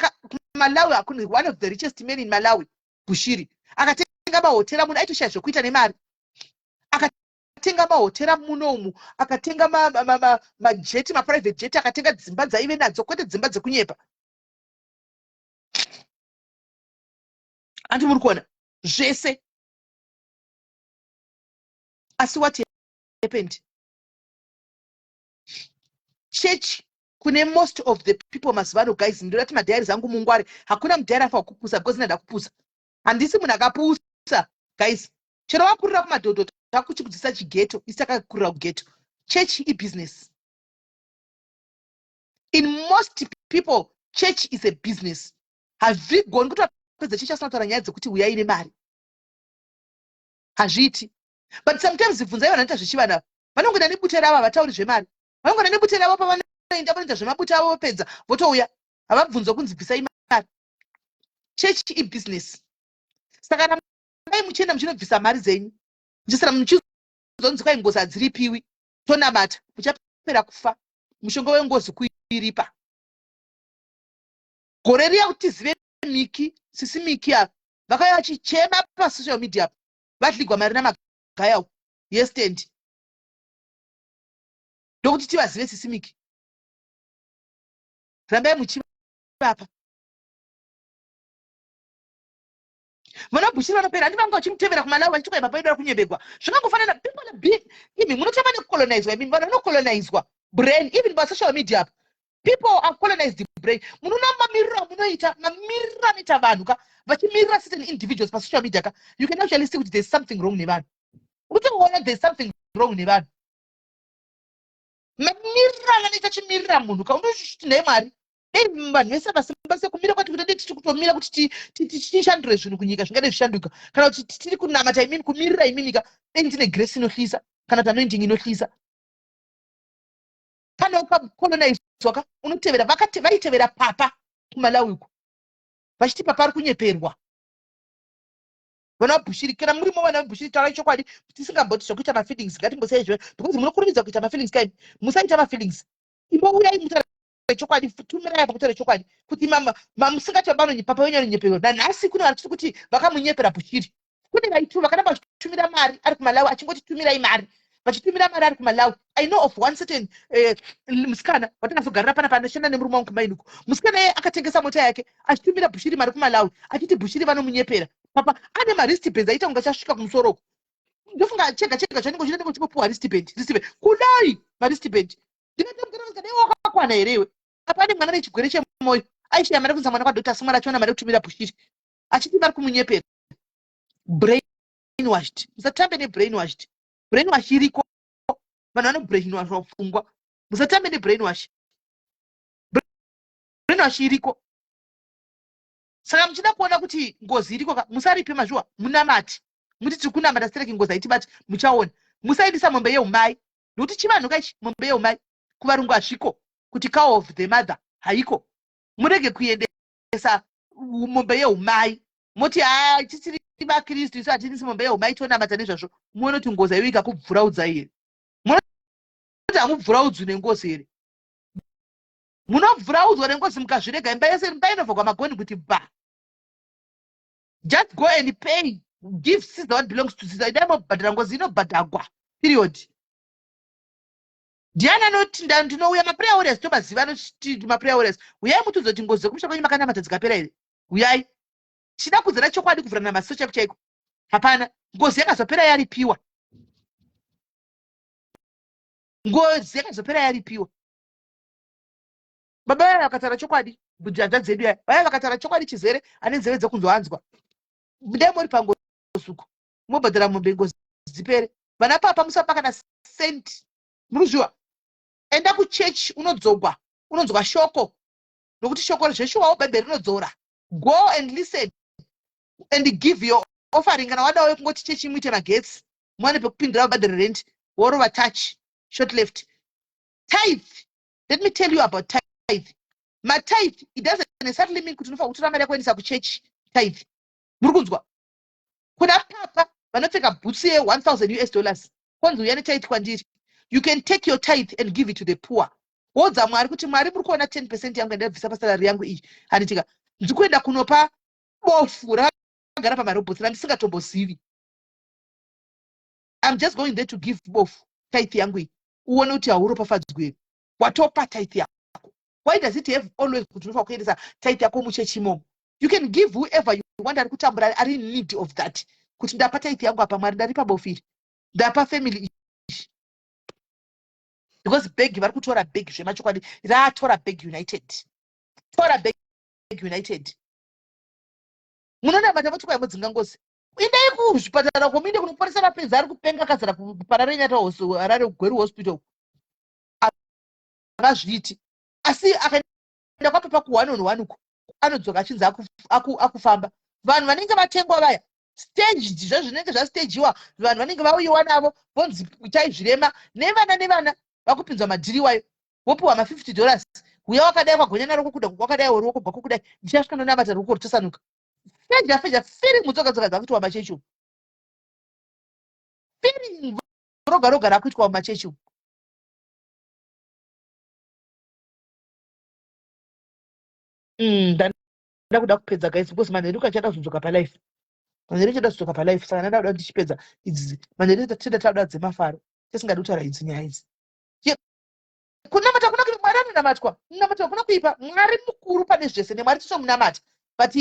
malawi akuni one of the richest men in Malawi bushiri akatenga mahotera munhu aitoshaya zvokuita nemari akatenga mahotera munomu akatenga majeti maprivate jet akatenga dzimba dzaive nadzo kwete dzimba dzekunyepa handi muri kuona zvese asi what happened church kune most of the people mazivano guys ndorati madhayari zangu mungware hakuna mudhayari afa kupusa because ndada kupusa handisi munhu akapusa guys chero wakurira kumadhodho takuchikudzisa chigeto isi takakurira kugeto church ibusiness in most people church is a business hazvigoni kuti wapedza church asina kutaura nyaya dzekuti uyai nemari hazviiti but sometimes bvunzai vanoita zvichivana vanongoenda nebutera ava vatauri zvemari, vanongoenda nebutera avo pavanoenda vanoita zvemabuta avo vopedza votouya, havabvunzwa kunzi bvisai mari. Chechi ibusiness. Saka rambai muchienda muchinobvisa mari dzenyu, muchisara muchizonzi kwai ngozi hadziripiwi, tonamata, muchapera kufa, mushonga wengozi kuiripa. Gore riya kuti tizive Miki, sisi Miki ava vakauya vachichema pasocial media apa vahligwa mari namagaya uku yestand, ndokuti tivazive sisi Miki. Rambai muchivapa. Vana Bushiri vanopera handi vanga vachimutevera kuMalawi vachiti kwai baba vedu vari kunyebegwa. Zvingangofanana people are big. Even munotamba nekukolonizwa, I mean vanhu vanokolonizwa brain even pasocial media apa. People are colonized the brain. Munona mamiriro munoita mamiriro anoita vanhu ka vachimirira certain individuals pasocial media ka, you can actually see that there's something wrong nevanhu. Unotoona there's something wrong nevanhu. Mamiriro anoita chimirira munhu ka unochiti naye Mwari. Vanhu vese vasimba sekumira kwati kuti tiri kutomira kuti tishandure zvinhu kunyika zvingade zvishanduka, kana kuti tiri kunamata imini kumirira imini ka dai ndine grace inohlisa kana kuti anointing inohlisa. Kana ukakolonizwa ka unotevera vaitevera papa kuMalawi uku vachiti papa ari kunyeperwa. Vana Bushiri kana murimo vana Bushiri tarai chokwadi tisingamboti zvokuita mafeelings ngatimbosai izvo because munokurumidzwa kuita mafeelings kai musaita mafeelings. Imbouyai mutaura chokwadi tumirai apa kutaura chokwadi kuti musingachabanonyi papa wenyu anonyeperwa. Nanhasi kune vari kuti vakamunyepera Bushiri. Kune vaituma kana vachitumira mari ari kuMalawi achingoti tumirai mari vachitumira mari ari kuMalawi. I know of one certain musikana watingazogarira pana panoshanda nemurume wangu kumainuko. Musikana iye akatengesa mota yake achitumira Bushiri mari kuMalawi achiti Bushiri vanomunyepera. Papa ane maristiband aita kunga chasvika kumusoro. Ndofunga chega chanenge chinoenda kuchipuwa wristband kudai maristiband. Ndinotambudzika dai wakakwana here. Apa ane mwana nechigwere chemwoyo aishiya mari kunza mwana kwaDr. Simara achiona mari kutumira Bushiri achiti vari kumunyepera. Brainwashed. Musatambe nebrainwashed. Brainwash iriko. Vanhu vano brainwash wapfungwa. Musatambe nebrainwash. Brainwash iriko. Saka muchida kuona kuti ngozi iriko musaripe mazhuwa munamati. Muti tiri kunamata stereki ngozi haitibati muchaona. Musaendesa mombe yeumai. Nokuti chivanhu kaichi mombe yeumai kuvarungu hazviko kuti cow of the mother haiko. Murege kuendesa mombe yeumai. Moti tisiri vaKristu isu hatinisi mombe yeumai tonamata nezvazvo. Muone kuti ngozi haiyo ikakubvuraudza here. Muone kuti hamubvuraudzwi nengozi here. Munobvuraudzwa nengozi mukazvirega imba yese mbainobva magoni kuti ba. Just go and pay. Give Caesar what belongs to Caesar. Idai mobhadhara ngozi inobhadhagwa. Period. Diana noti ndinouya maprayer warriors tobaziva noti maprayer warriors. Uyai mutudze kuti ngozi dzekumusha kwenyu makanamata dzikapera here. Uyai. Chida kudzana chokwadi kuvhurana maziso chako chaiko. Hapana. Ngozi yakazopera yaripiwa. Ngozi yakazopera yaripiwa. Baba vaya vakataura chokwadi bhujanja dzedu yaya vaya vakataura chokwadi chizere ane nzeve dzekunzwanzwa. Dai muri pangozi uko mobhadhara mombe ngozi dzipere. Vana papa musapa kana senti. Munozviwa. Enda kuchechi unonzwa shoko. Nokuti shoko zveshuwa bhaibheri rinodzora. Go and listen and give your offering. Kana wadawo kungoti chechi muite magetsi mwane pekupindira vabhadhara rent worova touch short left. Tithe. Let me tell you about tithe. My tithe, it doesn't necessarily mean kuti unofa kutora mari yakuendesa kuchechi. Tithe. Murukunzwa. Kuna papa vanopfeka bhutsu ye$1,000. Kwanzi uyane tithe kwandiri. You can take your tithe and give it to the poor. Wodza Mwari kuti Mwari muri kuona 10% yangu ndabvisa pasalary yangu iyi. Hanitika ndikuenda kunopa bofu rakagara pamarobhotsi randisingatombozivi. I'm just going there to give bofu tithe yangu iyi. Uone kuti hauropafadzwi here. Watopa tithe yako. Why does it have always kuti unofa kuendesa tithe yako muchechi imomo? You can give whoever you want ari kutambura ari in need of that. Kuti ndapa tithe yangu apa Mwari ndaripa bofu iri. Ndapa family iyi. Because beg vari kutora beg zvemachokwadi ratora beg united. Tora beg united. Munoona vana voti kwai mudzinga ngozi. Indai kuzvipatara kominde kunoporesa mapenzi ari kupenga kazara kupararenya hoso arare Gweru hospital. Akazviti. Asi akaenda kwapapa ku1 on 1 uko anodzoka achinzi akufamba. Vanhu vanenge vatengwa vaya staged zvinenge zvastagiwa vanhu vanenge vauyiwa navo vonzi itai zvirema nevana vakupinzwa madhiri wayo wopiwa $50 uya wakadai kwagonyana roko kuda wakadai ruoko bvako kudai ndichasvika nonamata ruoko rutosanuka feja firi mutsoka dzakuitwa machechi umu firi roga rakuitwa mumachechi umu ndanda kuda kupedza guys because manheru achada kuzodzoka palife manheru achada kuzodzoka palife saka ndada kuda ndichipedza idzi manheru tida tauda dzemafaro tisingadi kutaura idzi nyaya idzi kunamata kuna kuti mwari anonamatwa munamata kuna kuipa mwari mukuru pane zvese nemwari tisomunamata but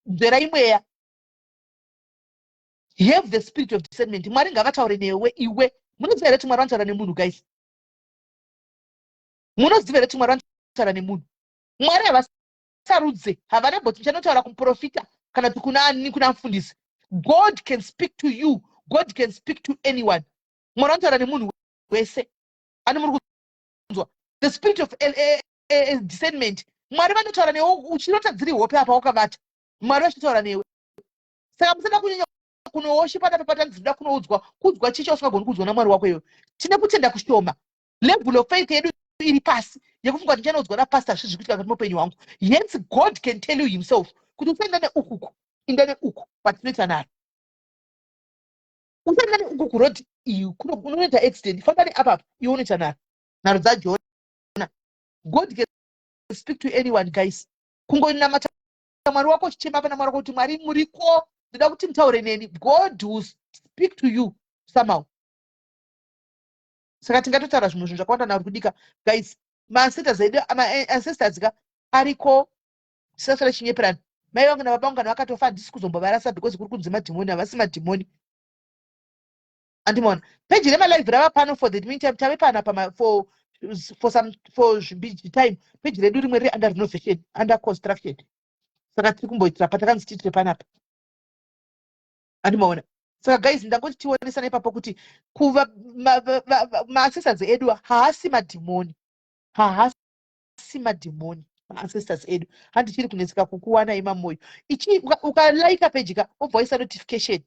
nzvera imweya have the spirit of discernment mwari ngavataure newe iwe munoziva here kuti mwari vanotaura nemunhu guys munoziva here kuti mwari vanotaura nemunhu mwari havasarudze havana bhoti chanotaura kumuprofita kana kuti kuna mufundisi God can speak to you, God can speak to anyone mwari vanotaura nemunhu wese ani muri kunzwa the spirit of discernment mwari vanotaura newe uchirotadziri hope apa wakavata mwari vachitaura newe saka musada kunyanya kunooshipa napapatanzida kuudzwa chicho usingagoni kuudzwa namwari wako iwe tine kutenda kushoma level of faith yedu iri pasi yekufunga kuti ndichanodzwa napasta zvinhu zvikuitika kati muupenyu hwangu hence God can tell you himself kuti usaenda neuku inda neuku patinoita naro usaenda neuku kuroti unoita accident famba neapapa iwe unoita naro dzajona God can speak to anyone guys kungonamata mwari wako uchichema pana mwari wako kuti mwari muriko ndida kuti mutaure neni God will speak to you somehow saka tingatotaura zvimwe zvinhu zvakawanda nauri kudika guys maancestors edu maancestors ka ariko tisasara chinyeperana mai vangu nababa vangu kana vakatofa handisi kuzombovarasa because kuri kunzi madhimoni havasi madhimoni andimaona peji remalive rava pano for the meantime tave pana for zvibiji time peji redu rimwe riri under renovation under construction saka tiri kumboitira patakanzi titire panapa andimaona saka guys ndangoti tionesana ipapo kuti kuva maancestors edu haasi madhimoni maancestors edu handichiri kuneseka kukuwana imamoyo ukalaika peji ka obvaisa notification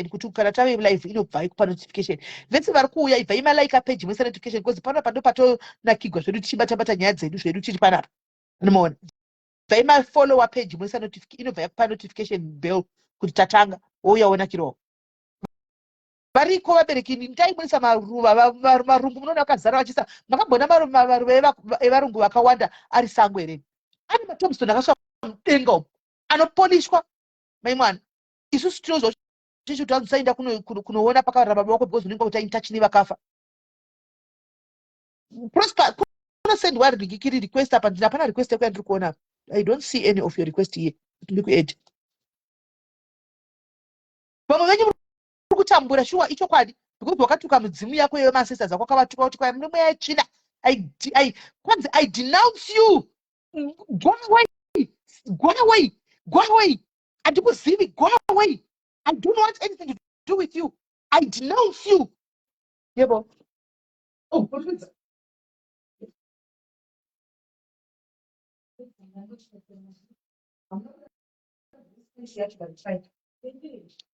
kuti kana tave live inobva ikupa notification vese vari kuuya ibva imalaika peji moisa notification because panapa ndo patonakigwa zvedu tichibata nyaya dzedu zvedu tiri panapa anomaona bva imafollowa peji moisa inobva yakupa notification bell kuti tatanga wouyaona kirowo variko vabereki ndaimonesa maruva marungu munoona vakazara vachisa makambona maruva evarungu vakawanda ari sango here ane matomstone akasva mudenga umu anopolishwa maimwana isusu tinozwa ticho tazosaenda kunoona pakarara baba vako because unenge kuti aintachini vakafa prosper kunosendwa rigikiri request apa hapana request yako yandiri kuona apa I don't see any of your request here kuti ndikuedha vamwe venyu kutambura shuwa ichokwadi because wakatuka mudzimu yako iwe maancestors ako akavatuka kuti kwai mune mweya yetsvina kwanzi I denounce you go away handikuzivi go away I don't want anything to do with you I denounce you yebo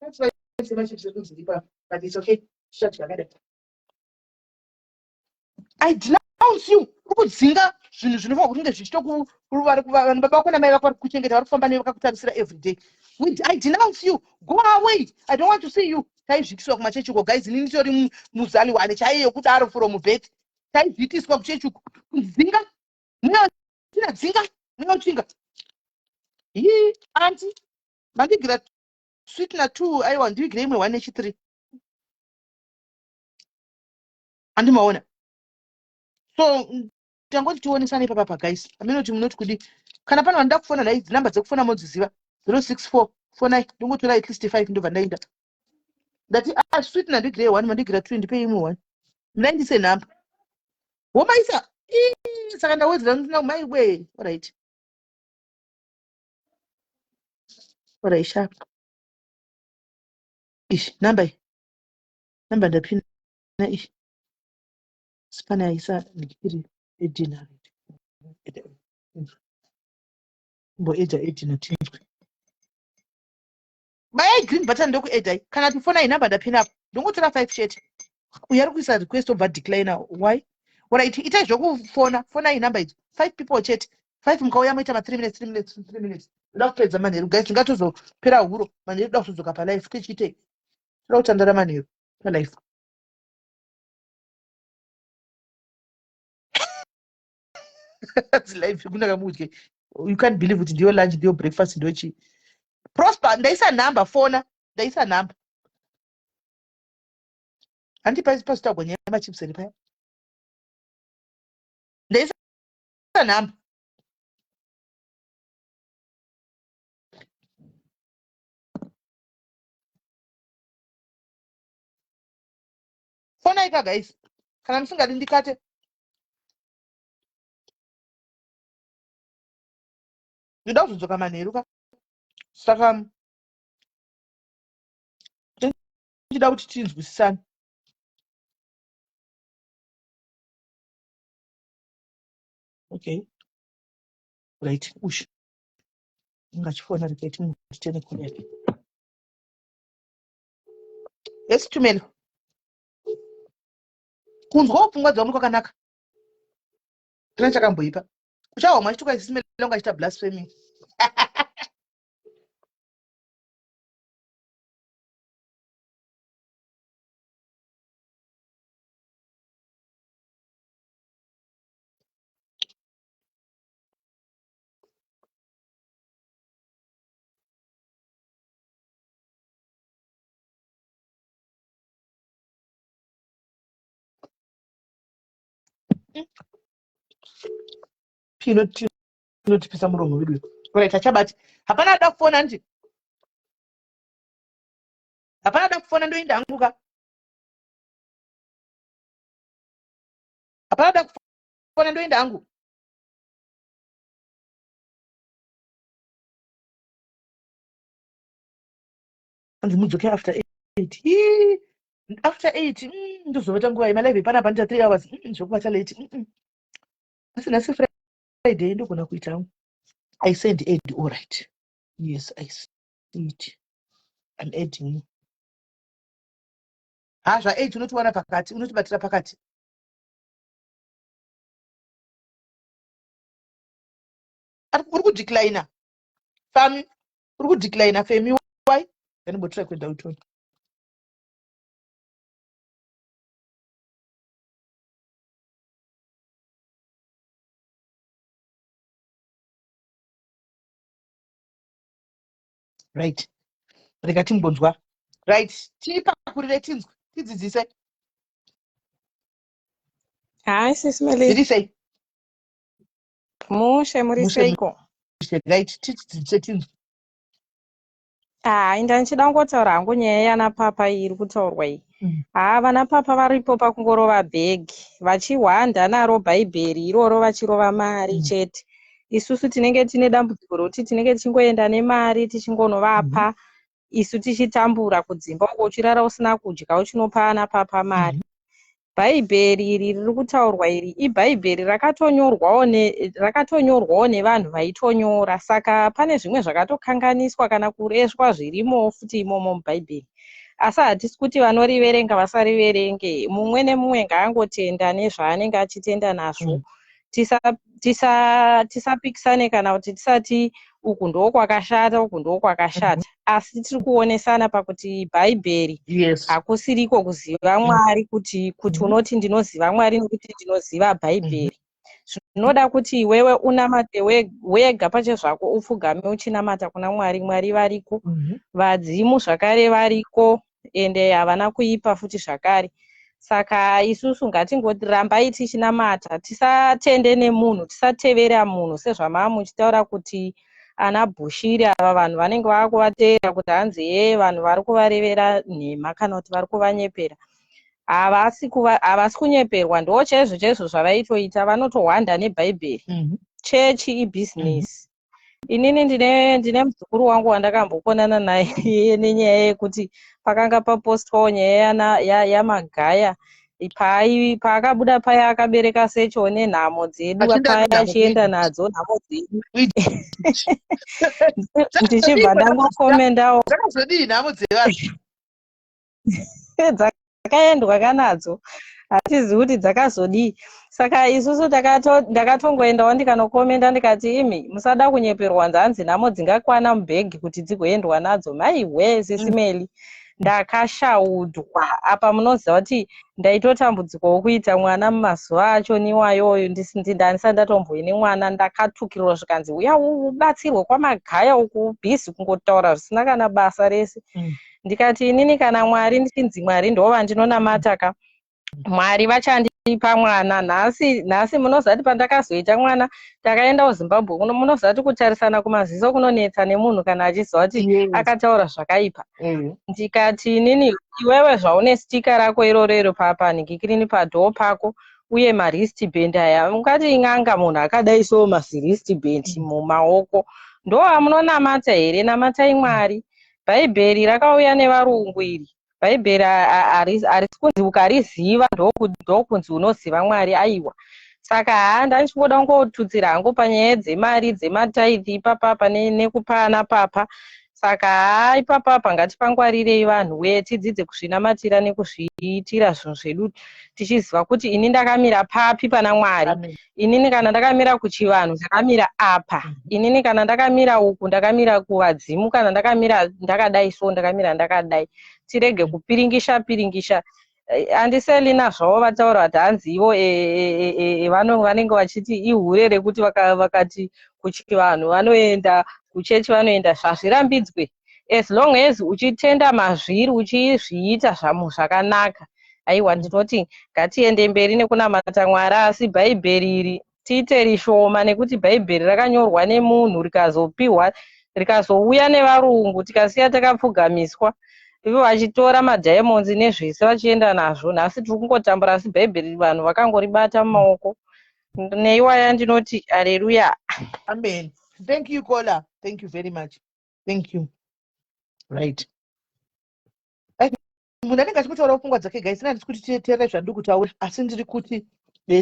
That's why so much but it's okay. Shut your head. I denounce you. Kudzinga zvinhu zvinofanira kunge zvichitoku vanhu baba vako namai vako vari kuchengeta vari kufamba newe vakakutarisira every day. I denounce you. Go away. I don't want to see you. Taizvitiswa kumachechi uko guys inini nditori muzaliwane chaiyo kudaro from vet. Taizvitiswa kuchechi uko. Kudzinga. Dzinga. Munotsinga. Auntie. Mandigira sweetener 2 aiwa ndivigira imwe 1 nechi3 andimaona so tangoti tionesana ipapa guys aminoti munoti kudi kana pana vanoda kufona naidzi namba dzekufona modziziva 064 49 ndingotora at least 5 ndobva ndaenda ndati sweetener ndigira 1 mandigira 2 ndipe imwe 1 ndaindise nhamba womaisa saka ndawedzera ndina mai we alright sharp namba ndapina sipana isa ndikiri edina mbo eja edina tinzwe bayai green button ndokuedai kana kuti fona inamba ndapina apo ndongotora 5 chete uyu ari kuisa request obva decliner why oright itai zvokufona fona inamba idzi 5 people chete 5 mukauya moita ma3 minutes 3 minutes 3 minutes ndoda kupedza manheru guys tingatozopera huro manheru da kutodzoka palife tichiitei toda kutandara manheru palife life kunaka mudye you can't believe kuti ndiyo lunch ndiyo breakfast ndiyo chii Prosper ndaisa namba fona ndaisa namba handi pasitagwa nyama chips iri paya ndaisa namba fona ika guys kana musingadi ndikate ndoda kuzodzoka manheru ka saka ndida kuti tinzwisisane okay right ush ngachifona riketi mutene kule yes tumelo kunzwa upfungwa dzamu kwakanaka kana chakamboipa uchawa mwachituka isimelo ngachita blasphemy pinotipisa muromo wedu right achabati hapana da kufona ndi hapana da kufona ndoenda anguka hapana da kufona ndoenda angu ndimudzoke after 8 after 8 ndozoveta nguva yemalive panapa ndita 3 hours zvokubata late asi nhasi Friday ndogona kuita I send aid all right yes I see it I'm adding you zva 8 unotiwana pakati unotibatira pakati uri kudeclina fami uri kudeclina femi why ndanimbotira kuenda utoni right rega timbonzwa right tipakurire tinzwe tidzidzise Hi, SIS MELLY. zviri sei Mushe muri seiko? right tidzidzise tinzwe Inda ndichida kungotaura hangu nyaya yana papa iri kutaurwa iyi. Vana papa varipo pakungorova bhegi vachihwanda naro bhaibheri iroro vachirova mari chete. Isusu tinenge tine dambudziko rokuti tinenge tichingoenda nemari tichingonovapa isu tichitambura kudzimba uko uchirara usina kudya uchinopa ana papa mari. Bhaibheri iri riri kutaurwa iri ibhaibheri rakatonyorwawo nevanhu vaitonyora, saka pane zvimwe zvakatokanganiswa kana kureswa zvirimo futi imomo mubhaibheri. Asi hatisi kuti vanoriverenga vasariverenge, mumwe nemumwe ngaangotenda nezvaanenge achitenda nazvo. Tisapikisane kana kuti tisati uku ndokwakashata uku ndokwakashata, asi tiri kuonesana pakuti bhaibheri hakusiriko kuziva Mwari kuti unoti ndinoziva Mwari nekuti ndinoziva bhaibheri. Zvinoda kuti iwewe unamate wega pachezvako, upfugame uchinamata kuna Mwari. Mwari variko, vadzimu zvakare variko, ende havana kuipa futi zvakare. Saka isusu ngatingorambai tichinamata, tisatende nemunhu, tisatevera munhu sezvamava muchitaura kuti ana Bushiri ava vanhu vanenge vakuvateera kuti hanzi vanhu vari kuvarevera nhema kana kuti vari kuvanyepera. Havasi kunyeperwa, ndo chaizvo zvavaitoita, vanotohwanda nebhaibheri. Chechi ibhizinesi. Inini ndine muzukuru wangu wandakambokonana naye nenyaya yekuti pakanga papostwawo nyaya yamagaya paakabuda paya akabereka secho nenhamo dzedu paya achienda nadzo nhamo dzedu ndichibva ndangokomendawo dzakazodii nhamo dzevanhu dzakaendwa kanadzo hatizivi kuti dzakazodii. Saka isusu ndakatongoendawo ndikanokomenda ndikati imi musada kunyeperwa nzanzi nhamo dzingakwana mubhegi kuti dzigoendwa nadzo. Maiwe sisi Melly, ndakashaudwa apa. Munoziva kuti ndaitotambudzikawo kuita mwana mumazuva acho niwayoyo ndisati ndatomboine mwana. Ndakatukirwa zvikanzi uya ubatsirwe kwamagaya uku bhizi kungotaura zvisina kana basa rese. Ndikati inini kana Mwari ndichinzi Mwari ndova ndinonamata ka Mwari vachandipa mwana. Nhasi munozati pandakazoita mwana takaenda kuZimbabwe kuno, munozati kutarisana kumaziso kunonetsa nemunhu kana achiziva kuti akataura zvakaipa. Ndikati inini iwewe zvaune stika rako irorero paningikirini padhoo pako uye maristibhendi aya ungati ing'anga munhu akadai so masiristibhendi mumaoko ndo amunonamata here? Namatai Mwari. Bhaibheri rakauya nevarungu iri. Bhaibheri harisi kunzi ukariziva ndokunzi unoziva Mwari. Aiwa, saka ndichingoda kungotutsira hangu panyaya dzemari dzemataithi ipapapa nekupana papa. Saka ipapapa ngatipangwarirei vanhu uye tidzidze kuzvinamatira nekuzviitira zvinhu zvedu tichiziva kuti ini ndakamira papi pana Mwari. Inini kana ndakamira kuchivanhu ndakamira apa. Inini kana ndakamira uku ndakamira kuvadzimu. Kana ndakamira ndakadai so ndakamira ndakadai. Tirege kupiringisha. Handiseli nazvavo vataura kuti hanzi ivo vanenge vachiti ihure rekuti vakati kuchivanhu vanoenda kuchechi vanoenda zvazvirambidzwe. As long as uchitenda mazviri uchizviita zvakanaka. Aiwa, ndinoti ngatiende mberi nekunamata Mwari. Asi bhaibheri iri tiite rishoma nekuti bhaibheri rakanyorwa nemunhu rikazouya nevarungu tikasiya takapfugamiswa. Ivo vachitora madiamonds nezvese vachienda nazvo. Nhasi tiri kungotambura asi bhaibheri vanhu vakangoribata mumaoko. Neiwaya ndinoti haleluya. Amen. Thank you, Kola. Thank you very much. Thank you. Right. Munhu anenge achikutaura pfungwa dzake guys, handisi kuti titeerere zvandiri kutaura, asi ndiri kuti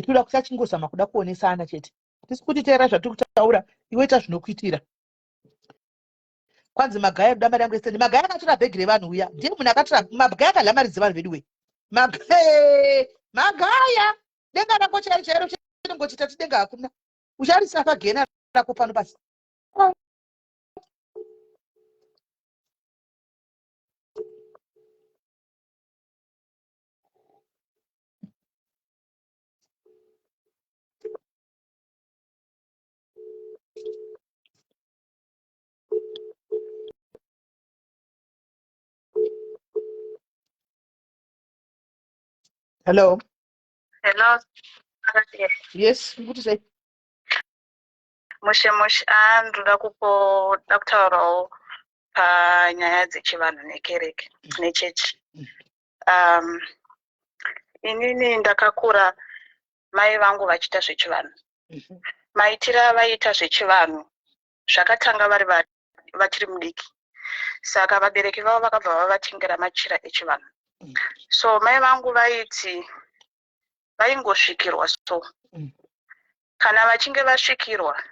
toda kusachingozama kuda kuonesana chete. Tisi kuti teerera zvatiri kutaura, iwe ita zvinokuitira. Kwanzi magaya kuda mari yangu esende. Magaya akatora bhegi revanhu uya. Ndiye munhu akatora magaya akadlamaridza vanhu vedu we. Magaya. Denga rako chairo chinongochita kuti denga hakuna. Ucharisa pagena rako pano pasi. Hello. Hello. Yes, what to say? Mushe ndoda kutaurawo panyaya dzechivanhu nekereke nechechi. Inini ndakakura mai vangu vachiita zvechivanhu. Maitira vaiita zvechivanhu zvakatanga vachiri mudiki. Saka vabereki vavo vakabva vavatengera machira echivanhu. So mai vangu vaingosvikirwa so. Kana vachinge vasvikirwa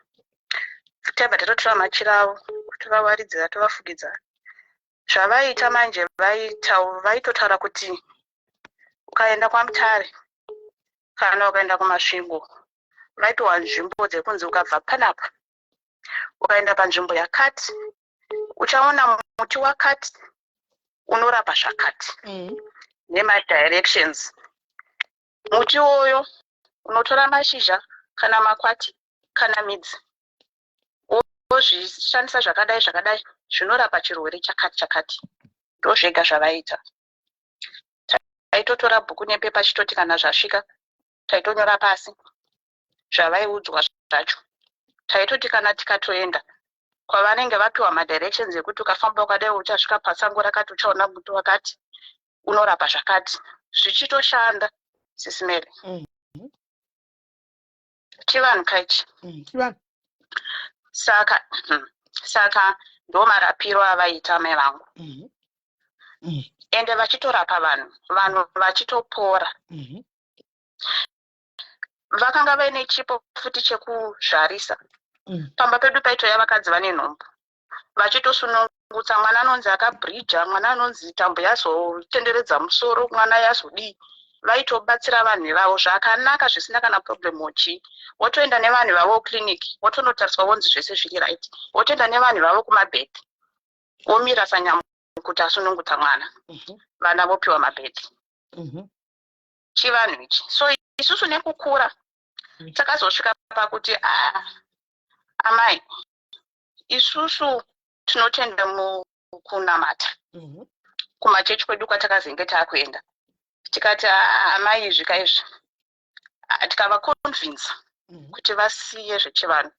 tabva tatotora machira avo tovawaridzira tovafugidza. Zvavaita manje vaitotaura kuti ukaenda kwaMutare kana ukaenda kumasvingo vaitowa nzvimbo dzekunzi ukabva panapa ukaenda panzvimbo yakati uchaona muti wakati unorapa zvakati nemadirections. Muti uyoyo unotora mashizha kana makwati kana midzi wozvishandisa zvakadai zvinorapa chirwere chakati. Ndozvega zvavaita. Taitotora bhuku nepepa chitoti kana zvasvika taitonyora pasi zvavaiudzwa zvacho. Taitoti kana tikatoenda kwavanenge vapiwa madirections ekuti ukafamba ukadai uchasvika pasango rakati uchaona muti wakati unorapa zvakati. Zvichitoshanda sisi Melly. Chivanhu kaichi. Saka ndo marapiro avaita mai vangu. ende vachitorapa vanhu vachitopora. Vakanga vaine chipo futi chekuzvarisa. Pamba pedu paitoya vakadzi vane nhumbu vachitosunungutsa mwana anonzi akabhrija, mwana anonzi tambo yazotenderedza musoro, mwana yazodii. Vaitobatsira vanhu vavo zvakanaka zvisina kana problemu chi. Wotoenda nevanhu vavo kliniki, wotonotariswa wonzi zvese zviri right. Wotoenda nevanhu vavo kumabhedhi, womira sanyamu kuti asunungutsa mwana. Vana vopiwa mabhedhi. Chivanhu ichi. So isusu nekukura takazosvika pakuti amai isusu tinotenda mukunamata. Kumachechi kwedu kwatakazenge takuenda. Tikati amai zvika izvi. Tikavaconvince kuti vasiye zvechivanhu.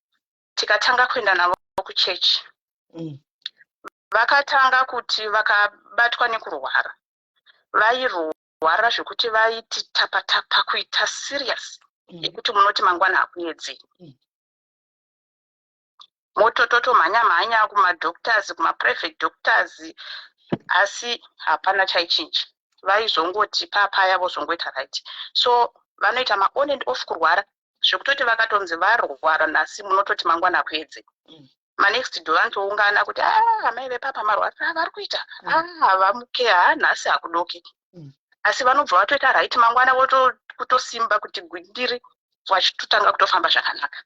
Tikatanga kuenda navo kuchechi. Vakatanga kuti vakabatwa nekurwara. Vairwara zvekuti vaiti tapa kuita serious. Yekuti munoti mangwana hakuedzi. Motototo mhanya kumadoctors, kumaprivate doctors, asi hapana chaichinja. Vaizongoti papaya vozongoita right. So vanoita on and off kurwara. Zvekutoti vakatonzi varwara nasi munototi mangwana hakuedzi. Next do vantoungana kuti amai vepapa marwara vari kuita. Vamuke nhasi hakudoki. Asi vanobva vatoita right mangwana votokutosimba kuti gwindiri vachitotanga kutofamba zvakanaka.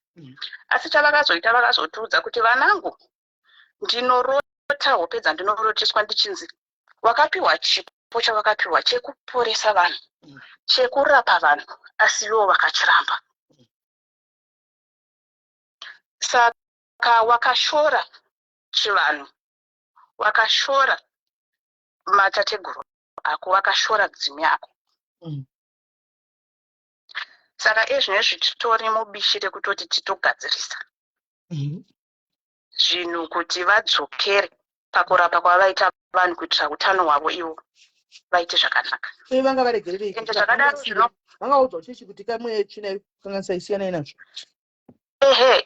Asi chavakazoita vakazotiudza kuti vanangu ndinorota hope dzandinorotiswa ndichinzi wakapiwa chipo chavakapiwa chekuporesa vanhu, chekurapa vanhu, asi ivo vakachiramba. Saka wakashora chivanhu, wakashora matateguru ako, wakashora dzimi yako. Saka ezvinezvi titori mubishi rekutoti titogadzirisa zvinhu kuti vadzokere pakurapa kwavaita vanhu kuitira utano hwavo ivo vaite zvakanaka. Vanga varegerere ende zvakadaro zvino vangaudzwa chechi kuti kamwe chine kanganisa isiyana inazvo.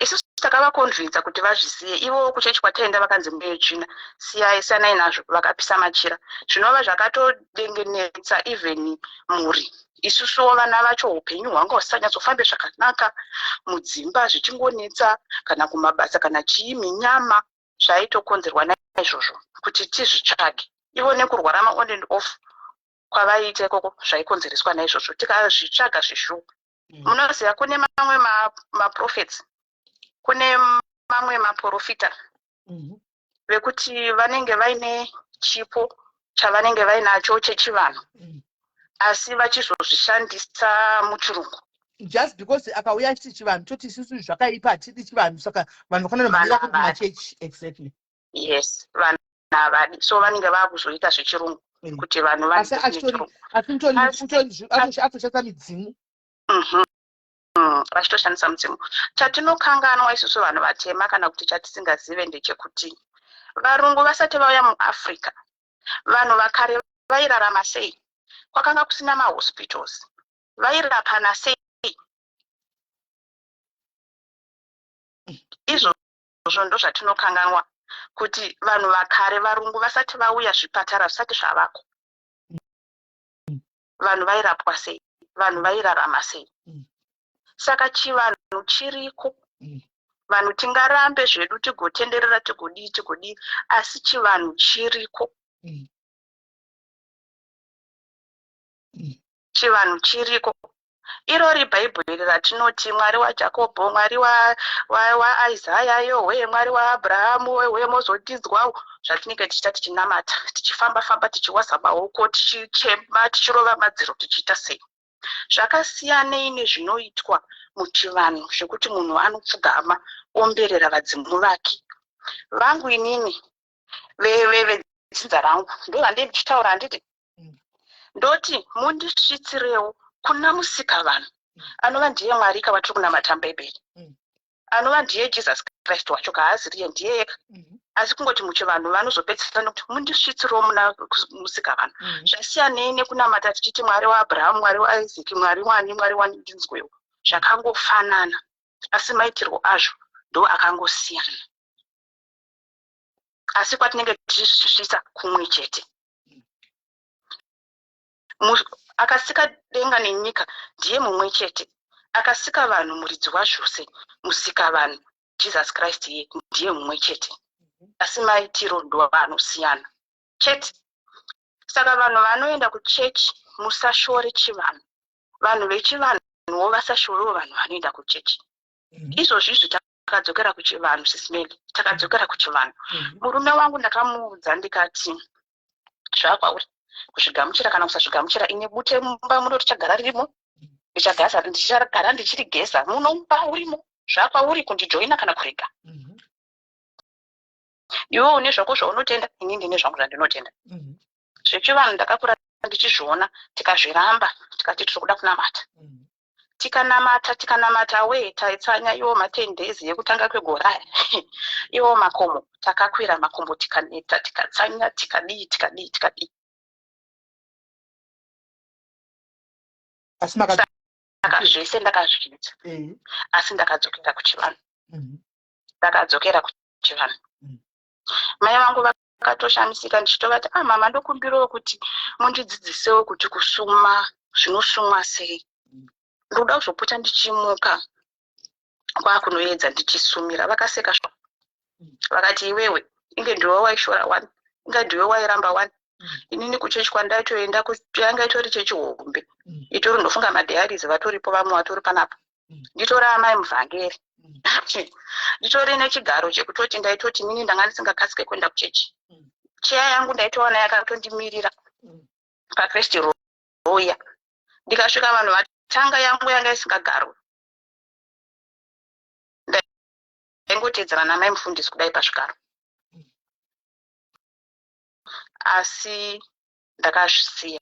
Isusu takavaconvinza kuti vazvisiye. Ivo kuchechi kwataenda vakanzi mbeyechina siyana inazvo, vakapisa machira. Zvinova zvakatodengenetsa even mhuri. Isusu vana vacho upenyu hwanga husanyatsofambe zvakanaka mudzimba, zvichingonetsa kana kumabasa kana chiimi nyama zvaitokonzerwa naizvozvo kuti tizvitsvage. Ivo nekurwara on and off kwavaiita ikoko zvaikonzereswa naizvozvo. Tikazvitsvaga zvishupa. Munoziva kune mamwe maprofits, kune mamwe maprofita vekuti vanenge vaine chipo chavanenge vainacho chechivanhu, asi vachizozvishandisa muchirungu. Just because akauya chiti chivanhu toti isusu zvakaipa hatidi chivanhu, saka vanhu vanofanira kumhanyira kuti machechi. Exactly. Yes, vanhu havadi. So vanenge vakuzoita zvechirungu kuti vanhu atoshandisa midzimu. Vachitoshandisa mudzimu. Chatinokanganwa isusu vanhu vatema kana kuti chatisingazive ndechekuti varungu vasati vauya muAfrica, vanhu vakare vairarama sei? Kwakanga kusina mahospitals. Vairapana sei? Izvozvo ndo zvatinokanganwa kuti vanhu vakare varungu vasati vauya, zvipatara zvisati zvavako, vanhu vairapwa sei? Vanhu vairarama sei? Saka chivanhu chiriko. Vanhu tingarambe zvedu tigotenderera tigodii, asi chivanhu chiriko. Chivanhu chiriko. Irori bhaibheri ratinoti Mwari waJakobho, Mwari waIsaya, yowe Mwari waAbhrahamu, wewe mozotidzwa, zvatinenge tichita tichinamata, tichifamba tichiwaza maoko, tichichema, tichirova madziro, tichiita sei. Zvakasiyanei nezvinoitwa muchivanhu zvekuti munhu anopfugama omberera vadzimu vake. Vangu inini vedzinza rangu ndo vandichitaura handiti ndoti mundisvitsirewo kuna musika vanhu anova ndiye Mwari kavatiri kunamata mbeberi, anova ndiye Jesus Christ wacho kaaziriye ndiye yeka. Asi kungoti muchivanhu vanozopedzisana kuti mundisvitsirewo muna musika vanhu. Zvasiyanei nekunamata tichiti Mwari waAbhrahamu, Mwari waIsaac, Mwari wani, Mwari wani ndinzwewo. Zvakangofanana, asi maitirwo azvo ndo akangosiyana. Asi kwatinenge tichizvisvisa kumwe chete. Akasika denga nenyika ndiye mumwe chete. Akasika vanhu muridzi wazvose, musika vanhu Jesus Christ ndiye mumwe chete. Asi maitiro ndo vanosiyana chete. Saka vanhu vanoenda kuchechi musashore chivanhu. Vanhu vechivanhuwo vasashorewo vanhu vanoenda kuchechi. Izvozvi takadzokera kuchivanhu SIS MELLY, takadzokera kuchivanhu. Murume wangu ndakamuudza ndikati zvakwauri kuzvigamuchira kana kusazvigamuchira ine bute mumba muno tichagara ririmo, ndichagara ndichirigeza munomba urimo, zvakwauri kundijoina kana kurega. Iwe une zvako zvaunotenda, ini ndine zvangu zvandinotenda. Zvechivanhu ndakakura ndichizviona, tikazviramba tikati tiri kuda kunamata. Tikanamata we taitsanya iwo ma 10 days yekutanga kwegoraya. Iwo makomo takakwira makomo tikaneta tikatsanya tikadii. Saka zvese ndakazviita. Asi ndakadzokera kuchivanhu. Mai vangu vakatoshamisika ndichitovati mama ndokumbirawo kuti mundidzidzisewo kuti kusuma zvinosumwa sei. Ndoda kuzopota ndichimuka kwakunoedza ndichisumira. Vakaseka shwa. Vakati iwewe inge ndiwe waishora wani, inge ndiwe wairamba wani. Inini kuchechi kwandatoenda yanga itori chechi hombe. Itori ndofunga madhiaries vatoripo vamwe vatori panapo. Nditora amai muvhangeri. Nditori nechigaro chekutoti ndaitoti inini ndanga ndisingakasike kuenda kuchechi. Cheya yangu ndaitoona yakatondimirira pakresti roya. Ndikasvika vanhu vatanga yangu yanga isingagarwa. Ndaingotedzana namai mufundisi kudai pazvigaro. Asi ndakazvisiya.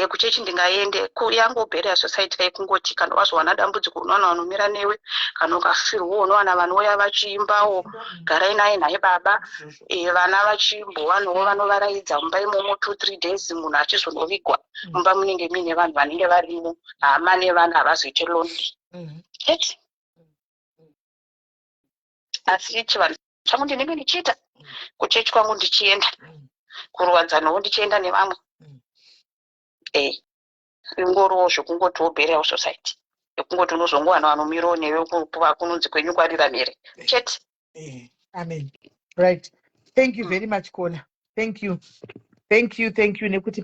Kuchechi ndingaende yangu barrier society kaikungoti kana wazowana dambudziko unowana vanomira newe, kana ukafirwa unowana vanouya vachiimbawo, garai naye baba. Vana vachimbovanawo vanovaraidza mumba imomo 2-3 days munhu achizonovigwa. Mumba munenge mine vanhu vanenge varimo, hama nevana havazoite lonely. Asi chivanhu changu ndinenge ndichiita kuchechi kwangu ndichienda, kuruwadzanowo ndichienda nevamwe. Ingoriwo zvokungotiwo barrier society yekungoti unozongowana vanomirawo newe kunonzi kwenyu kwarira mhere chete. Amen. Right. Thank you very much, Kona. Thank you. Nekuti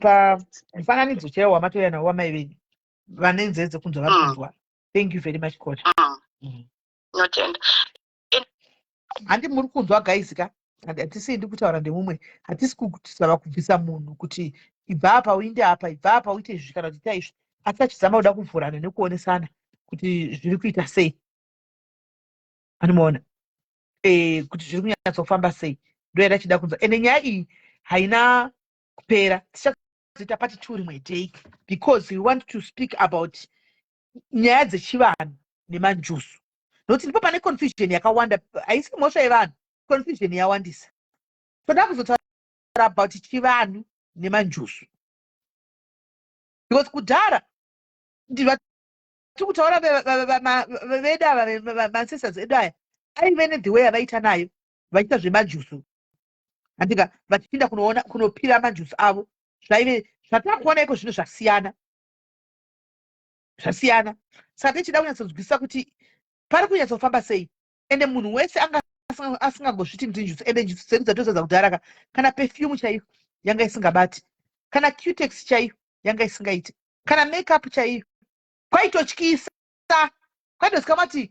mufananidzo chaiwo wamatoya nawo wamai venyu vanenzeze kunzwa vari kunzwa. Thank you very much, Kona. Notenda. Handi muri kunzwa guys ka? Hatisindi kutaura ndemumwe. Hatisi kutizama kubvisa munhu kuti ibva apa uinde apa, ibva apa uite izvi kana kuti ita izvi. Asi tachizama kuda kuvhurana nekuonesana kuti zviri kuita sei. Anomuona? Kuti zviri kunyatsofamba sei. Ndo yadachida kunzwa. Ende nyaya iyi haina kupera. Tichazoita part 2 rimwe day because we want to speak about nyaya dzechivanhu nemanjusu. Nokuti ndipo pane confusion yakawanda, haisi mhosva yevanhu, confusion yawandisa. Toda kuzotaura about chivanhu nemanjusu. Because kudhara tiri kutaura vedu ava ma-ancestors edu aya aive nethe way yavaita nayo vachiita zvemanjusu. Handika vachipinda kunopira manjusu avo zvatakuona iko zvinhu zvasiyana. Saka tichida kunyatsonzwisisa kuti pari kunyatsofamba sei. Ende munhu wese asingangozviti ndinjusu. Ende njusu dzedu dzatodzadza kudhara kana perfume chaiyo yanga isingabati, kana cutex chaiyo yanga isingaiti, kana makeup chaiyo kwaitotyisa. Kwaitosika mati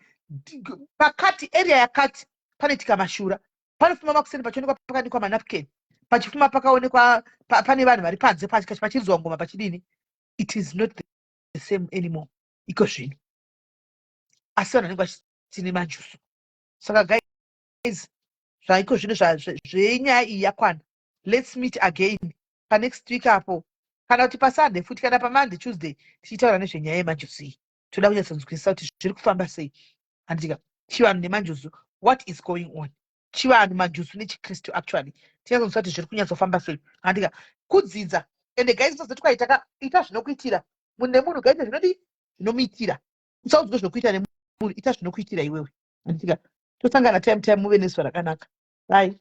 pakati area yakati pane tikamashura, panofuma makuseni pachionekwa pakanikwa manapkin, pachifuma pakaonekwa pane vanhu vari panze pachirinzwa ngoma pachidini. It is not the same anymore. Iko zvino asi vanhu vanenge vachitine manjusu. Saka guys, zvaiko zvino zvenyaya iyi yakwana. Let's meet again panext week apo, kana kuti paSunday futi, kana paMonday Tuesday tichitaura nezvenyaya yemanjusu iyi. Toda kunyatsonzwisisa kuti zviri kufamba sei. Handika chivanhu nemanjusu, what is going on. Chivanhu, manjusu nechiKristu actually tinyatsoziva kuti zviri kunyatsofamba sei. Handika kudzidza. Ende guys, tozoti ita zvinokuitira munhu nemunhu, gaita zvinomuitira. Usaudzwe zvinokuita nemunhu, ita zvinokuitira iwewe. Handika tosangana time muve nezuva rakanaka. Bye.